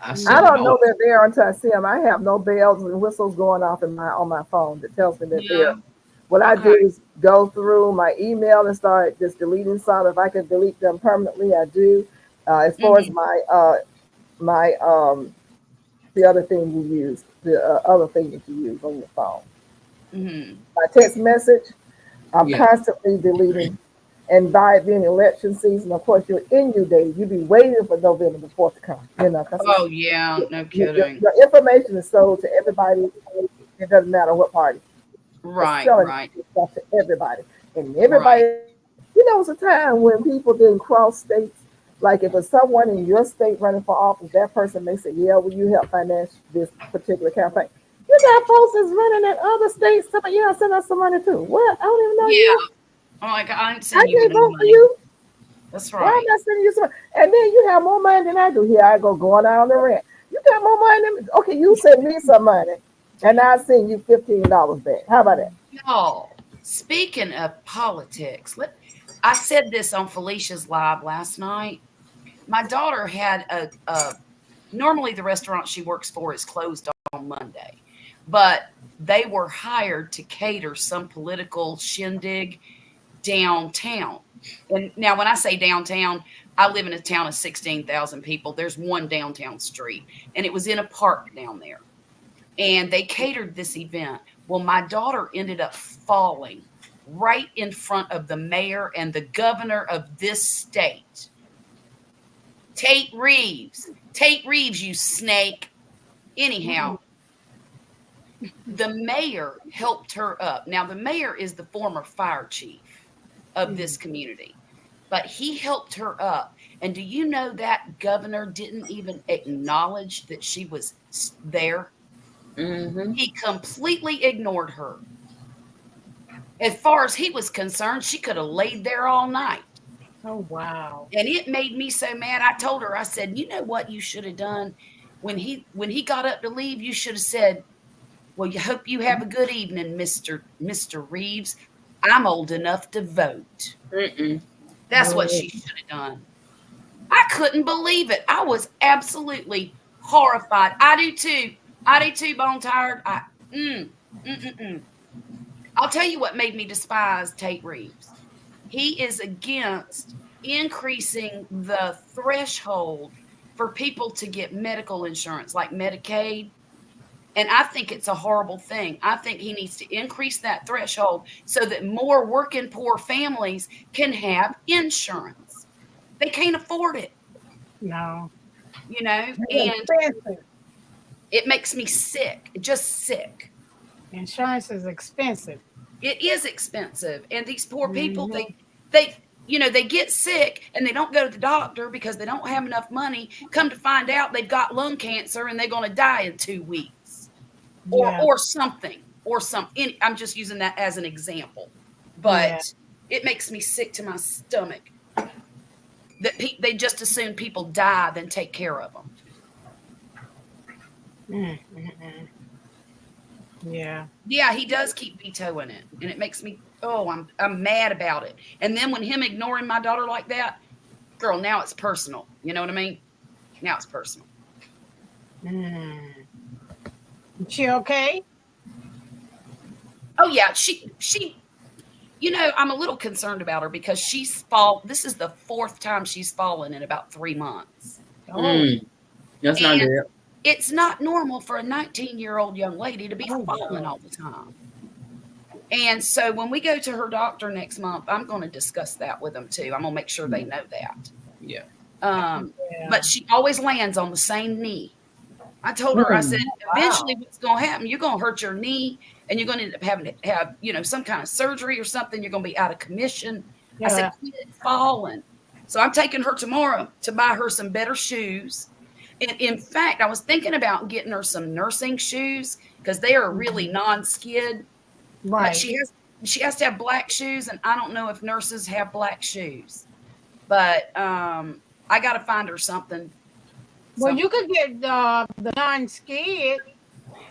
I I shut it don't Mhm. know off. they're there until I see them. I have no bells and whistles going off in my on my phone that tells me that they're. No. What I Okay. do is go through my email and start just deleting some. If I can delete them permanently, I do. As far as Hmm. my the other thing you use, the other thing that you use on your phone, Hmm. my text message, I'm Yeah. constantly deleting. And by it being election season, of course, you're in your days. You be waiting for November the 4th to come, because Oh yeah, no kidding. your information is sold to everybody. It doesn't matter what party. It's Right, selling right. stuff to everybody. And Right. everybody, it was a time when people didn't cross states. Like if it's someone in your state running for office, that person may say, "Yeah, will you help finance this particular campaign?" You got folks that's running in other states. Somebody, send us some money too. What? I don't even know Yeah. you. I'm like, I ain't I sending you can't any vote for money. you. That's Why am right. I sending you some? And then you have more money than I do. Here I go going out on the rent. You got more money than me. Okay, you send me some money, and I send you $15 back. How about that? Y'all, speaking of politics, I said this on Felicia's live last night. My daughter had normally the restaurant she works for is closed on Monday, but they were hired to cater some political shindig downtown. And now, when I say downtown, I live in a town of 16,000 people. There's one downtown street, and it was in a park down there. And they catered this event. Well, my daughter ended up falling right in front of the mayor and the governor of this state. Tate Reeves. Tate Reeves, you snake. Anyhow, the mayor helped her up. Now, the mayor is the former fire chief of this community, but he helped her up. And do you know that governor didn't even acknowledge that she was there? Mm-hmm. He completely ignored her. As far as he was concerned, she could have laid there all night. Oh wow. And it made me so mad. I told her, I said, you know what you should have done when he got up to leave, you should have said, well, you hope you have a good evening, Mr. Reeves. I'm old enough to vote. Mm-mm. That's what she should have done. I couldn't believe it. I was absolutely horrified. I do too. I do too, Bone Tired. I'll tell you what made me despise Tate Reeves. He is against increasing the threshold for people to get medical insurance, like Medicaid. And I think it's a horrible thing. I think he needs to increase that threshold so that more working poor families can have insurance. They can't afford it, No. and It's expensive. it makes me sick, just sick. Insurance is expensive. It is expensive. And these poor people, Mhm. they get sick and they don't go to the doctor because they don't have enough money. Come to find out they've got lung cancer and they're going to die in 2 weeks. Yeah. Or something. I'm just using that as an example. Yeah. But it makes me sick to my stomach that they just assume people die than take care of them. Mm-mm. Yeah. Yeah, he does keep vetoing it, and it makes me I'm mad about it. And then when him ignoring my daughter like that, girl, now it's personal. You know what I mean? Now it's personal. Mm. She okay? Oh yeah, she I'm a little concerned about her because this is the 4th time she's fallen in about 3 months. Oh. That's not And good. it's not normal for a 19-year-old young lady to be falling all the time. And so when we go to her doctor next month, I'm going to discuss that with them too. I'm going to make sure they know that. Yeah. But she always lands on the same knee. I told her, I said, eventually what's going to happen, you're going to hurt your knee and you're going to end up having to have, some kind of surgery or something. You're going to be out of commission. Yeah. I said, quit falling. So I'm taking her tomorrow to buy her some better shoes. And in fact, I was thinking about getting her some nursing shoes because they are really non-skid. Right. But she has to have black shoes, and I don't know if nurses have black shoes. But I got to find her something. Well, you could get the non-skid.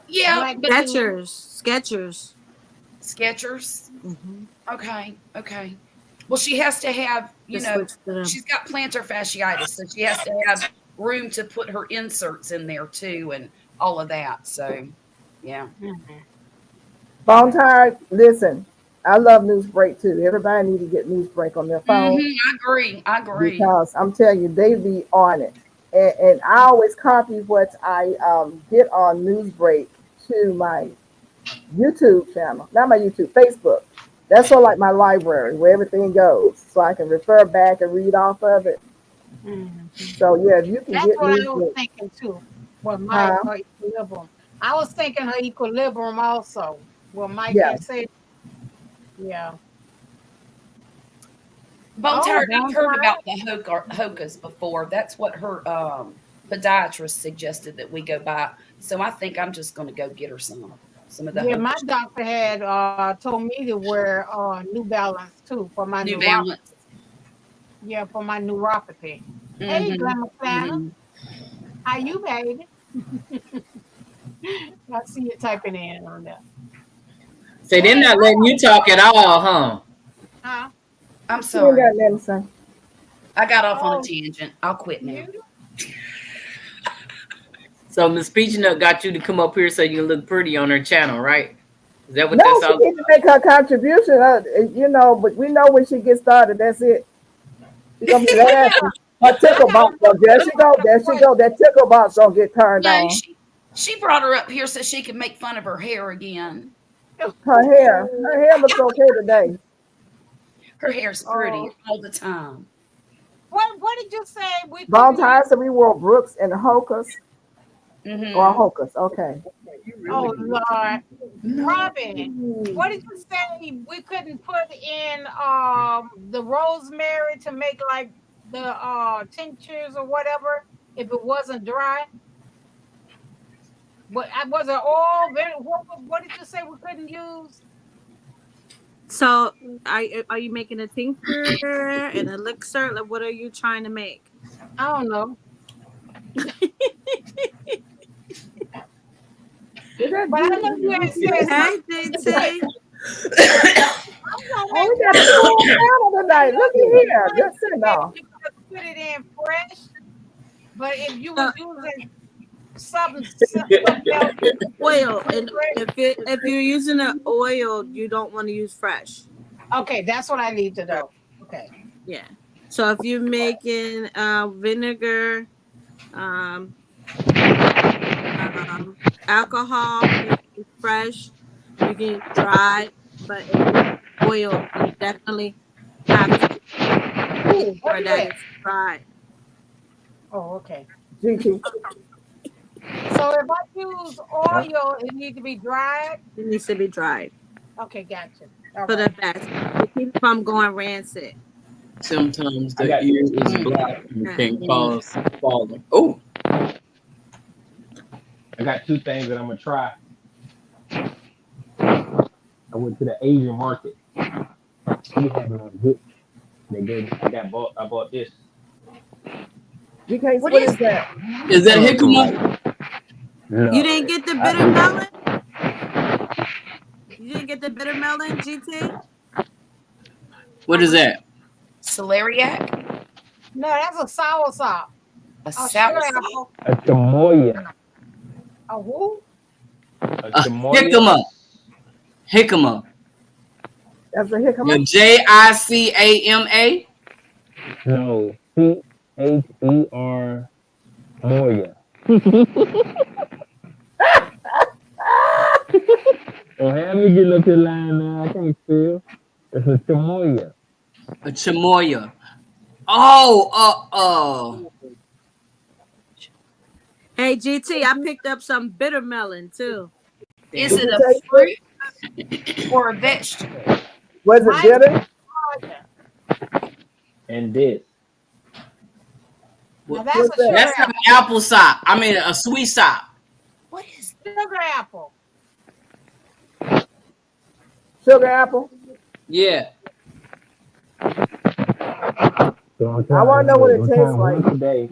Yeah, Black Skechers. Skechers. Mm-hmm. Okay. Well, she has to have, Just switch to them. she's got plantar fasciitis, so she has to have room to put her inserts in there too, and all of that. So, yeah. Bone Tired, listen, I love Newsbreak too. Everybody need to get Newsbreak on their phone. I agree. Because I'm telling you, they be on it. And I always copy what I get on Newsbreak to my YouTube channel. Not my YouTube, Facebook. That's sort of like my library where everything goes. So I can refer back and read off of it. So yeah, if you can That's get what I was Newsbreak. thinking too. Well, Mike, her equilibrium. I was thinking her equilibrium also. Well, Mike Yeah. had said, yeah. Bone Tired, Bone I've heard Tired. about the Hokas before. That's what her podiatrist suggested that we go by. So I think I'm just going to go get her some. some of the Yeah, my hookers. doctor had told me to wear New Balance too for my New neuropathy. Balance. Yeah, for my neuropathy. Hey, Mm-hmm. Glamour Planner, Mm-hmm. how you, baby? I see you typing in on there. Say they're Dang, not letting you talk at all, huh? huh? I'm She ain't sorry. got nothing to say. I got off on a Oh, tangent. I'll quit now. you? So Miss Peachnut got you to come up here so you can look pretty on her channel, right? Is that what No, that's she all needs to about? make her contribution. But we know when she gets started, that's it. She's gonna be laughing. Her I tickle got box. Oh, there she go. a There she go. question. That tickle box gonna get turned No, on. she brought her up here so she could make fun of her hair again. Her hair looks okay today. Her hair's Oh, pretty all the time. what did you say? We Bone couldn't use. ties, so we wore Brooks and Hocus or Mm-hmm. Hocus. Okay. Oh Lord, No. Robin, what did you say? We couldn't put in the rosemary to make like the tinctures or whatever if it wasn't dry. But I was it all very. What did you say we couldn't use? So, are you making a tincture, an elixir? Like, what are you trying to make? I don't know. Is that But I know you had said Hey, something. JT. I'm gonna Oh, make we got a one. full panel I tonight. know Look at you here. wanted Just sit to say down. you could put it in fresh, but if you So, was using something else, oil, and fresh. if you're using an oil, you don't want to use fresh. Okay, that's what I need to know. Okay. Yeah. So if you're making vinegar, um, alcohol, you can use fresh. You can use dry, but if you're using oil, you definitely have to make Ooh, what sure is that that? it's dry. Oh, okay. GT. So if I use oil, it needs to be dried. It needs to be dried Okay, gotcha. All for the right. best to keep it from going rancid. Sometimes I the got ear is black and Yeah. can cause falling. Oh, I got two things that I'm gonna try. I went to the Asian market. We have it on good. I bought this. GK, What what is is that? that? is that jicama? You No. didn't get the bitter melon? You didn't get the bitter melon, GT? What is that? Celeriac? No, that's a sour sop. A A sugar soursop? apple. A chamoya. A who? A A chamoya. jicama. Jicama. That's a jicama. Jicama. No.Cher Moya. Don't have me getting up here lying now. I can't feel. It's a chamoya. A chamoya. Oh, Hey, GT, I picked up some bitter melon too. Is Did it you a taste it? fruit or a vegetable? Was it Mine's bitter? Georgia. And this. Now what, that's What's a that? sugar that's an apple. apple sop. I mean, a sweet sop. What is that? Sugar apple. Sugar apple? Yeah. So I'm I trying, want to know what it I'm tastes trying like. one today.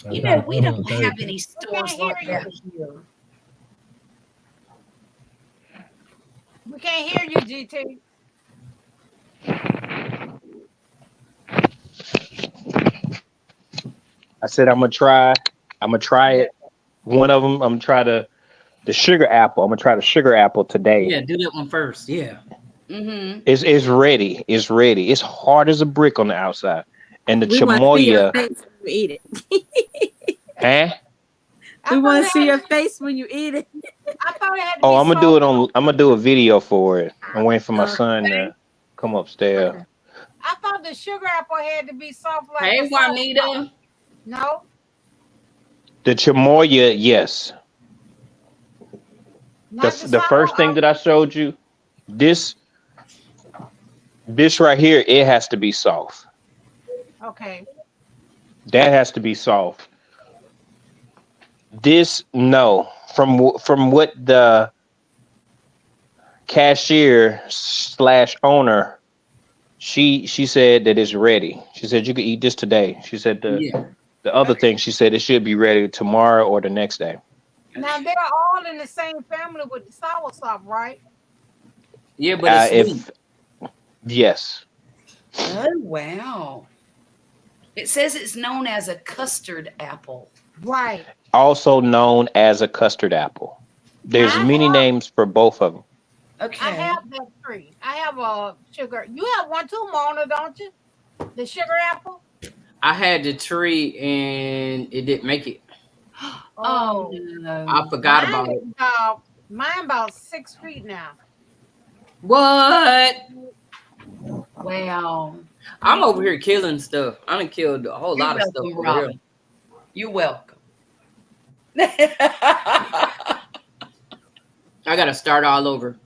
I'm You trying know, the we other don't on have Thursday. any We can't stores hear like you. that here. We can't hear you, GT. I said I'm gonna try. I'm gonna try Yeah. it. One of them. I'm gonna try the sugar apple. I'm gonna try the sugar apple today. Yeah, do that one first. Yeah. Mm-hmm. It's ready. It's ready. It's hard as a brick on the outside. And the We want to see your chamoya, face when you eat it. huh? I We thought want it to see had. your face when you eat it. I thought it had to Oh, be I'm gonna do soft. it on. I'm gonna do a video for it. I'm waiting for my son Okay. to come upstairs. Okay. I thought the sugar apple had to be soft like Hey, a soft. Juanita. No. The chamoya, yes. Not the The sour. first thing that I showed you, this this right here, it has to be soft. Okay. That has to be soft. This no, from what cashier / owner, she said that it's ready. She said you could eat this today. She said Yeah. the other thing, she said it should be ready tomorrow or the next day. Now they're all in the same family with the soursop, right? Yeah, but it's sweet. If yes, Oh wow! It says it's known as a custard apple. Right. also known as a custard apple. Now There's many names for both of them. I Okay. have that tree. I have a sugar. You have one too, Mona, don't you? The sugar apple. I had the tree and it didn't make it. Oh I no! forgot Mine about is it. about 6 feet now. What? Wow! I'm over here killing stuff. I done killed a whole You're lot of stuff welcome, over here. Robin. You're welcome. I gotta start all over.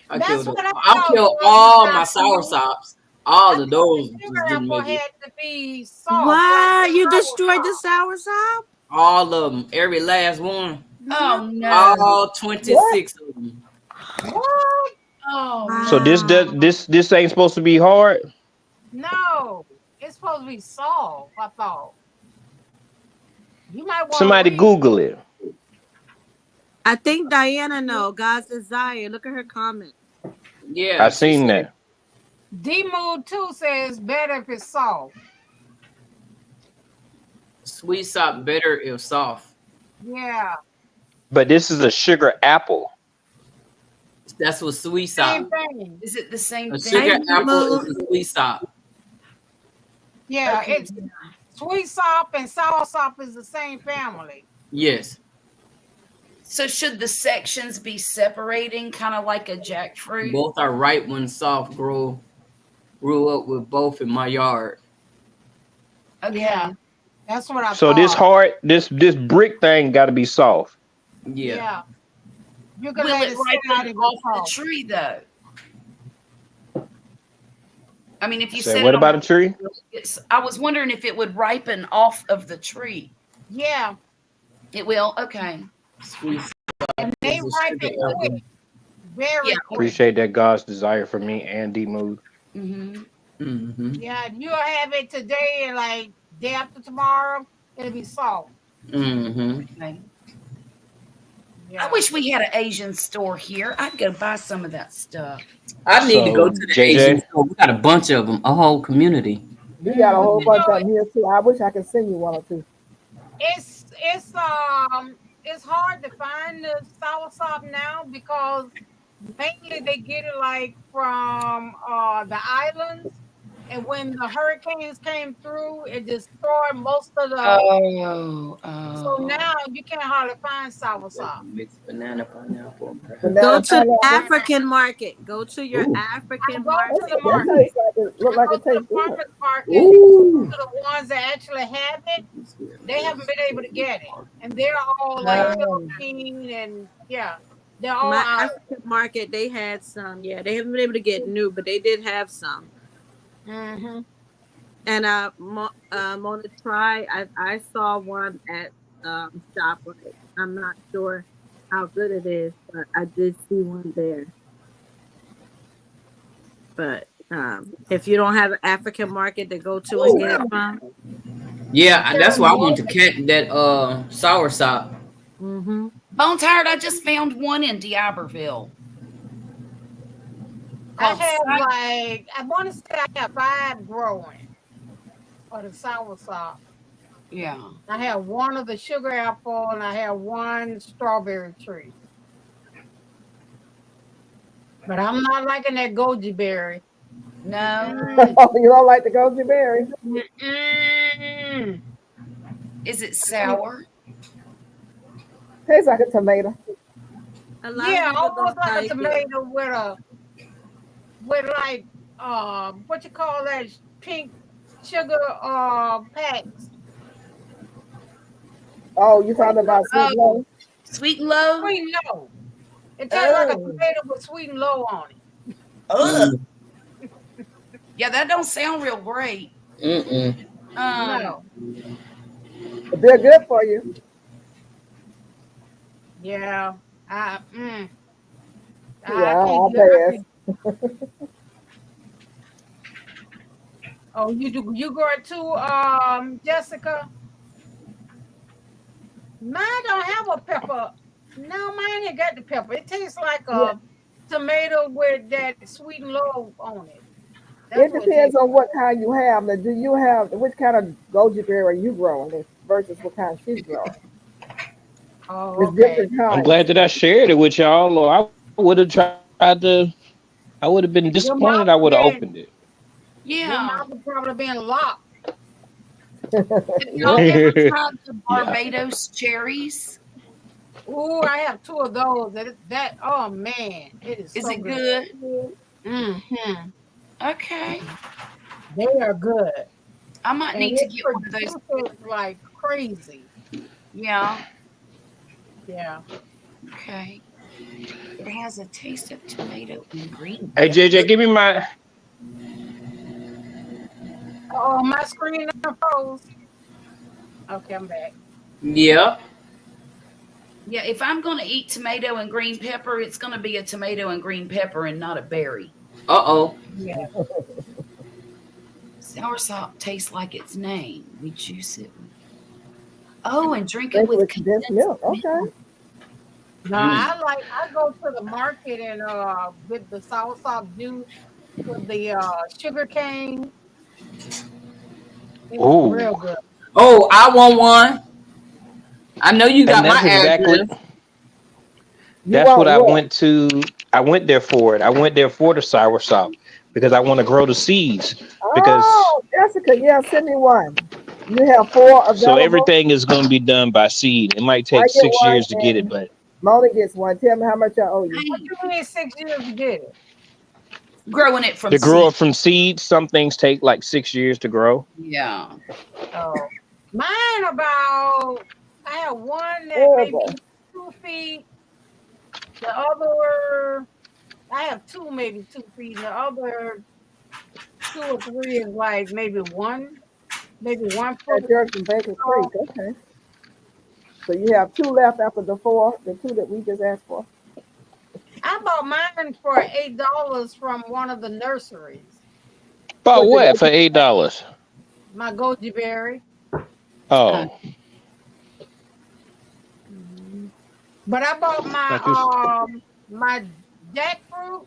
I That's killed what I I thought killed was all my not sour true. sops. All I of thought those the just sugar didn't apple make it. had to be soft, like Why the you sour destroyed the sop. soursop? All of them. Every last one. Oh no! All What? 26 of them. What? Oh So no! Wow. this ain't supposed to be hard. No, it's supposed to be soft. I thought you might want to Somebody read. Google it. I think Diana know God's desire. Look at her comment. Yeah, I she seen said that. D Mood 2 says better if it's soft. sweet sop better if soft. Yeah, But this is a sugar apple. That's what sweet same sop. thing. Is it the same A thing? sugar Hey, apple is Moo. a sweet sop. Yeah, Okay. it's sweet sop and sour sop is the same family. Yes. So should the sections be separating, kind of like a jackfruit? Both are ripe when soft. Grew up with both in my yard. Okay. Yeah, that's what I So this thought. hard, this brick thing got to be soft. Yeah. Yeah, you can Will let it it sit out ripen and go off the soft. tree though? I mean, if you Say set what it on about the a tree? I was wondering if it would ripen off of the tree. Yeah, It will. Okay. Sweet and sop they is a ripen sugar quick, apple. very Yeah. quick. Appreciate that God's desire for me and D Mood. Mm-hmm. Mm-hmm. Yeah, you'll have it today and like day after tomorrow, it'll be soft. Mm-hmm. Okay. I Yeah. wish we had an Asian store here. I'd go buy some of that stuff. I need to go So to the Asian JJ, store. We got a bunch of them, a whole community. We got a But whole you bunch know, of them here too. I wish I could send you one or two. it's hard to find the soursop now because mainly they get it like from the islands, and when the hurricanes came through, it destroyed most of the. Oh, So oh. now you can't hardly find soursop. Mixed banana pineapple. Go Banana to the pineapple. African market. Go to your Ooh. I African go market. to the That market. tastes like it. Look I like go it to the tastes good. farmers market Ooh. to the ones that actually have it. They haven't been able to get it, and they're all like Um, Philippine and yeah, they're all My out. African market, they had some. Yeah, they haven't been able to get new, but they did have some. Mm-hmm. And Mona try. I saw one at ShopRite. I'm not sure how good it is, but I did see one there. But if you don't have an African market to go to and get it from, Yeah, that's why I want to catch that sour sop. mm-hmm. Bone Tired, I just found one in D'Iberville. I have like I want to say I have 5 growing of the soursop. Yeah. I have one of the sugar apple and I have one strawberry tree. But I'm not liking that goji berry. No. you don't like the goji berry? Mm-mm. Is it sour? Tastes like a tomato. A lot Yeah, of people almost don't like a like it. tomato with like what you call that pink sugar packs. Oh, you talking about sweet low? Sweet and low? Sweet and low. It tastes like a Oh. tomato with sweet and low on it. Ugh. Yeah, that don't sound real great. Mm-mm. No. They're good for you. Yeah. I Yeah, can't I do. I pass. could. Oh, you do. You grow it too, Jessica. Mine don't have a pepper. No, mine ain't got the pepper. It tastes like Yeah, a tomato with that sweet and low on it. That's it what it depends tastes on like. what kind you have. Now, do you have which kind of goji berry are you growing versus what kind she's growing? Oh, It's okay. different I'm kinds. glad that I shared it with y'all, or I would have tried to. I would have been disappointed. I Your would have mouth opened it. been your Yeah. mouth has probably been locked. Have y'all Yeah. ever tried the Yeah. Barbados cherries? Ooh, I have two of those. That oh man, it is Is so it good. good? Mm-hmm. Okay. They are good. I might And need to it get one of those. produces like crazy. Yeah. Yeah. Okay. It has a taste of tomato and green Hey peppers. JJ, give me my. Oh, my screen froze. Okay, I'm back. Yep. Yeah, if I'm going to eat tomato and green pepper, it's going to be a tomato and green pepper and not a berry. Uh-oh. Yeah. Soursop tastes like its name. We juice it. Oh, and drink it Drink it with with condensed condensed milk. Okay. milk. No, Mm. I go to the market and with the soursop juice with the sugar cane. It's Ooh, real good. Oh, I want one. I know you and got my that's exactly. address. You That's what want I what? went to. I went there for it. I went there for the soursop because I want to grow the seeds. Because Oh, Jessica, yeah, send me one. You have four so available. everything is going to be done by seed. It might I take get 6 years one, to get it, and but Mona gets one. Tell me how much I owe you. What Hey, you mean 6 years to get it? growing it from to grow seed. it from seeds, some things take like 6 years to grow. Yeah. Oh, mine about. I have one that Oh maybe boy. 2 feet. The other, I have two, maybe 2 feet. And the other two or three is like maybe 1 foot. At yours from Baker Creek. So Okay. So you have two left after the four, the two that we just asked for. I bought mine for $8 from one of the nurseries. About What you what for go $8? My goji berry. Uh, Oh, Mhm. But I bought like this. my jackfruit.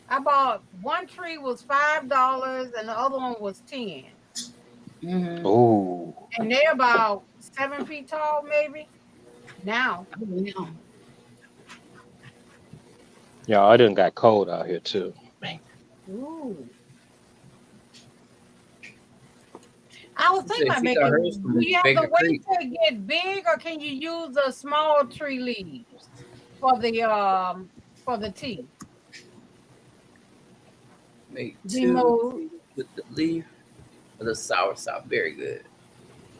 I bought one tree was $5 and the other one was 10. mm-hmm. Oh, And they're about 7 feet tall, maybe now. Oh, yeah. y'all, I done got cold out here too. Ooh. I was She thinking said about she got hers making. Do from you have to Baker wait Creek. till it get big, or can you use the small tree leaves for the tea? Make two Demo. with the leaf of the sour sop. Very good.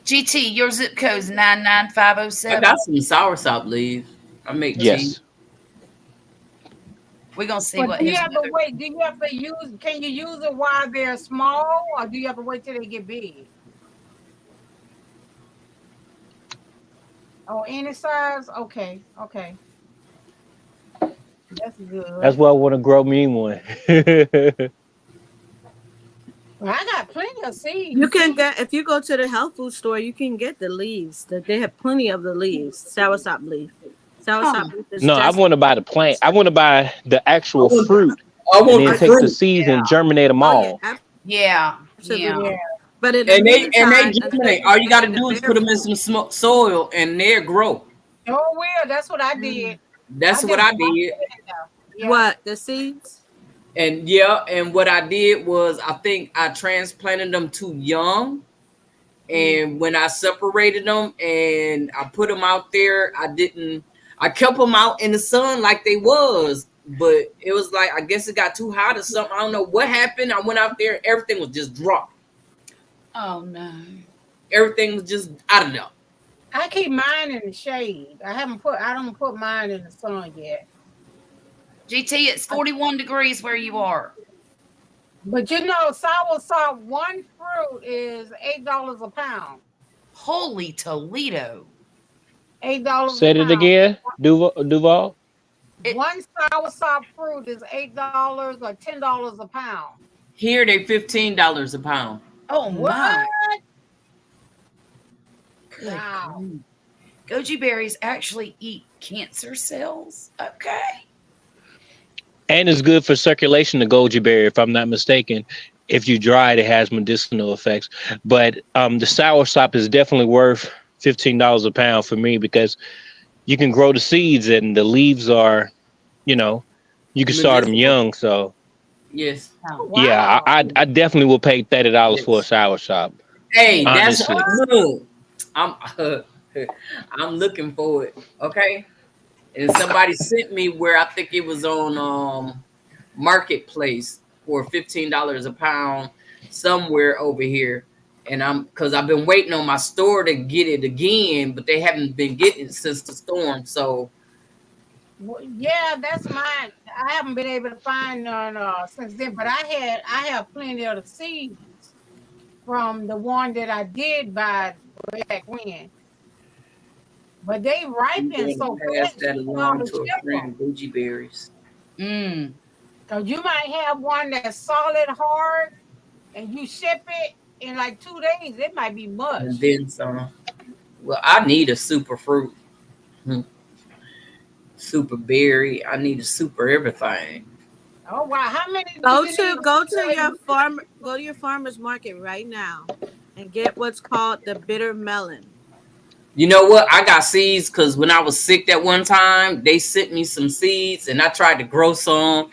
GT, your zip code is I got 99507. some sour sop leaves. I make tea. Yes. We're going to see But what do you his have to weather. wait? Do you have to use? Can you use it while they're small, or do you have to wait till they get big? Oh, any size? Okay, okay, that's good. That's why I want to grow me one. Well, I got plenty of You seeds. can get if you go to the health food store, you can get the leaves. That they have plenty of the leaves. Soursop leaf. Huh. Soursop leaf is No, I just want to buy the plant. I want to buy the I actual want, fruit I and want then the oh, take the fruit. seeds and germinate them oh yeah, all. Yeah. Yeah. absolutely. Yeah. But in the And they meantime, until germinate. you All you got to get the do is bare put them in fruit, some soil and they grow. Oh well, that's what I mm, did. I That's what just I dropped did. it in there. Yeah. what the seeds? And yeah, and what I did was I think I transplanted them too young. Mm. And when I separated them and I put them out there, I kept them out in the sun like they was. But it was like, I guess it got too hot or something. I don't know what happened. I went out there, everything was just dropped. Oh, no. Everything was just, I don't know. I keep mine in the shade. I don't put mine in the sun yet. GT, it's 41 degrees where you are. But you know, soursop one fruit is $8 a pound. Holy Toledo. $8 a Said it pound. again, Duval. Duval. One soursop fruit is $8 or $10 a pound. Here they $15 a pound. Oh What? my. Good Wow. grief. Goji berries actually eat cancer cells. Okay. And it's good for circulation. The goji berry, if I'm not mistaken. If you dry it, it has medicinal effects. But the soursop is definitely worth $15 a pound for me because you can grow the seeds and the leaves are, you know, you can start them Medicinal. young. So Yes. Oh, yeah, wow. I definitely will pay $30 for a Yes. soursop. Hey, that's Honestly, look. I'm I'm looking for it. Okay. And somebody sent me where I think it was on marketplace for $15 a pound somewhere over here. And I'm because I've been waiting on my store to get it again, but they haven't been getting it since the storm. So Well, yeah, that's mine. I haven't been able to find none since then, but I have plenty of the seeds from the one that I did buy way back when. But they I'm ripen going to so pass fast, that you don't know along to to a ship them. friend, Gucci Berries. Mm. Cause you might have one that's solid hard, and you ship it in like 2 days. It might be And mush. then some. Well, I need a super fruit, hmm, super berry. I need a super everything. Oh wow! How many do you need? Go to your farmer's market right now and get what's called the bitter melon. You know what? I got seeds because when I was sick that one time, they sent me some seeds and I tried to grow some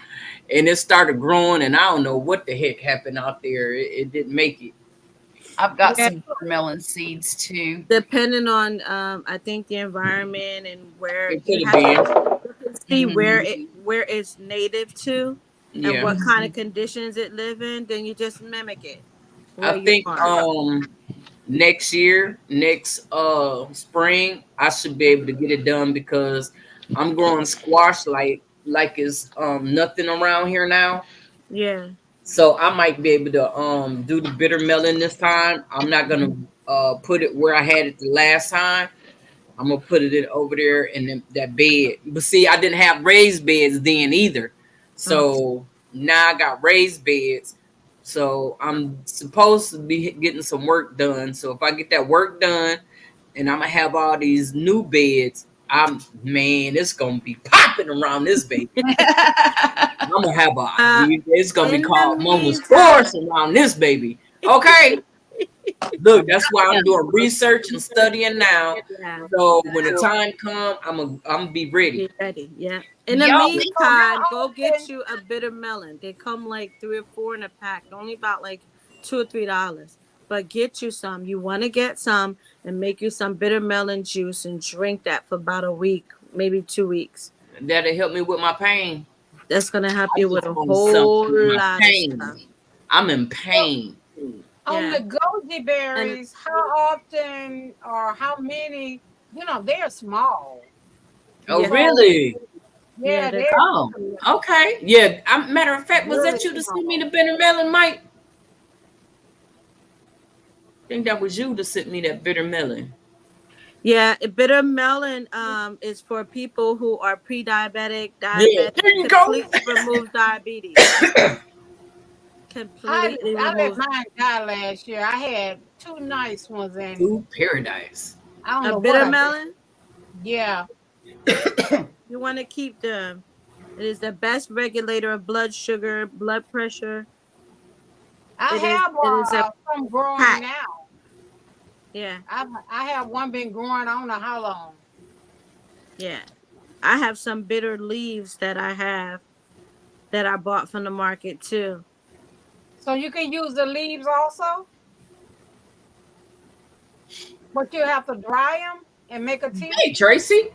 and it started growing and I don't know what the heck happened out there. It didn't make it. I've got Yeah, some melon seeds too. depending on I think the environment and where It you could have have to been. look and see Hmm. where it's native to and Yeah. what kind of conditions it live in, then you just mimic it I where you think farm. next year, next spring, I should be able to get it done because I'm growing squash like it's nothing around here now. Yeah. So I might be able to do the bitter melon this time. I'm not gonna put it where I had it the last time. I'm gonna put it in over there in that bed. But see, I didn't have raised beds then either. Oh. So now I got raised beds. So I'm supposed to be getting some work done. So if I get that work done and I'm gonna have all these new beds, it's gonna be popping around this baby. I'm gonna have Uh, it's gonna be in the called Momo's meantime, Force around this baby. Okay. Look, that's why I'm doing research and studying now. yeah, So when the time comes, I'm be ready. be ready. Yeah. In the Y'all, So meantime, how go get often? you a bitter melon. They come like 3 or 4 in a pack, only about like $2 or $3. But get you some. You want to get some and make you some bitter melon juice and drink that for about a week, maybe 2 weeks. That'll help me with my pain. That's gonna help I you with just a want something whole with my lot of pain. stuff. I'm in pain. On Yeah. the goji And berries, how often or how many? They're small. Oh, yeah, So really? yeah, yeah, they're they're Oh, okay. Yeah. Matter of fact, was really that you to send me small. the bitter melon, Mike? I think that was you to send me that bitter melon. yeah, a bitter melon is for people who are pre-diabetic, Yeah. diabetic, There you go. completely removes diabetes. I Completely I let removes mine die last year. I had two nice ones, and Food paradise. I don't a know what bitter I did. melon. Yeah. You want to keep them. It is the best regulator of blood sugar, blood pressure. I have It is a some growing pack. now. Yeah, I have one been growing. I don't know how long. yeah. I have some bitter leaves that I bought from the market too. So you can use the leaves also, but you have to dry them and make a tea. Hey, Tracy.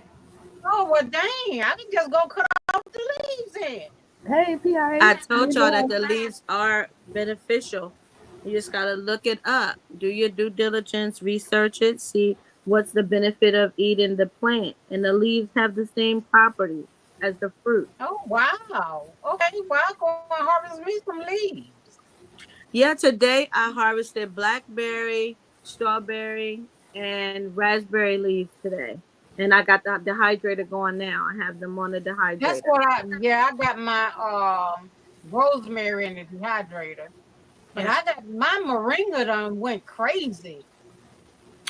Oh well, dang! I can just go cut off the leaves then. Hey, I PIH, how you told y'all that doing? the leaves are beneficial. You just gotta look it up. Do your due diligence, research it, see what's the benefit of eating the plant. And the leaves have the same properties as the fruit. Oh wow! Okay, well I'll go and harvest me some leaves. Yeah, today I harvested blackberry, strawberry, and raspberry leaves today. And I got the dehydrator going now. I have them on the That's dehydrator. what I got my rosemary in the dehydrator. But I got my moringa done went crazy.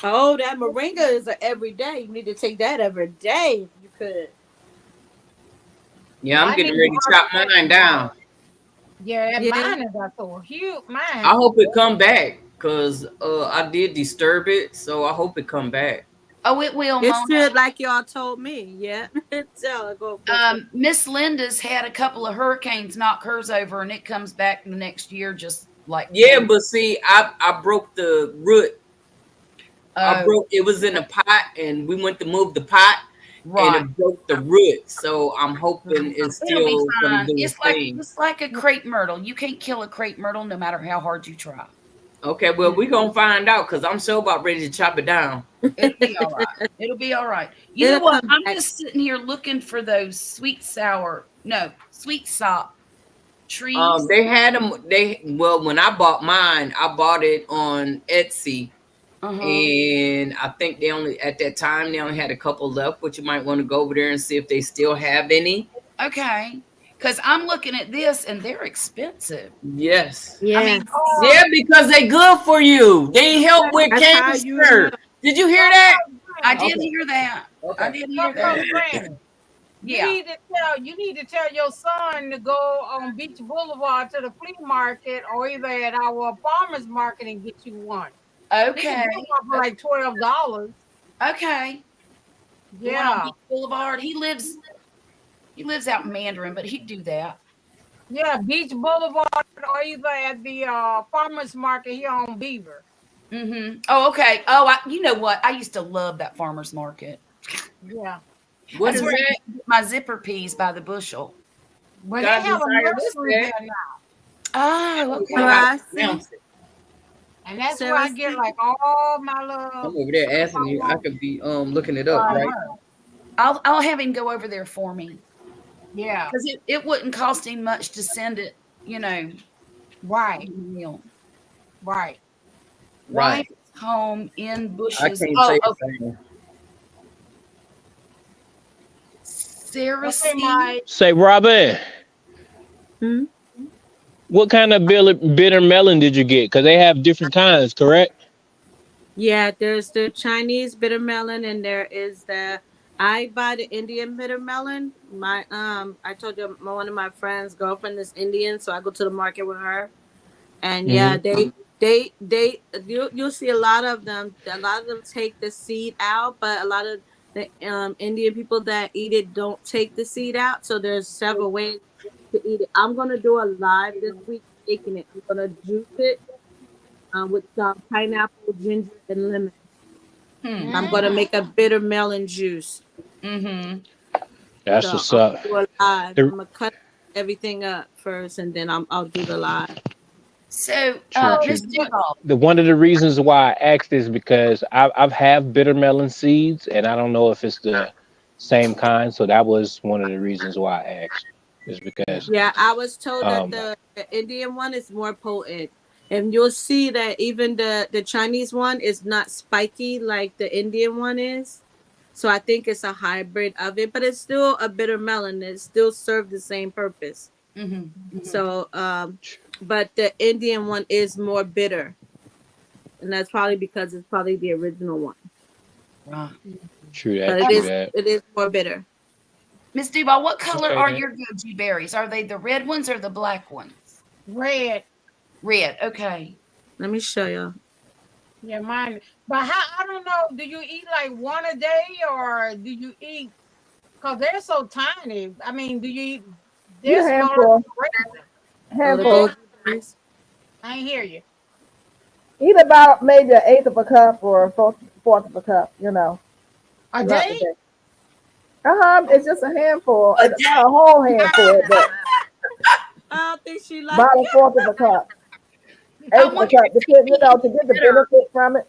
Oh, that moringa is a every day. You need to take that every day if you could. Yeah, Yeah, I'm I getting need ready to chop mine down. Yeah, that Yeah. mine is got so huge. I Mine. hope it come back because I did disturb it, so I hope it come back. Oh, it will, It Mona. should, like y'all told me. Yeah. Tell go for it. Miss Linda's had a couple of hurricanes knock hers over, and it comes back the next year just like Yeah, but see, I broke the root. I oh, broke it was in a pot, and we went to move the pot, and right. it broke the root. So I'm hoping it's It'll be still gonna fine. do its thing. It's like a crepe myrtle. You can't kill a crepe myrtle no matter how hard you try. Okay, well we gonna find out because I'm so about ready to chop it down. It'll be all right. It'll be all right. You know It'll what? come I'm back. just sitting here looking for those sweet sop trees. They had them. When I bought mine, I bought it on Etsy, Uh-huh. and I think they only at that time they only had a couple left. But you might want to go over there and see if they still have any. Okay. Because I'm looking at this and they're expensive. Yes. I Yes. mean, Yeah, because they good for you. They help with That's how you know. cancer. Did you hear that? I did Okay. hear that. I Okay. did hear that. Granny, Yeah. you need to tell your son to go on Beach Boulevard to the flea market or either at our farmers market and get you one. They can Okay. get one for like $12. Okay. The one on Yeah. Beach Boulevard. He lives out in Mandarin, but he'd do that. Yeah, Beach Boulevard or either at the farmers market here on Beaver. Mm-hmm. Oh, okay. Oh, you know what? I used to love that farmer's market. Yeah. What That's is where I that? used to get my zipper peas by the bushel. But they God have a desire. What's nursery that? there now. Oh, I okay. don't know how to Sarasi. pronounce it. And that's where I get Sarasi. like all my I'm love over there stuff asking I you. I want could be looking it up, from right? her. I'll have him go over there for me Yeah. because it wouldn't cost him much to send it. You know, Right. mail. Right. Right. Wife's home in I bushes. can't Oh, say the okay. same. Sarah Okay, C. Mike. Say, Robin, Hmm? what kind of bitter melon did you get? Because they have different kinds, correct? Yeah, there's the Chinese bitter melon and there is the I buy the Indian bitter melon. I told you one of my friends' girlfriend is Indian, so I go to the market with her. And yeah, Mm-hmm. you'll see a lot of them. A lot of them take the seed out, but a lot of the Indian people that eat it don't take the seed out. So there's several ways to eat it. I'm gonna do a live this week making it. I'm gonna juice it with some pineapple, ginger, and lemon. Hmm. I'm gonna make a bitter melon juice. Mm-hmm. That's So what's I'm up. gonna do a live. The, I'm gonna cut everything up first, and then I'll do the live. So, true, So, true. Miss Duval. One of the reasons why I asked is because I've have bitter melon seeds, and I don't know if it's the same kind. So that was one of the reasons why I asked. Is because Yeah, I was told that um the Indian one is more potent. And you'll see that even the Chinese one is not spiky like the Indian one is. So I think it's a hybrid of it, but it's still a bitter melon. It still serves the same purpose. Mm-hmm. Mm-hmm. So but the Indian one is more bitter. And that's probably because it's probably the original one. Right. true But that, true that. it is more bitter. Miss Duval, what color Okay are then. your goji berries? Are they the red ones or the black ones? red. Red. Okay. Let me show you. Yeah, mine. But how I don't know. Do you eat like one a day or do you eat? Because they're so tiny. I mean, do you eat? You They're a smaller than handful. regular. Oh, the Handful. goji berries. I ain't hear you. Eat about maybe an eighth of a cup or a fourth of a cup. You know, A not day? today. It's just a handful. A It's not a whole handful, but I don't think she likes about a fourth of a cup, I eighth of a wonder cup. if Depend, they to get the bitter. benefit from it.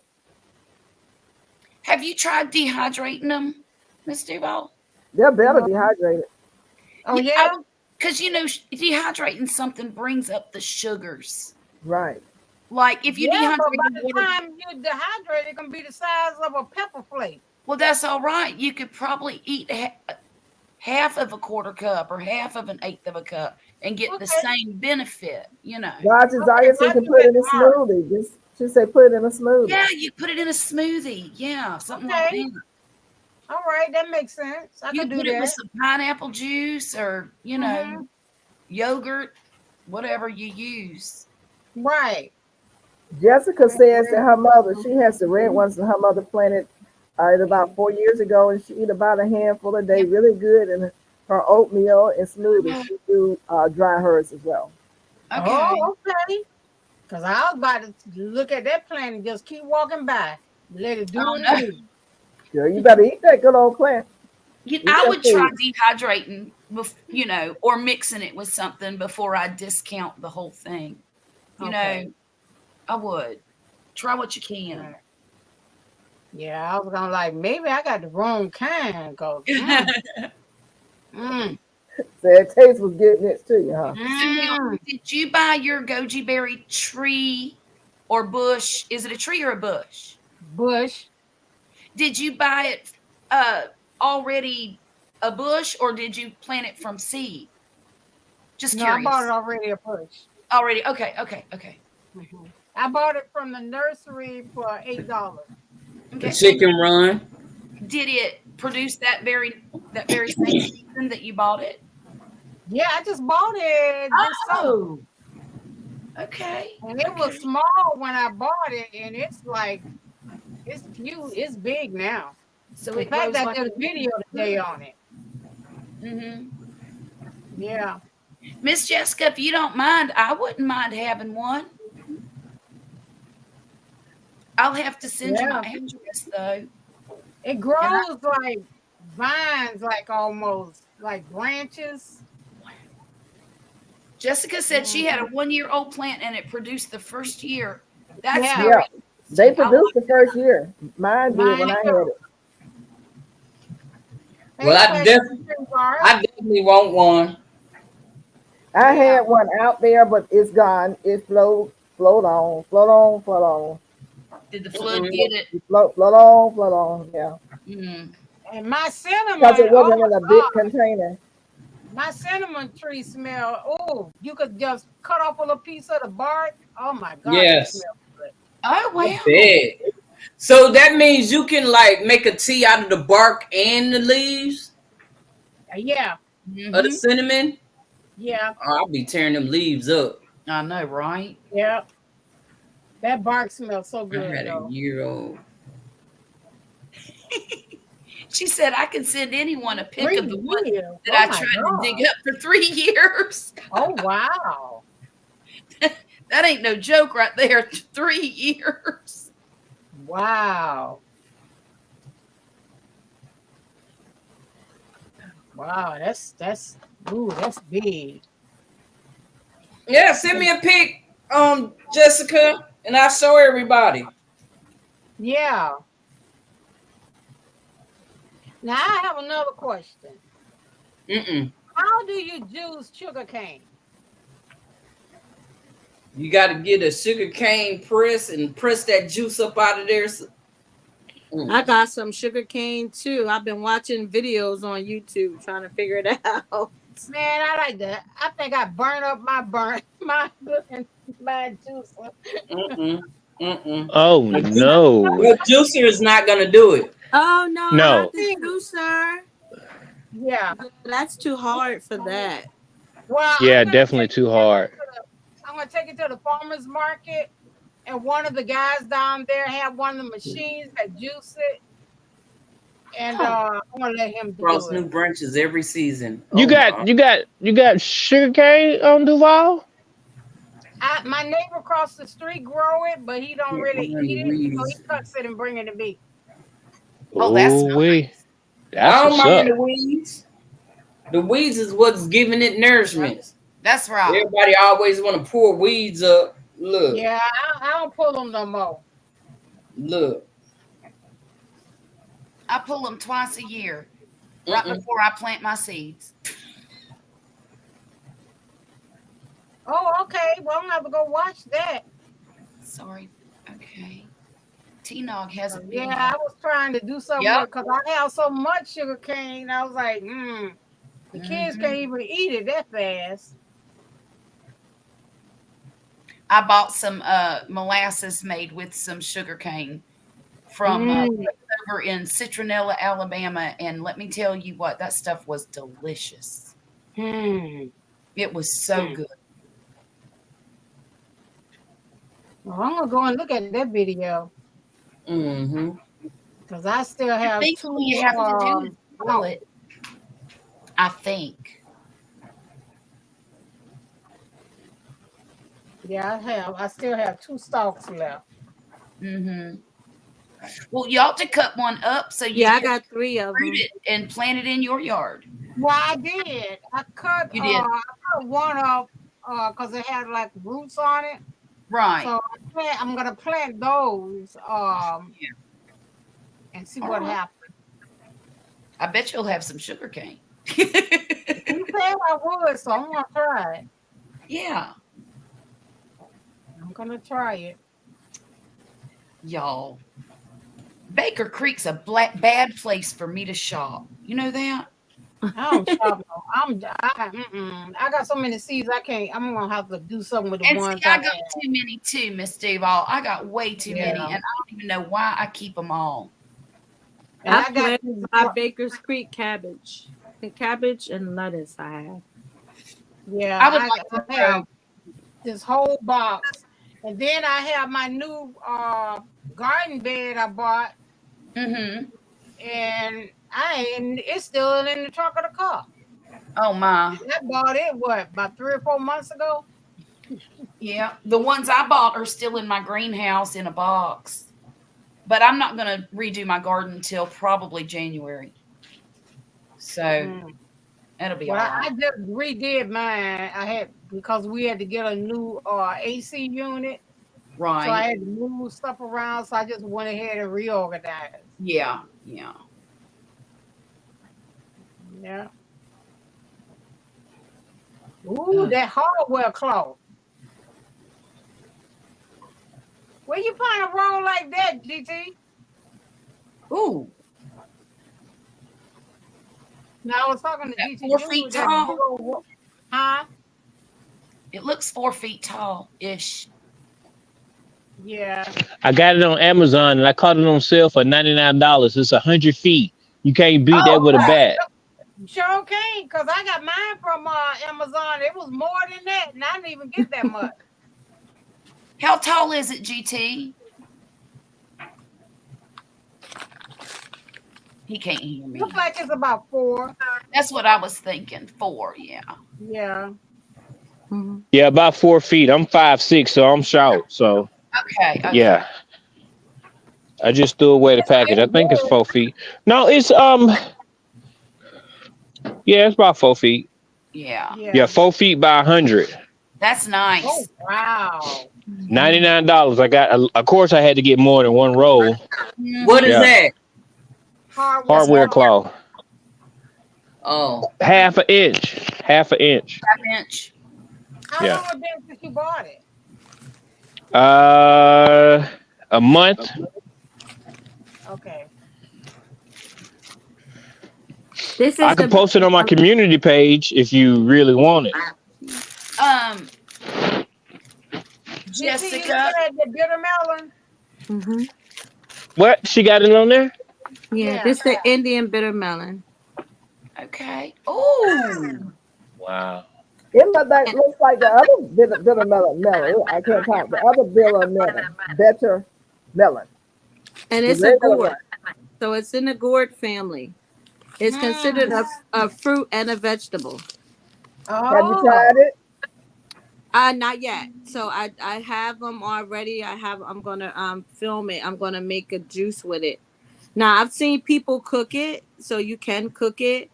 Have you tried dehydrating them, Miss Duval? They're better No. dehydrated. Oh Yeah, yeah. because dehydrating something brings up the sugars. Right. Like if you Yeah, but by dehydrate the water, time you dehydrate, it can be the size of a pepper flake. Well, that's all right. You could probably eat half of a quarter cup or half of an eighth of a cup and get the Okay. same benefit, God Okay. desires, so you I'll can do put that it in a tomorrow. smoothie. Just she say put it in a smoothie. Yeah, you put it in a smoothie. Yeah, something like Okay. that. All right. That makes sense. I You could do put it with that. some pineapple juice or, Mm-hmm. yogurt, whatever you use. Right. Jessica says that her mother, she has the red ones, and her mother planted it about 4 years ago, and she eat about a handful a day, Yep. really good. And her oatmeal and smoothies, she do dry hers as well. Okay. Oh, okay. Because I was about to look at that plant and just keep walking by. Let it do Oh what it no. do. Girl, you better eat that good old plant. Eat I that would try food. dehydrating, or mixing it with something before I discount the whole thing. Okay. I would try what you can. Right. Yeah, I was gonna like maybe I got the wrong kind. Cause mm, Said taste was getting it to you, huh? So now, mm, did you buy your goji berry tree or bush? Is it a tree or a bush? bush. Did you buy it already a bush or did you plant it from seed? Just No, I bought it curious. already a bush. Already. Okay, okay, okay. I bought it from the nursery for $8. The Okay. And chicken run. did it produce that very same season that you bought it? Yeah, I just bought it this summer. Oh, okay. And it Okay. was small when I bought it, and it's like it's cute, it's big now. So In it fact, grows I like did a video today on it. mm-hmm. Yeah. Miss Jessica, if you don't mind, I wouldn't mind having one. I'll have to send you my Yeah. address though. It And grows like vines, like almost like branches. Jessica said she had a Mhm. 1-year-old plant and it produced the first year. That's Yeah. Yeah, very they interesting. I produced the first year. Mine did Mine when I had too. it. Well, Hey, Pastor Bar. I definitely want one. I Yeah. had one out there, but it's gone. It float on, float on, float on. Did the flood Mm-mm. get it? It float on, float on. Yeah, Mm. And my because cinnamon, it oh wasn't in a my big God, container. my cinnamon tree smell. Oh, you could just cut off a little piece of the bark. Oh my God, that Yes, smells good. Oh I wow. bet. So that means you can like make a tea out of the bark and the leaves Yeah, of the Mm-hmm. cinnamon. yeah, Oh, I'll be tearing them leaves up. I know, right? yeah. That bark smells so I good had a though. year old. She said I can send anyone a pic of the one 3 years. that Oh I my tried to dig God. up for 3 years. Oh wow. That ain't no joke right there. 3 years. Wow. Wow. That's ooh, that's big. Yeah, send me a pic, Jessica, and I'll show everybody. Yeah. Now I have another question. Mm-mm. How do you juice sugar cane? You got to get a sugar cane press and press that juice up out of there. I got some sugar cane too. I've been watching videos on YouTube trying to figure it out. Man, I like that. I think I burn up my my juicer. Mm-mm. Mm-mm. Oh no, Your juicer is not gonna do it. Oh no, I not no. the think juicer. yeah. That's too hard for that. Well, Yeah, definitely too hard. I'm gonna take it to the farmer's market, and one of the guys down there have one of the machines that juice it, and Huh. I'm gonna let him do Cross it. new branches every season. You Oh got my. you got you got sugarcane on Duval? My neighbor across the street grow it, but he don't Can't really find the eat it, so he weeds. cuts it and bring it to me. Oh, that's Oh we I that's don't what's mind up. the weeds. The weeds is what's giving it nourishment. that's right. Everybody always want to pour weeds up. Look, Yeah, I don't pull them no more. look. I pull them twice a year, right Mm-mm. before I plant my seeds. Oh, okay. Well, I'm gonna have to go watch that. Sorry. Okay. T-Nog hasn't been Yeah, I was trying to do something Yep. with because I have so much sugar cane. I was like, the kids can't even eat it that fast. I bought some molasses made with some sugar cane from over in Citronella, Alabama, and let me tell you what, that stuff was delicious. It was so good. Well, I'm gonna go and look at that video because I still have I think two. all you have to do is boil it. I think. Yeah, I still have 2 stalks left. Well, you ought to cut one up so you Yeah, I can got 3 of them. fruit it and plant it in your yard. Well, I did. I cut. You did. I cut one up because it had like roots on it. Right. So I'm gonna plant those. And see what happens. I bet you'll have some sugar cane. You said I would, so I'm gonna try it. Yeah. I'm gonna try it. Y'all, Baker Creek's a bad place for me to shop. You know that? I don't shop. I got so many seeds. I can't. I'm gonna have to do something with the And ones see, I got too many too, Miss Duval. I got way too many, and I don't even know why I keep them all. And I planted my Baker's Creek cabbage. The cabbage and lettuce I have. Yeah, I would like to have this whole box. And then I have my new garden bed I bought. And it's still in the trunk of the car. Oh my. I bought it about 3 or 4 months ago? Yeah. The ones I bought are still in my greenhouse in a box. But I'm not gonna redo my garden until probably January. So that'll be all right. I just redid mine. Because we had to get a new AC unit. Right. So I had to move stuff around. So I just went ahead and reorganized. Yeah. Ooh, that hardware cloth. Where you find a roll like that, GT? Ooh. Now I was talking to GT. 4 feet tall. Huh? It looks 4 feet tall-ish. Yeah. I got it on Amazon and I caught it on sale for $99. It's 100 feet. You can't beat that with a bat. Sure can, because I got mine from Amazon. It was more than that, and I didn't even get that much. How tall is it, GT? He can't hear me. Looks like it's about 4. That's what I was thinking. 4, yeah. Yeah. Yeah, about 4 feet. I'm 5'6", so I'm short. So okay. Yeah. I just threw away the package. I think it's 4 feet. No, it's yeah, it's about 4 feet. Yeah. 4 feet by 100. That's nice. Oh, wow. $99. I got. Of course, I had to get more than one roll. What is that? Hardware cloth. Oh. Half an inch. Half inch. How long has it been since you bought it? A month. Okay. I can post it on my community page if you really want it. Jessica, the bitter melon. What? She got it on there? Yeah, this is the Indian bitter melon. Okay. Oh. Wow. It looks like the other bitter melon. I can't talk. The other bitter melon. And it's a gourd. So it's in the gourd family. It's considered a fruit and a vegetable. Oh. Have you tried it? Not yet. So I have them already. I'm gonna film it. I'm gonna make a juice with it. Now I've seen people cook it, so you can cook it,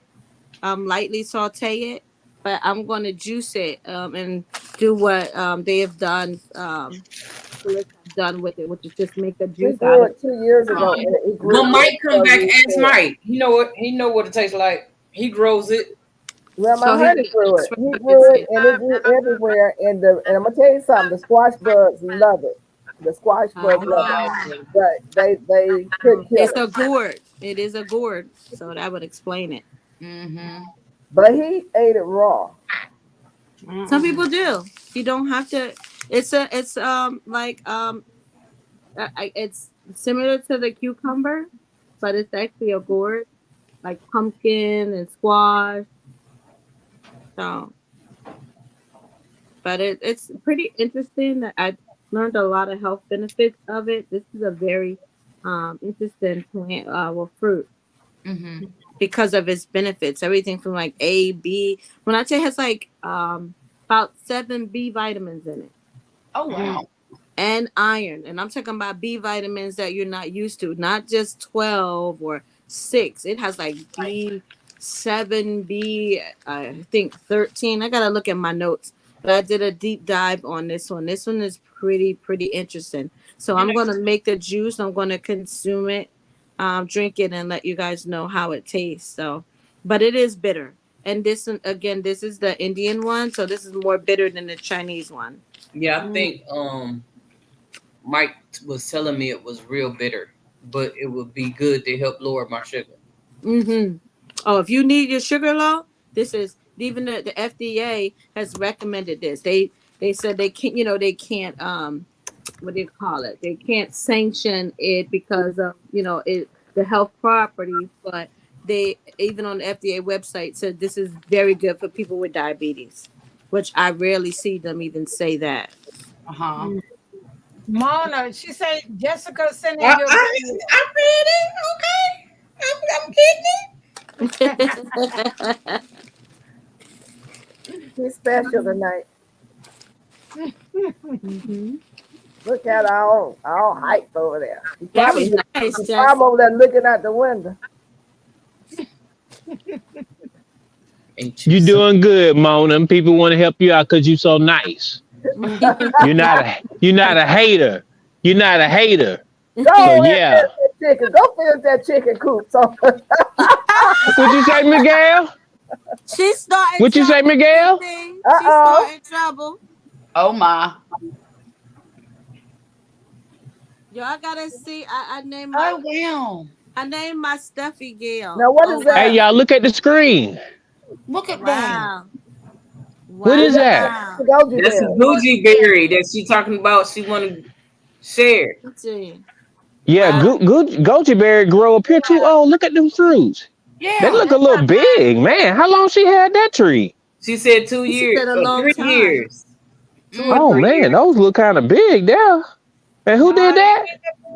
lightly saute it, but I'm gonna juice it and do what they have done with it, which is just make a juice out of it. 2 years ago. Well, Mike come back and ask Mike. He know what it tastes like. He grows it. Well, my honey grew it. He grew it, and it grew everywhere. And I'm gonna tell you something. The squash bugs love it. The squash broke up, but they couldn't kill It's it. a gourd. It is a gourd, so that would explain it. Mm-hmm. But he ate it raw. Some people do. You don't have to. It's like it's similar to the cucumber, but it's actually a gourd, like pumpkin and squash. So, but it's pretty interesting. That I learned a lot of health benefits of it. This is a very interesting plant, well, fruit Mm-hmm. because of its benefits. Everything from like A, B. When I say it has like about 7 B vitamins in it. Oh wow. And iron. And I'm talking about B vitamins that you're not used to, not just 12 or 6. It has like B7, I think 13. I got to look at my notes. But I did a deep dive on this one. This one is pretty interesting. So I'm going to make the juice. I'm going to consume it, drink it, and let you guys know how it tastes. So, but it is bitter. And this one, again, this is the Indian one. So this is more bitter than the Chinese one. Yeah, I think Mike was telling me it was real bitter, but it would be good to help lower my sugar. Mm-hmm. Oh, if you need your sugar low, this is even the FDA has recommended this. They said they can't, they can't what do you call it? They can't sanction it because of, the health properties, but they even on the FDA website said this is very good for people with diabetes, which I rarely see them even say that. Uh-huh. Mona, she said Jessica sending your video. I read it. Okay, I'm getting it. He's special tonight. Mm-hmm. Look at all hype over there. Very nice, He's Jess. over there looking out the window. You doing good, Mona. People want to help you out because you're so nice. You're not a hater. You're not a hater. Go So and yeah. finish that chicken. Go finish that chicken coop. So What you say, Miguel? She's starting What you say, trouble. Miguel? She's Uh-oh. starting trouble. Oh my. Yo, I gotta see. I named my Oh wow. I named my Stuffy Gale. now what is Hey, that? y'all, look at the screen. Look at that. Wow. What is that? Wow. Goji That's a berry. Gucci berry that she talking about. She want to share. Let's see. Yeah, Wow. goji berry grow up here too. Oh, look at them fruits. They Yeah. look a little big, man. How long she had that tree? She said 2 She years said a or long 3 time. years. 2 or Oh 3 man, years. those look kind of big there. And who did that?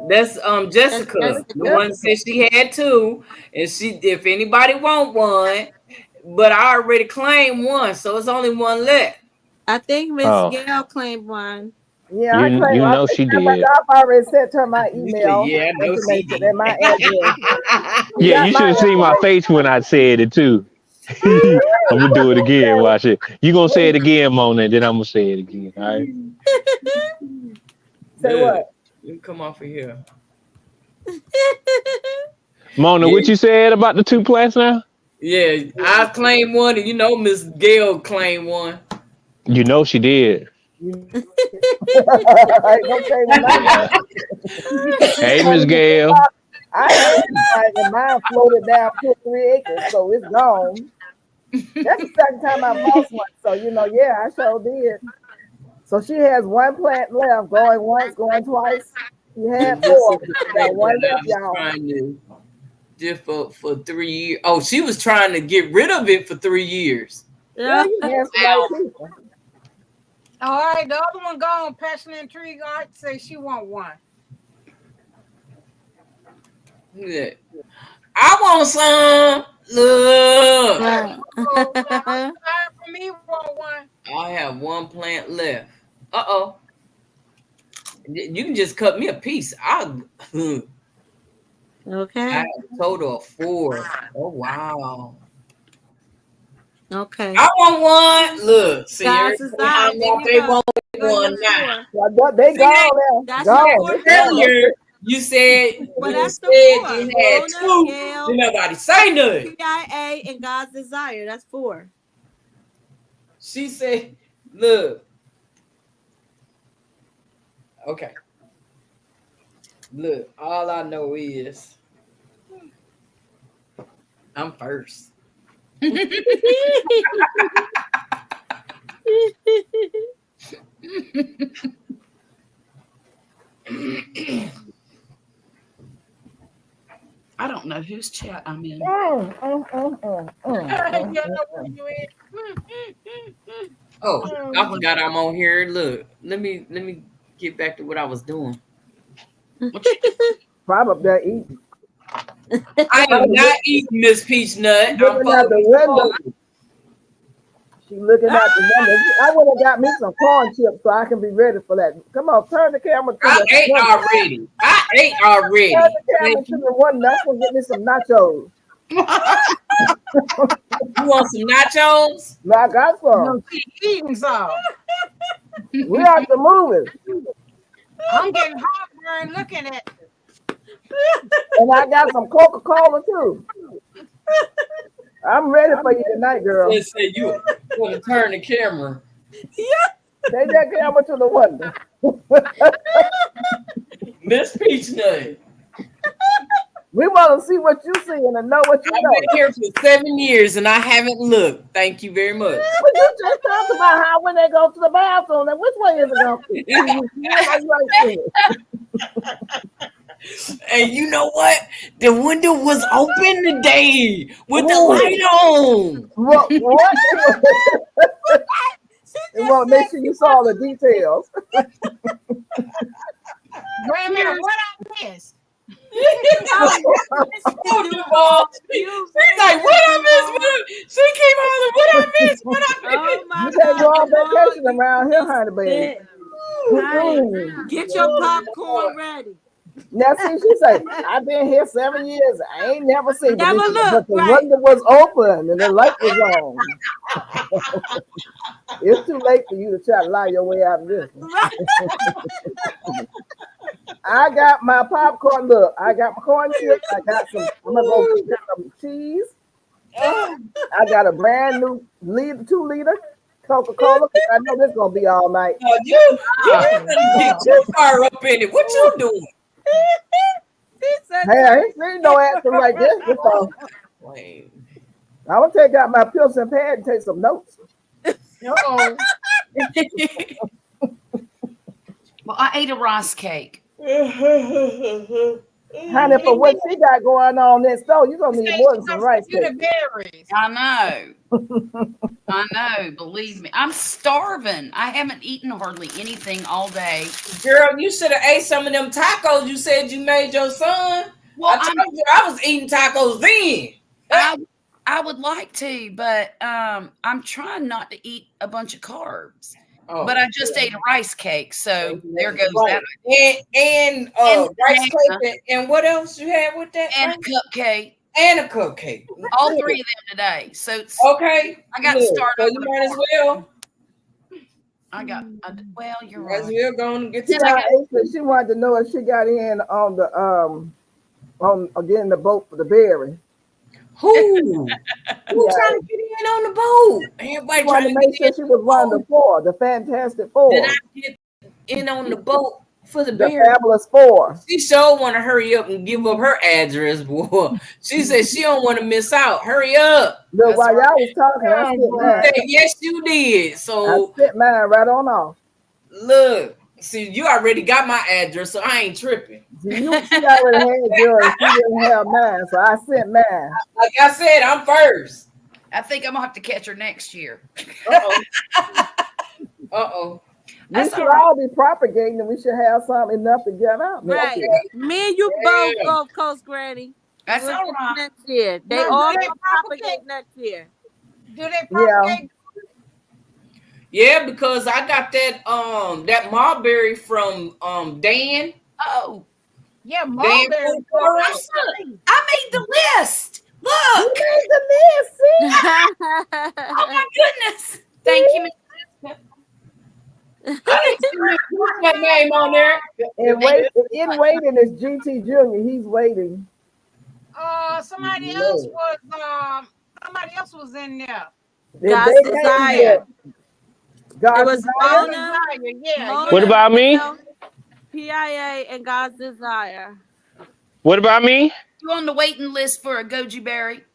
That's That's Jessica. The one said she had 2, and she if anybody want one, but I already claimed one, so it's only one left. I think Miss Oh, Gail claimed one. Yeah, I claim. you I know think she did. I've already sent her my You said, email yeah, I know she information and my did. address. She Yeah, got you my should have seen my information. face when I said it too. I'm gonna do it again. Watch it. You gonna say it again, Mona, and then I'm gonna say it again. All right. Say Look, what? you come off of here. Mona, Yeah, what you said about the 2 plants now? yeah. I claimed one, and Miss Gail claimed one. You know she did. Don't say my name. Hey, Miss Gail. I had mine, and mine floated down 2 or 3 acres, so it's gone. That's the second time I lost one. So yeah, I sure did. So she has 1 plant left, going once, going twice. She had This is 4. the She got plant 1 that I left, was y'all. trying to do for 3 years. Oh, she was trying to get rid of it for 3 years. Yeah, Yeah. you ask the right people. All right, the other one gone. Passion and Intrigue Art say she want one. Yeah. I want some. Look, Right. For me, want one. I have 1 plant left. Uh-oh. You can just cut me a piece. I Okay. have a total of 4. Oh wow. Okay. I want one. Look, see, God's everybody desire. hung There out. you They go. want There go one your now. 4. Yeah, they See, gone there. That's your Gone. 4 They gone. plant. earlier you said Well, when you that's said the 4. you had Mona, 2, Gail, did nobody say nothing. PIA, and God's desire. That's 4. She said, look. Okay. Look, all I know is I'm first. I don't know whose chat I'm in. Oh, I forgot I'm on here. Look, let me get back to what I was doing. Probably eating. I am not eating Miss Peachnut. I'm Looking out the window. She's looking out the window. I would have got me some corn chips so I can be ready for that. Come on, turn the camera to I the ate window. already. I ate already. Turn the camera to the window. I'm gonna get me some nachos. You want some nachos? No, I got some. No, she eating some. We have to move it. I'm getting heartburn looking at it. And I got some Coca-Cola too. I'm ready for you tonight, girl. Let's say you want to turn the camera. Take that camera to the window. Miss Peachnut. We want to see what you see and know what you I've know. been here for 7 years and I haven't looked. Thank you very much. But you just talked about how when they go to the bathroom, and which way is it going? And you know what? The window was open today with the light on. What? You want to make sure you saw the details. Grandma, what I missed? She's like, what I missed? She came on, what I missed? What I missed? Oh my You can't go on God. vacation around here, honey, baby. Honey, get your popcorn ready. Now, see, she said, I've been here 7 years. I ain't never seen Never this, looked, but the right. window was open and the light was on. It's too late for you to try to lie your way out of this. I got my popcorn. Look, I got my corn chips. I got some. I'm gonna go get some cheese. I got a brand new 2-liter Coca-Cola. I know this gonna be all night. You get too far up in it. What you doing? Hey, I ain't seen no acting like this before. I'm gonna take out my pencil and pad and take some notes. Well, I ate a rice cake. Honey, for what she got going on next door, you're gonna need more than some rice cake. I know. I know. Believe me, I'm starving. I haven't eaten hardly anything all day. Girl, you should have ate some of them tacos you said you made your son. Well, I told you I was eating tacos then. I would like to, but I'm trying not to eat a bunch of carbs. Oh, but I just ate a rice cake, so there goes that. And rice cake, and what else you had with that? And a cupcake. And a cupcake. All three of them today. So it's okay. I got started. So you might as well. Well, you're right. As we're going to get to she wanted to know if she got in on the getting the boat for the berry. Who trying to get in on the boat? Everybody trying to make sure she was one of the four, the Fantastic Four. Did I get in on the boat for the berry? The Fabulous Four. She sure want to hurry up and give up her address, boy. She said she don't want to miss out. Hurry up. Look, while y'all was talking, I sent mine. Yes, you did. So I sent mine right on off. Look. See, you already got my address, so I ain't tripping. She already had yours. She didn't have mine, so I sent mine. Like I said, I'm first. I think I'm gonna have to catch her next year. Uh-oh. We should all be propagating, and we should have something enough to get out. Right. Me and you both go, Coast Granny. That's all right. Next year. They all propagate next year. Do they propagate? Yeah, because I got that mulberry from Dan. Oh. Yeah, mulberry. I made the list. Look. You made the list. See? Oh my goodness. Thank you, Miss. I didn't see that name on there. In waiting is GT Jr. He's waiting. Somebody else was in there. God's desire. God it was Mona. Yeah. What about me? PIA and God's Desire. What about me? You on the waiting list for a goji berry?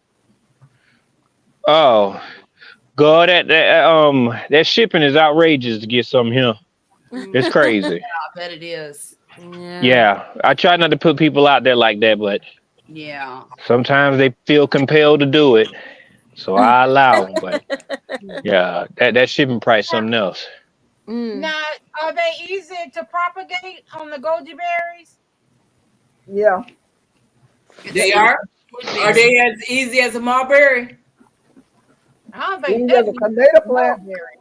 Oh, God, that shipping is outrageous to get some here. It's crazy. I bet it is. Yeah, I try not to put people out there like that, but yeah, sometimes they feel compelled to do it, so I allow them. But yeah, that shipping price something else. Now, are they easy to propagate on the goji berries? Yeah. They are. Are they as easy as a mulberry? I don't think Easy that's as a tomato plant. mulberry.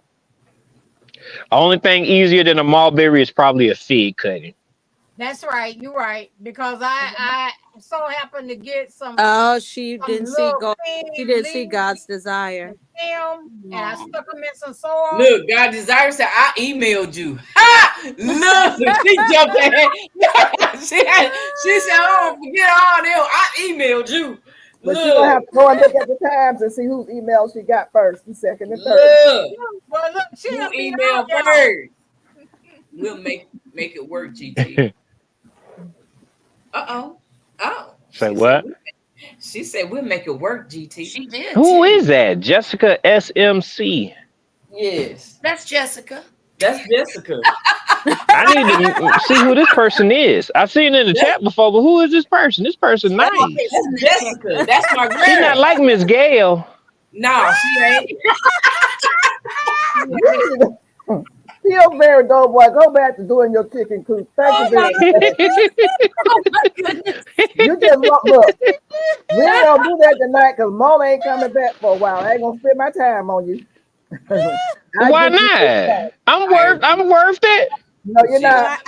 Only thing easier than a mulberry is probably a fig cutting. That's right. You're right. Because I so happened to get some. Oh, she didn't see little God. She fig didn't see leaves God's Desire. and I stuck them in some soil. Look, God Desire said, I emailed you. Ha! Look, she jumped ahead. she said, oh, forget all them. I emailed you. But you don't have to go and look at the times and see whose email she got first, and second, and third. Look, Well, look, she you done beat email all y'all. first. We'll make it work, GT. Oh. Say what? She said we'll make it work, GT. she did. Who too. is that? Jessica SMC. Yes. That's Jessica. That's Jessica. I need to see who this person is. I've seen it in the chat before, but who is this person? This person nice. That's Jessica. That's my girl. She's not like Miss Gail. No, she ain't. Pillsbury Doughboy, go back to doing your chicken coop. Thank you very much. Oh my goodness. You just look. We ain't gonna do that tonight because Mona ain't coming back for a while. I ain't gonna spend my time on you. Why not? I'm worth it. No, you're not.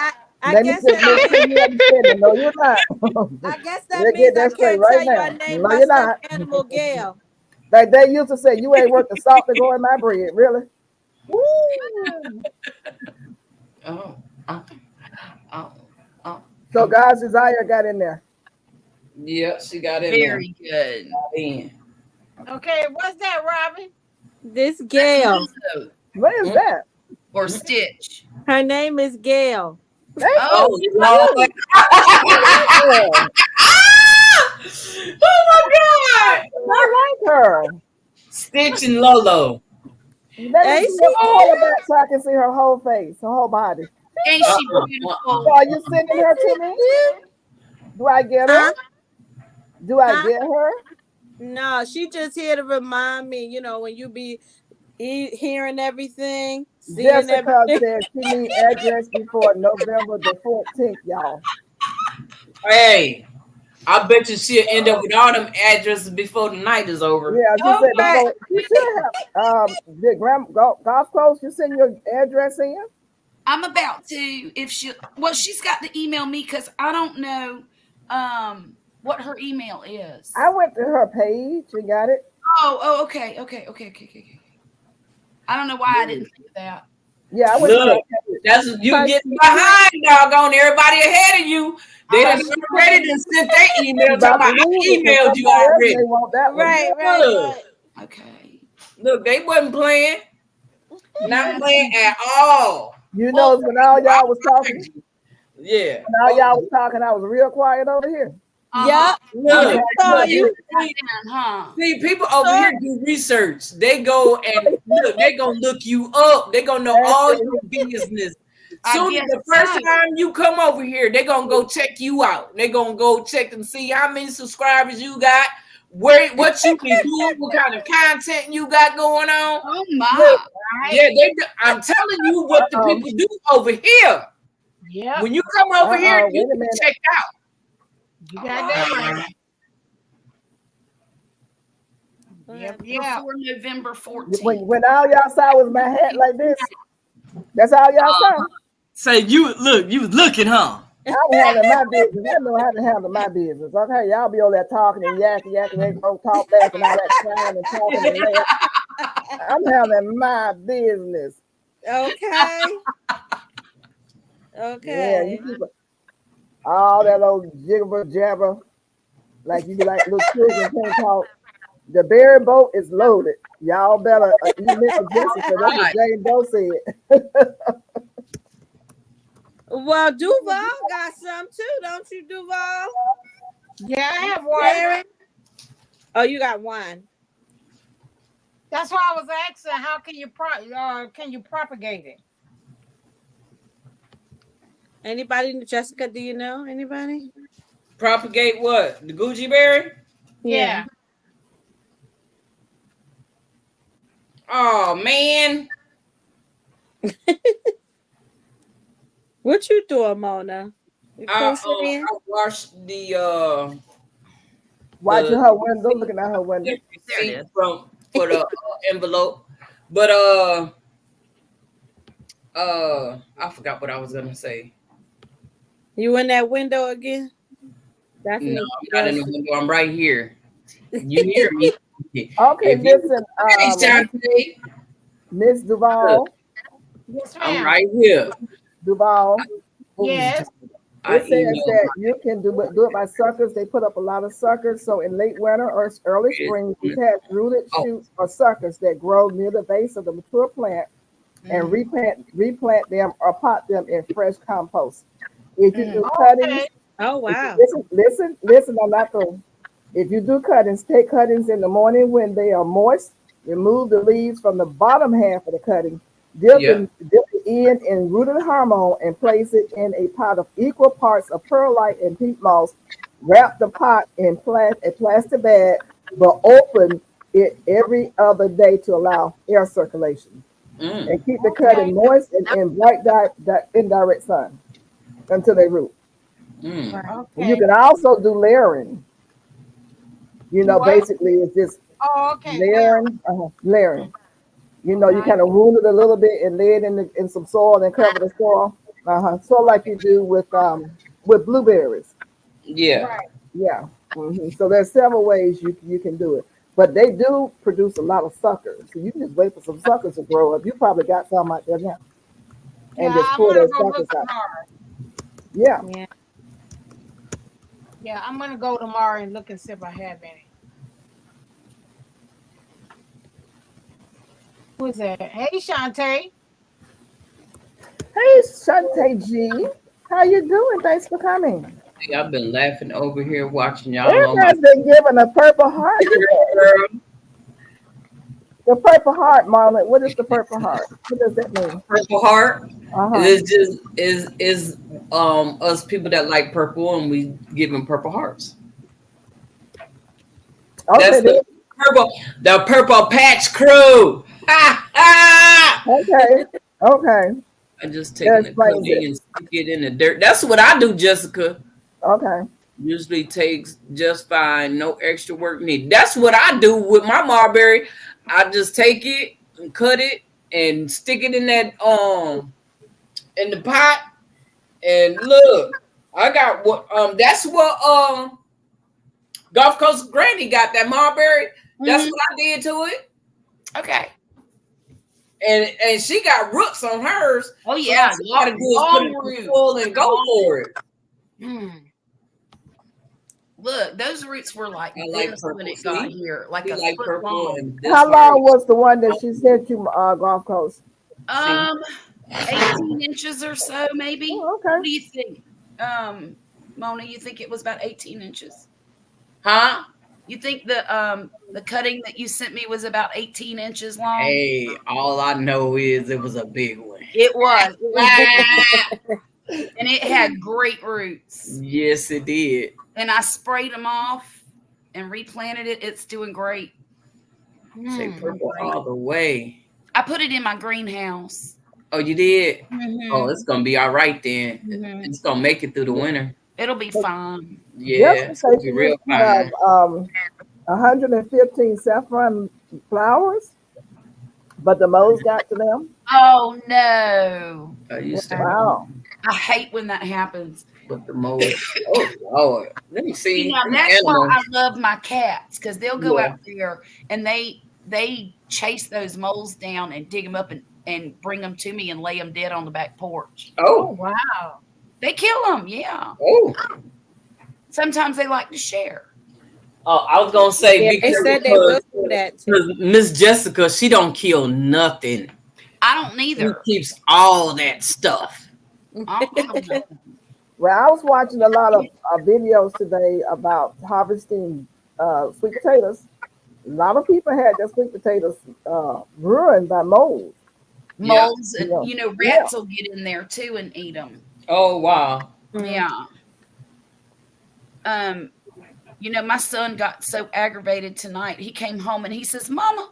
I Let me guess just make sure you understand it. No, you're not. I guess that We'll means get I that straight can't right tell now. your name No, by you're some not. animal Gail. Like they used to say, you ain't worth the salt to go in my bread. Really? Woo. Oh. So God's Desire got in there. Yeah, she got in Very good. there. Okay, what's that, Robin? This Gail. What is that? Or Stitch. Her name is Gail. Oh, Lord. Oh my God! I like her. Stitch and Lolo. Let me see her all of that so I can see her whole face, her whole body. Ain't she beautiful? So are you sending her to me? Do I get her? Do I get her? No, she just here to remind me, when you be hearing everything, seeing Jessica everything. said she need address before November the 14th, y'all. Hey, I bet you she'll end up with all them addresses before the night is over. Yeah, she said before. You should have the golf course. You send your address in. I'm about to. She's got to email me because I don't know what her email is. I went to her page and got it. Oh, okay. I don't know why I didn't think of that. Yeah, I went to her page. That's you getting behind, doggone everybody ahead of you. They done already done sent their email talking about I emailed you already. They want that one. Right. Okay. Look, they wasn't playing. Not playing at all. You know, when all y'all was talking. Yeah. When all y'all was talking, I was real quiet over here. Yeah. Look, Huh? see, people over here do research. They go and look. They gonna look you up. They gonna know all your business. Soon as the first time you come over here, they gonna go check you out. They gonna go check and see how many subscribers you got, what you be doing, what kind of content you got going on. Oh my! Yeah, I'm telling you what the people do over here. Yeah. When you come over here, you can check out. You got that right. Yeah. Before November 14th. When all y'all saw was my hat like this, that's all y'all saw. Say you was looking, huh? I'm handling my business. I know how to handle my business. Okay, y'all be over there talking and yakking, they don't talk back and all that crying and talking and laughing. I'm handling my business. Okay. Yeah, you keep all that old jibber jabber, like you be like little children can't talk. The berry boat is loaded. Y'all better you Mr. Jessica. That's what Jane Doe said. Well, Duval got some too, don't you, Duval? Yeah, I have one. Oh, you got one. That's why I was asking, how can you propagate it? Anybody, Jessica? Do you know anybody? Propagate what? The Gucci berry? Yeah. Yeah. Oh man. What you doing, Mona? You crocheting? I washed the Watching her window, looking at her window. receipt from for the envelope. But I forgot what I was gonna say. You in that window again? That's No, I'm not in the window. I'm right here. You hear me? Okay, listen, Miss Duval. Yes, I'm ma'am. right here. Duval. Yes. It says that you can do it by suckers. They put up a lot of suckers. So in late winter or early spring, we have rooted shoots or suckers that grow near the base of the mature plant and replant them or pot them in fresh compost. If you do cuttings, oh wow. Listen, I'm not through. If you do cuttings, take cuttings in the morning when they are moist. Remove the leaves from the bottom half of the cutting. Dip the end in rooted hormone and place it in a pot of equal parts of perlite and peat moss. Wrap the pot in a plastic bag, but open it every other day to allow air circulation. And keep the cutting moist and in bright indirect sun until they root. You can also do layering. You know, basically it's just layering. You know, you kind of wound it a little bit and lay it in some soil and cover the soil. So like you do with blueberries. Yeah. Right. Yeah. So there's several ways you can do it. But they do produce a lot of suckers. So you can just wait for some suckers to grow up. You probably got some out there now. And just pull those suckers out. Yeah. Yeah, I'm gonna go tomorrow and look and see if I have any. Who is that? Hey, Shantae. Hey, Shantae G. How you doing? Thanks for coming. I've been laughing over here watching y'all. Everybody's been given a purple heart. The purple heart, Marlon. What is the purple heart? What does that mean? Purple heart is us people that like purple, and we give them purple hearts. Okay, that's the purple patch crew. Okay. I just take the cookie and stick it in the dirt. That's what I do, Jessica. Okay. Usually takes just fine, no extra work needed. That's what I do with my marberry. I just take it and cut it and stick it in that in the pot. And look, I got what that's what Gulf Coast Granny got that marberry. That's what I did to it. Okay. And she got roots on hers. Oh yeah, so all you gotta do is put it in the soil and go for it. Look, those roots were like this when it got here, like a foot long. How long was the one that she sent you, Gulf Coast? 18 inches or so, maybe. Oh, okay. What do you think, Mona? You think it was about 18 inches? Huh? You think the cutting that you sent me was about 18 inches long? Hey, all I know is it was a big one. It was. And it had great roots. Yes, it did. And I sprayed them off and replanted it. It's doing great. Say purple all the way. I put it in my greenhouse. Oh, you did? Oh, it's gonna be all right then. It's gonna make it through the winter. It'll be fine. Yeah, it's gonna be real fine. 115 saffron flowers, but the moles got to them. Oh no! Wow! I hate when that happens. With the moles. Oh Lord! Let me see. Now that's why I love my cats, because they'll go out there and they chase those moles down and dig them up and bring them to me and lay them dead on the back porch. Oh wow! They kill them, yeah. Oh. Sometimes they like to share. Oh, I was gonna say, they said they will do that too. Miss Jessica, she don't kill nothing. I don't neither. She keeps all that stuff. Well, I was watching a lot of videos today about harvesting sweet potatoes. A lot of people had their sweet potatoes ruined by mold. Moles and Yeah. rats will get in there too and eat them. Oh wow. Yeah. My son got so aggravated tonight. He came home and he says, "Mama,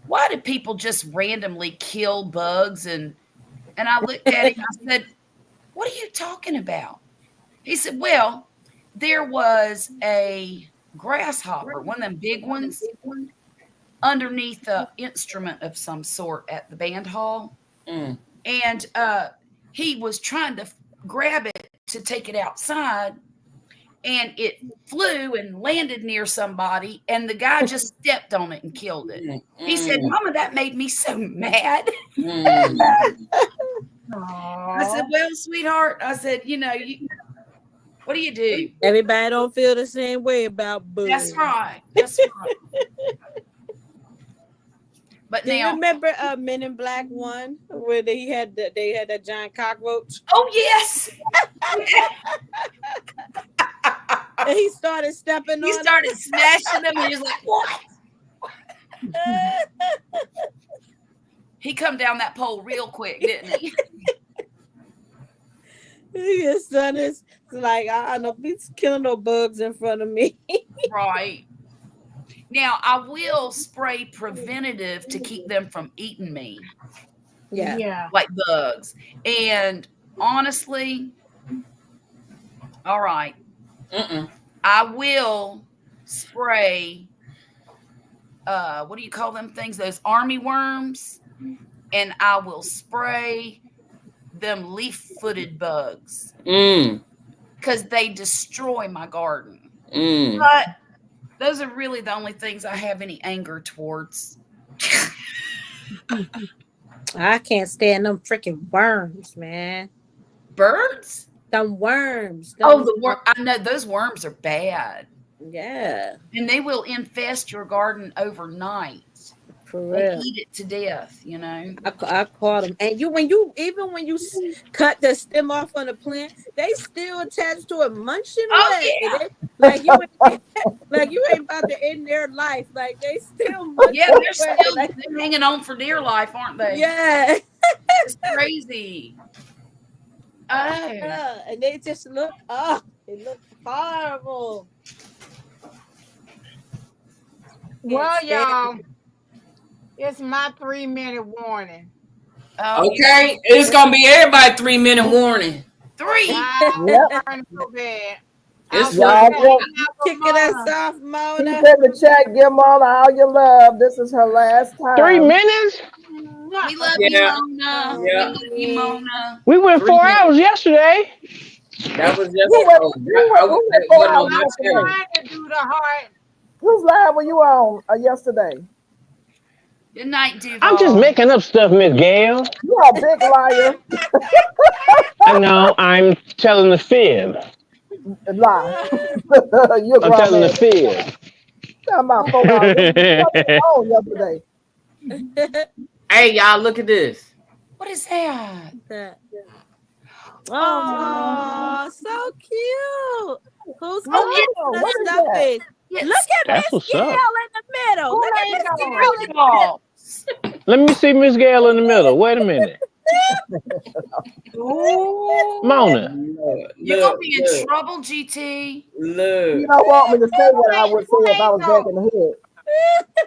why do people just randomly kill bugs?" And I looked at him. I said, "What are you talking about?" He said, "Well, there was a grasshopper, one of them big ones, underneath an instrument of some sort at the band hall. Mm. And he was trying to grab it to take it outside, and it flew and landed near somebody, and the guy just stepped on it and killed it. He said, "Mama, that made me so mad." I said, "Well, sweetheart," I said, what do you do? Everybody don't feel the same way about bugs. That's right. That's right. But do you remember Men in Black 1 where they had that giant cockroach? Oh yes. And he started stepping on. He started smashing them, and he was like, "What?" He come down that pole real quick, didn't he? His son is like, I know he's killing no bugs in front of me. Right. Now, I will spray preventative to keep them from eating me. Yeah. Like bugs. And honestly, all right. I will spray, what do you call them things? Those army worms. And I will spray them leaf-footed bugs. Because they destroy my garden. But those are really the only things I have any anger towards. I can't stand them freaking worms, man. Birds? Them worms. The worm. I know those worms are bad. Yeah. And they will infest your garden overnight. For real. Eat it to death, I caught them. And when you cut the stem off on the plant, they still attached to it, munching away. Yeah. Like you ain't about to end their life. Like they still munching. Yeah, they're still they're hanging on for dear life, aren't they? Yeah. It's crazy. And they just look they look horrible. Well, y'all, it's my 3-minute warning. Okay, it's gonna be everybody 3-minute warning. 3. So bad. It's kicking us off, Mona. Keep in the chat, give Mona all your love. This is her last time. 3 minutes? We love you, Mona. We love you, Mona. We went 4 hours yesterday. That was just to do the heart. Whose live were you on yesterday? Good night, Duval. I'm just making up stuff, Miss Gail. You're a big liar. I know, I'm telling the fib. Lie. I'm telling the fib. Talking about 4 hours yesterday. Hey, y'all, look at this. What is that? Oh, so cute. Who's what is that? Yes. Look at Miss Gail in the middle. Look at Miss Gail in the middle. Let me see Miss Gail in the middle. Wait a minute. Mona. You're going to be in trouble, GT. Look. You don't want me to say what I would say if I was back in the hood.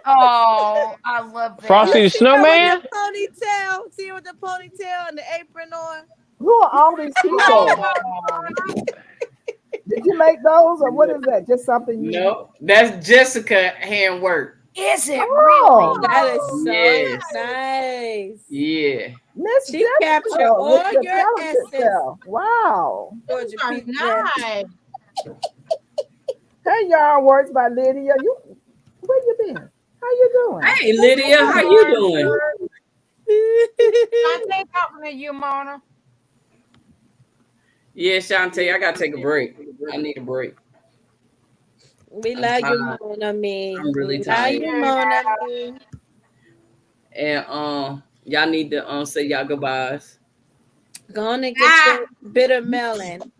Oh, I love that. Frosty the Snowman? Ponytail. See with the ponytail and the apron on. Who are all these people? Did you make those, or what is that? Just something you? No, that's Jessica handwork. Is it really? That is so nice. Yeah. Miss She captured all your essence. Wow. Nice. Hey, y'all, words by Lydia. Where you been? How you doing? Hey, Lydia, how you doing? I take talking to you, Mona. Yeah, Shantae, I gotta take a break. I need a break. We love you, Mona. I'm really tired. Love you, Mona. And y'all need to say y'all goodbyes. Go on and get your bitter melon.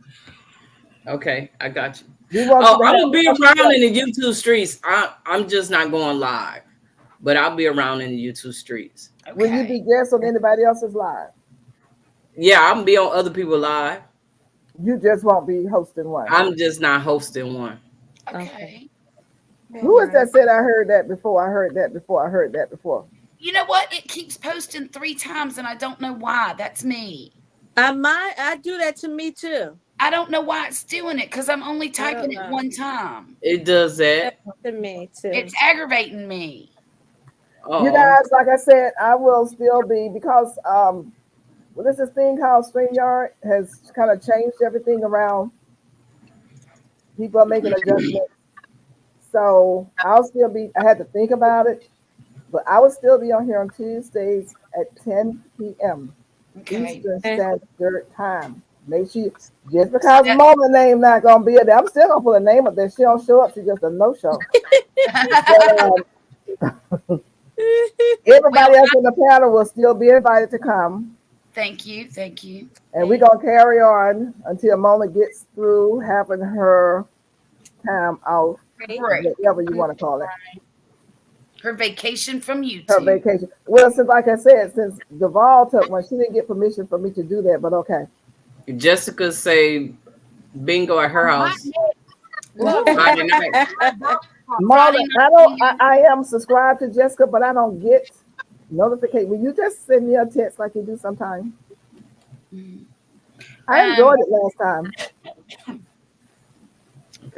Okay, I got you. I'm gonna be around in the YouTube streets. I'm just not going live, but I'll be around in the YouTube streets. Okay. Will you be guest on anybody else's live? Yeah, I'm gonna be on other people's live. You just won't be hosting one. I'm just not hosting one. Okay. Who is that said I heard that before? I heard that before. I heard that before. You know what? It keeps posting 3 times and I don't know why. That's me. I do that to me too. I don't know why it's doing it because I'm only typing it one time. It does that. To me too. It's aggravating me. You guys, like I said, I will still be because there's this thing called StreamYard has kind of changed everything around. People are making adjustments. So I'll still be, I had to think about it, but I will still be on here on Tuesdays at 10 p.m. Eastern Standard Time. Make sure, just because Mama's name not going to be there, I'm still going to put a name up there. She don't show up, she's just a no-show. But, everybody else in the panel will still be invited to come. Thank you. Thank you. And we're going to carry on until Mona gets through having her time off, whatever you want to call it. Her vacation from YouTube. Her vacation. Well, since, like I said, since Duval took one, she didn't get permission for me to do that, but okay. Jessica say bingo at her house. Friday night. Marlon, I am subscribed to Jessica, but I don't get notification. Will you just send me a text like you do sometimes? I enjoyed it last time.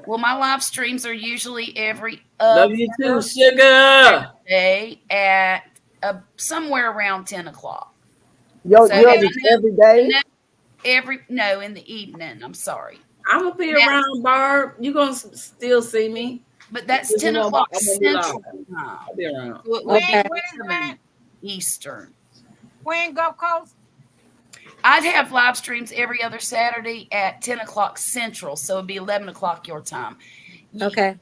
Well, my live streams are usually every love you too, sugar. Day at somewhere around 10 o'clock. Yours every day? No, in the evening. I'm sorry. I'm gonna be around, Barb. You gonna still see me? But that's 10 o'clock Central time. I'll be around. When Eastern. When Gulf Coast? I'd have live streams every other Saturday at 10 o'clock Central, so it'd be 11 o'clock your time. Okay.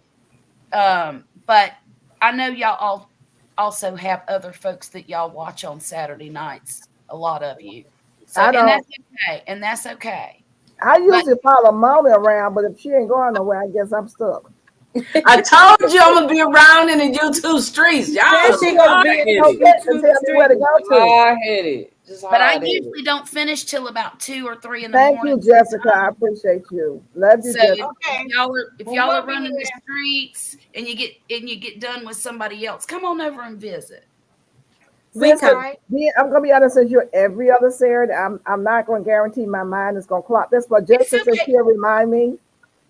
But I know y'all all also have other folks that y'all watch on Saturday nights. A lot of you. So, and that's okay. I usually follow Molly around, but if she ain't going nowhere, I guess I'm stuck. I told you I'm gonna be around in the YouTube streets. Y'all she gonna be where to go to. Hard-headed. But I usually don't finish till about 2 or 3 in the morning. Thank you, Jessica. I appreciate you. Love you, Jessica. If y'all are running the streets and you get done with somebody else, come on over and visit. I'm gonna be honest with you. Every other Saturday, I'm not gonna guarantee my mind is gonna clock this, but Jessica said she'll remind me.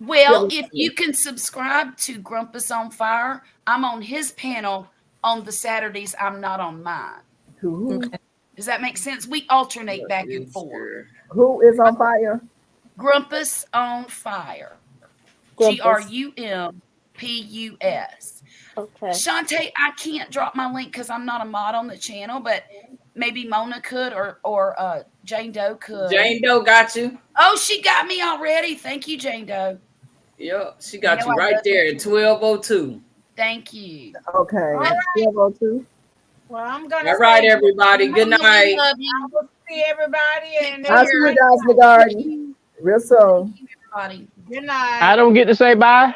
Well, if you can subscribe to Grumpus on Fire, I'm on his panel on the Saturdays. I'm not on mine. Okay. Does that make sense? We alternate back and forth. Who is on fire? Grumpus on Fire. GRUMPUS. Okay. Shantae, I can't drop my link because I'm not a mod on the channel, but maybe Mona could or Jane Doe could. Jane Doe got you. Oh, she got me already. Thank you, Jane Doe. Yep, she got you right there at 12:02. Thank you. Okay. 12:02. Well, I'm gonna. All right, everybody. Good night. I will see everybody, and I'll see you guys in the garden real soon. Good night. I don't get to say bye.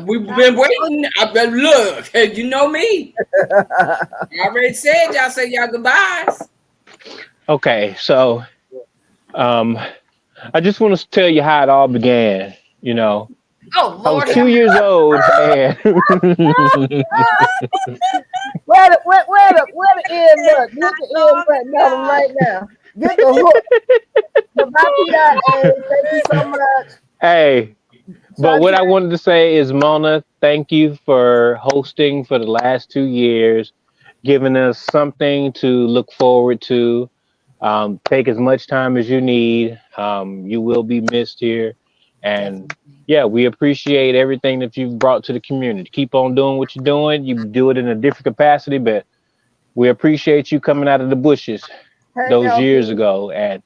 We've been waiting. I bet look, you know me. I already said y'all say y'all goodbyes. Okay, so I just want to tell you how it all began. You know, oh Lord, I was 2 years old. And where the end button? Get the end button on right now. Get the hook. Thank you so much. Hey, but what I wanted to say is, Mona, thank you for hosting for the last 2 years, giving us something to look forward to. Take as much time as you need. You will be missed here. And yeah, we appreciate everything that you've brought to the community. Keep on doing what you're doing. You do it in a different capacity, but we appreciate you coming out of the bushes those years ago. And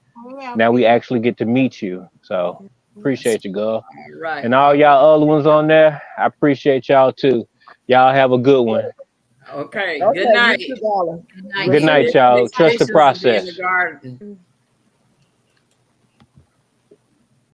now we actually get to meet you. So appreciate you, girl. Right. And all y'all other ones on there, I appreciate y'all too. Y'all have a good one. Okay. Good night. Good night. Good night, y'all. Trust the process.